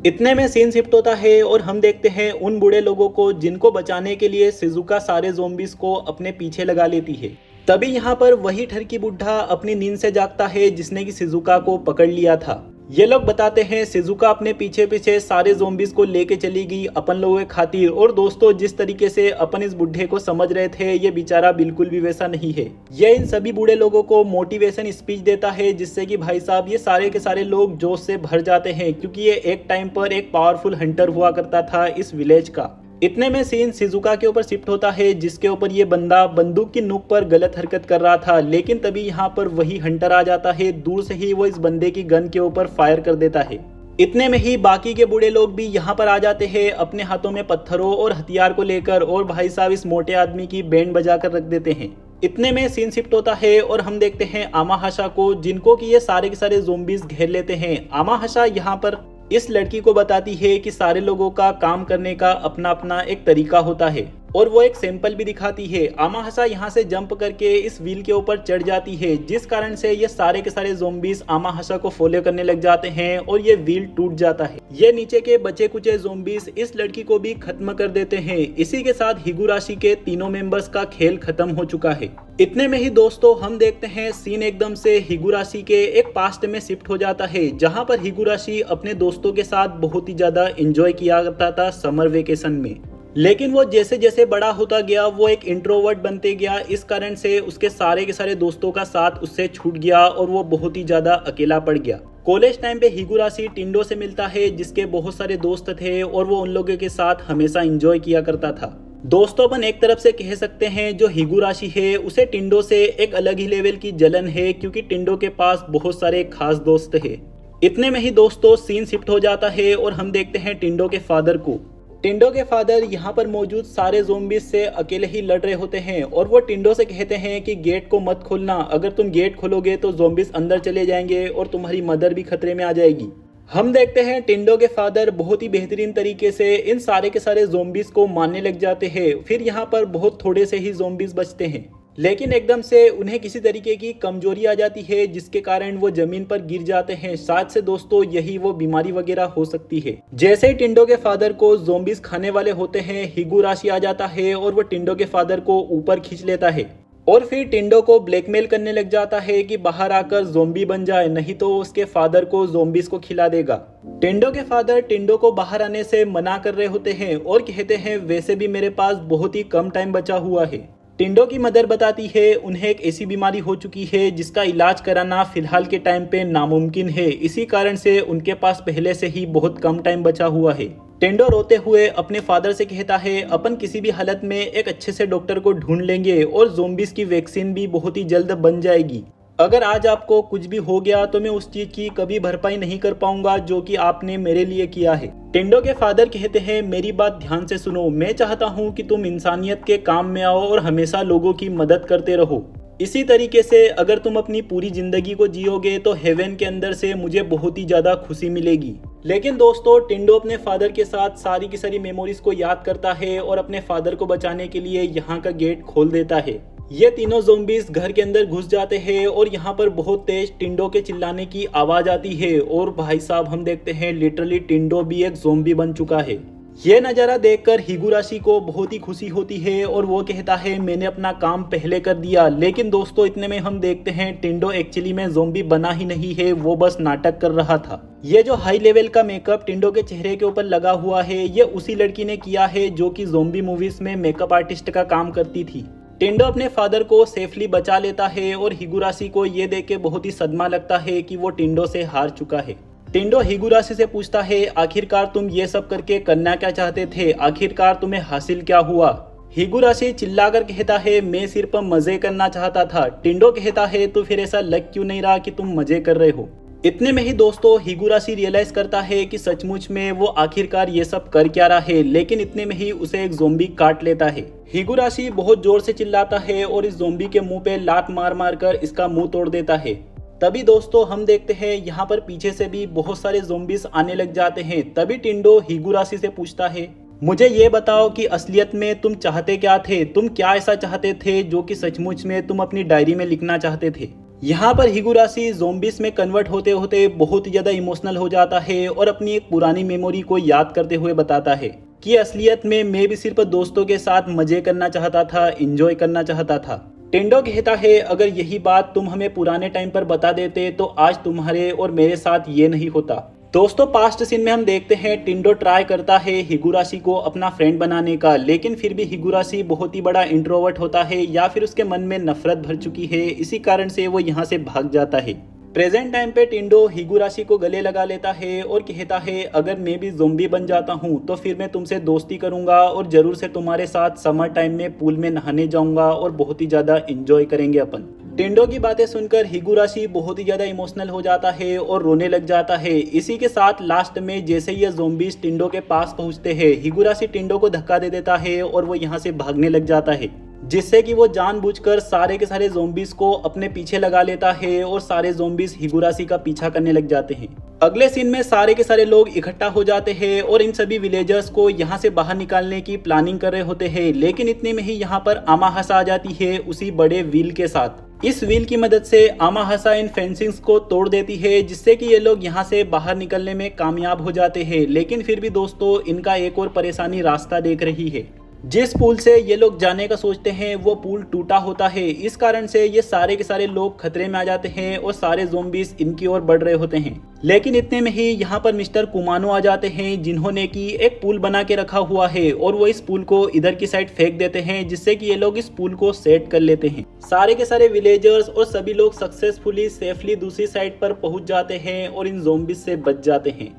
इतने में सीन शिफ्ट होता है और हम देखते हैं उन बूढ़े लोगों को, जिनको बचाने के लिए शिजुका सारे ज़ॉम्बीज़ को अपने पीछे लगा लेती है। तभी यहाँ पर वही ठरकी बुढ़ा अपनी नींद से जागता है, जिसने कि शिजुका को पकड़ लिया था। ये लोग बताते हैं शिजुका अपने पीछे पीछे सारे ज़ॉम्बीज़ को लेके चली गई अपन लोगों के खातिर। और दोस्तों जिस तरीके से अपन इस बुढ़े को समझ रहे थे, ये बेचारा बिल्कुल भी वैसा नहीं है। ये इन सभी बूढ़े लोगों को मोटिवेशन स्पीच देता है, जिससे कि भाई साहब ये सारे के सारे लोग जोश से भर जाते हैं, क्योंकि ये एक टाइम पर एक पावरफुल हंटर हुआ करता था इस विलेज का। इतने में सीन शिजुका के ऊपर शिफ्ट होता है, जिसके ऊपर ये बंदा बंदूक की नोक पर गलत हरकत कर रहा था। लेकिन तभी यहाँ पर वही हंटर आ जाता है, दूर से ही वो इस बंदे की गन के ऊपर फायर कर देता है। इतने में ही बाकी के बूढ़े लोग भी यहाँ पर आ जाते हैं, अपने हाथों में पत्थरों और हथियार को लेकर, और भाई साहब इस मोटे आदमी की बैंड बजा कर रख देते हैं। इतने में सीन शिफ्ट होता है और हम देखते हैं आमाहाशा को, जिनको कि ये सारे के सारे ज़ॉम्बीज़ घेर लेते हैं। आमाहाशा यहाँ पर इस लड़की को बताती है कि सारे लोगों का काम करने का अपना अपना एक तरीका होता है, और वो एक सैंपल भी दिखाती है। आमाहाशा यहाँ से जंप करके इस व्हील के ऊपर चढ़ जाती है, जिस कारण से ये सारे के सारे ज़ॉम्बीज़ आमाहाशा को फॉलो करने लग जाते हैं और ये व्हील टूट जाता है। ये नीचे के बचे कुचे ज़ॉम्बीज़ इस लड़की को भी खत्म कर देते हैं। इसी के साथ हिगुराशी के तीनों मेंबर्स का खेल खत्म हो चुका है। इतने में ही दोस्तों हम देखते हैं सीन एकदम से हिगुराशी के एक पास्ट में शिफ्ट हो जाता है, जहाँ पर हिगुराशी अपने दोस्तों के साथ बहुत ही ज्यादा एंजॉय किया करता था समर वेकेशन में। लेकिन वो जैसे जैसे बड़ा होता गया वो एक इंट्रोवर्ट बनते गया, इस कारण से उसके सारे के सारे दोस्तों का साथ उससे छूट गया और वो बहुत ही ज्यादा अकेला पड़ गया। कॉलेज टाइम पे हिगुराशी टिंडो से मिलता है, जिसके बहुत सारे दोस्त थे और वो उन लोगों के साथ हमेशा एंजॉय किया करता था। दोस्तों अपन एक तरफ से कह सकते हैं जो हिगुराशी है उसे टिंडो से एक अलग ही लेवल की जलन है, क्योंकि टिंडो के पास बहुत सारे खास दोस्त हैं। इतने में ही दोस्तों सीन शिफ्ट हो जाता है और हम देखते हैं टिंडो के फादर को। टिंडो के फादर यहाँ पर मौजूद सारे ज़ोंबीज से अकेले ही लड़ रहे होते हैं और वो टिंडो से कहते हैं कि गेट को मत खोलना, अगर तुम गेट खोलोगे तो ज़ोंबीज अंदर चले जाएंगे और तुम्हारी मदर भी खतरे में आ जाएगी। हम देखते हैं टिंडो के फादर बहुत ही बेहतरीन तरीके से इन सारे के सारे ज़ोंबीज को मारने लग जाते हैं। फिर यहाँ पर बहुत थोड़े से ही ज़ोंबीज बचते हैं, लेकिन एकदम से उन्हें किसी तरीके की कमजोरी आ जाती है जिसके कारण वो जमीन पर गिर जाते हैं। शायद से दोस्तों यही वो बीमारी वगैरह हो सकती है। जैसे ही टिंडो के फादर को ज़ोंबीज खाने वाले होते हैं, हिगुराशी आ जाता है और वो टिंडो के फादर को ऊपर खींच लेता है और फिर टिंडो को ब्लैकमेल करने लग जाता है कि बाहर आकर ज़ोंबी बन जाए, नहीं तो उसके फादर को ज़ोंबीज को खिला देगा। टिंडो के फादर टिंडो को बाहर आने से मना कर रहे होते हैं और कहते हैं वैसे भी मेरे पास बहुत ही कम टाइम बचा हुआ है। टिंडो की मदर बताती है उन्हें एक ऐसी बीमारी हो चुकी है जिसका इलाज कराना फिलहाल के टाइम पे नामुमकिन है, इसी कारण से उनके पास पहले से ही बहुत कम टाइम बचा हुआ है। टिंडो रोते हुए अपने फादर से कहता है अपन किसी भी हालत में एक अच्छे से डॉक्टर को ढूंढ लेंगे और ज़ोंबीज की वैक्सीन भी बहुत ही जल्द बन जाएगी। अगर आज आपको कुछ भी हो गया तो मैं उस चीज की कभी भरपाई नहीं कर पाऊंगा जो कि आपने मेरे लिए किया है। टिंडो के फादर कहते हैं मेरी बात ध्यान से सुनो, मैं चाहता हूं कि तुम इंसानियत के काम में आओ और हमेशा लोगों की मदद करते रहो। इसी तरीके से अगर तुम अपनी पूरी जिंदगी को जियोगे तो हेवन के अंदर से मुझे बहुत ही ज्यादा खुशी मिलेगी। लेकिन दोस्तों टिंडो अपने फादर के साथ सारी की सारी मेमोरीज को याद करता है और अपने फादर को बचाने के लिए यहाँ का गेट खोल देता है। ये तीनों ज़ोंबीज घर के अंदर घुस जाते हैं और यहाँ पर बहुत तेज टिंडो के चिल्लाने की आवाज आती है और भाई साहब हम देखते हैं लिटरली टिंडो भी एक ज़ोंबी बन चुका है। ये नज़ारा देखकर हिगुराशी को बहुत ही खुशी होती है और वो कहता है मैंने अपना काम पहले कर दिया। लेकिन दोस्तों इतने में हम देखते हैं टिंडो एक्चुअली में ज़ोंबी बना ही नहीं है, वो बस नाटक कर रहा था। ये जो हाई लेवल का मेकअप टिंडो के चेहरे के ऊपर लगा हुआ है ये उसी लड़की ने किया है जो कि ज़ोंबी मूवीज में मेकअप आर्टिस्ट का काम करती थी। टिंडो अपने फादर को सेफली बचा लेता है और हिगुराशी को ये देख के बहुत ही सदमा लगता है कि वो टिंडो से हार चुका है। टिंडो हिगुराशी से पूछता है आखिरकार तुम ये सब करके करना क्या चाहते थे, आखिरकार तुम्हें हासिल क्या हुआ। हिगुराशी चिल्लाकर कहता है मैं सिर्फ मजे करना चाहता था। टिंडो कहता है तो फिर ऐसा लग क्यों नहीं रहा कि तुम मजे कर रहे हो। इतने में ही दोस्तों हिगुराशी रियलाइज करता है कि सचमुच में वो आखिरकार ये सब कर क्या रहा है, लेकिन इतने में ही उसे एक ज़ोंबी काट लेता है। हिगुराशी बहुत जोर से चिल्लाता है और इस ज़ोंबी के मुंह पे लात मार मार कर इसका मुंह तोड़ देता है। तभी दोस्तों हम देखते हैं यहाँ पर पीछे से भी बहुत सारे ज़ोंबीज आने लग जाते हैं। तभी टिंडो हिगुराशी से पूछता है मुझे ये बताओ कि असलियत में तुम चाहते क्या थे, तुम क्या ऐसा चाहते थे जो कि सचमुच में तुम अपनी डायरी में लिखना चाहते थे। यहाँ पर हिगुराशी ज़ोंबीज में कन्वर्ट होते होते बहुत ही ज़्यादा इमोशनल हो जाता है और अपनी एक पुरानी मेमोरी को याद करते हुए बताता है कि असलियत में मैं भी सिर्फ दोस्तों के साथ मजे करना चाहता था, एंजॉय करना चाहता था। टिंडो कहता है अगर यही बात तुम हमें पुराने टाइम पर बता देते तो आज तुम्हारे और मेरे साथ ये नहीं होता। दोस्तों पास्ट सीन में हम देखते हैं टिंडो ट्राई करता है हिगुराशी को अपना फ्रेंड बनाने का, लेकिन फिर भी हिगुराशी बहुत ही बड़ा इंट्रोवर्ट होता है या फिर उसके मन में नफरत भर चुकी है, इसी कारण से वो यहाँ से भाग जाता है। प्रेजेंट टाइम पे टिंडो हिगुराशी को गले लगा लेता है और कहता है अगर मैं भी ज़ोंबी बन जाता हूँ तो फिर मैं तुमसे दोस्ती करूंगा और जरूर से तुम्हारे साथ समर टाइम में पूल में नहाने जाऊंगा और बहुत ही ज़्यादा एंजॉय करेंगे अपन। टिंडो की बातें सुनकर हिगुराशी बहुत ही ज़्यादा इमोशनल हो जाता है और रोने लग जाता है। इसी के साथ लास्ट में जैसे ही ये ज़ोंबीज टिंडो के पास पहुंचते हैं हिगुराशी टिंडो को धक्का दे देता है और वो यहाँ से भागने लग जाता है, जिससे कि वो जानबूझकर सारे के सारे ज़ोंबीज को अपने पीछे लगा लेता है और सारे ज़ोंबीज हिगुराशी का पीछा करने लग जाते हैं। अगले सीन में सारे के सारे लोग इकट्ठा हो जाते हैं और इन सभी विलेजर्स को यहाँ से बाहर निकालने की प्लानिंग कर रहे होते हैं, लेकिन इतने में ही यहाँ पर आमाहासा आ जाती है उसी बड़े व्हील के साथ। इस व्हील की मदद से आमाहासा इन फेंसिंग्स को तोड़ देती है जिससे कि ये लोग यहाँ से बाहर निकलने में कामयाब हो जाते हैं। लेकिन फिर भी दोस्तों इनका एक और परेशानी रास्ता देख रही है। जिस पुल से ये लोग जाने का सोचते हैं वो पुल टूटा होता है, इस कारण से ये सारे के सारे लोग खतरे में आ जाते हैं और सारे ज़ोंबीज इनकी ओर बढ़ रहे होते हैं। लेकिन इतने में ही यहाँ पर मिस्टर कुमानो आ जाते हैं जिन्होंने की एक पुल बना के रखा हुआ है और वो इस पुल को इधर की साइड फेंक देते हैं जिससे कि ये लोग इस पुल को सेट कर लेते हैं। सारे के सारे विलेजर्स और सभी लोग सक्सेसफुली सेफली दूसरी साइड पर पहुंच जाते हैं और इन ज़ोंबीज से बच जाते हैं।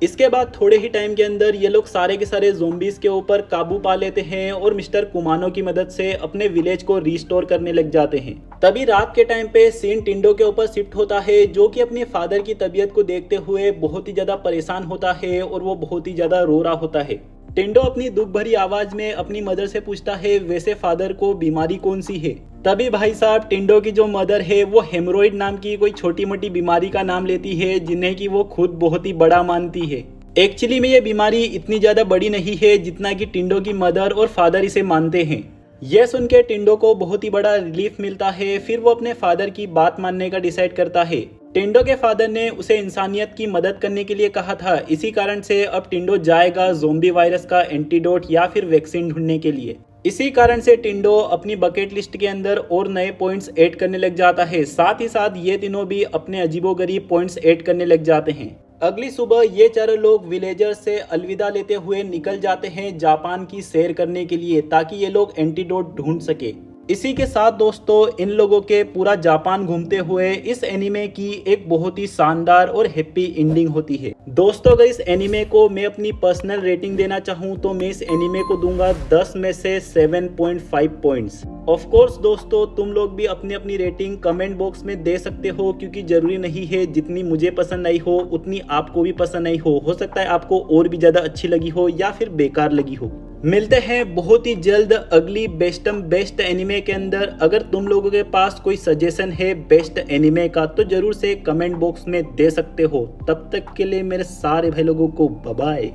इसके बाद थोड़े ही टाइम के अंदर ये लोग सारे के सारे ज़ोंबीज के ऊपर काबू पा लेते हैं और मिस्टर कुमानो की मदद से अपने विलेज को रिस्टोर करने लग जाते हैं। तभी रात के टाइम पे सीन टिंडो के ऊपर शिफ्ट होता है, जो कि अपने फादर की तबीयत को देखते हुए बहुत ही ज्यादा परेशान होता है और वो बहुत ही ज्यादा रो रहा होता है। टिंडो अपनी दुख भरी आवाज में अपनी मदर से पूछता है वैसे फादर को बीमारी कौन सी है। तभी भाई साहब टिंडो की जो मदर है वो हेमरोइड नाम की कोई छोटी मोटी बीमारी का नाम लेती है, जिन्हें कि वो खुद बहुत ही बड़ा मानती है। एक्चुअली में ये बीमारी इतनी ज्यादा बड़ी नहीं है जितना कि टिंडो की मदर और फादर इसे मानते हैं। यह सुन के टिंडो को बहुत ही बड़ा रिलीफ मिलता है। फिर वो अपने फादर की बात मानने का डिसाइड करता है। टिंडो के फादर ने उसे इंसानियत की मदद करने के लिए कहा था, इसी कारण से अब टिंडो जाएगा ज़ोंबी वायरस का एंटीडोट या फिर वैक्सीन ढूंढने के लिए। इसी कारण से टिंडो अपनी बकेट लिस्ट के अंदर और नए पॉइंट्स ऐड करने लग जाता है। साथ ही साथ ये तीनों भी अपने अजीबोगरीब पॉइंट्स ऐड करने लग जाते हैं। अगली सुबह ये चारों लोग विलेजर्स से अलविदा लेते हुए निकल जाते हैं जापान की सैर करने के लिए, ताकि ये लोग एंटीडोट ढूंढ सके। इसी के साथ दोस्तों इन लोगों के पूरा जापान घूमते हुए इस एनीमे की एक बहुत ही शानदार और हैप्पी एंडिंग होती है। दोस्तों अगर इस एनीमे को मैं अपनी पर्सनल रेटिंग देना चाहूँ तो मैं इस एनीमे को दूंगा 10 में से 7.5 पॉइंट्स। ऑफ कोर्स दोस्तों तुम लोग भी अपनी अपनी रेटिंग कमेंट बॉक्स में दे सकते हो, क्योंकि जरूरी नहीं है जितनी मुझे पसंद आई हो उतनी आपको भी पसंद आई हो सकता है आपको और भी ज्यादा अच्छी लगी हो या फिर बेकार लगी हो। मिलते हैं बहुत ही जल्द अगली बेस्ट एनिमे के अंदर। अगर तुम लोगों के पास कोई सजेशन है बेस्ट एनिमे का तो जरूर से कमेंट बॉक्स में दे सकते हो। तब तक के लिए मेरे सारे भाई लोगों को बाय बाय।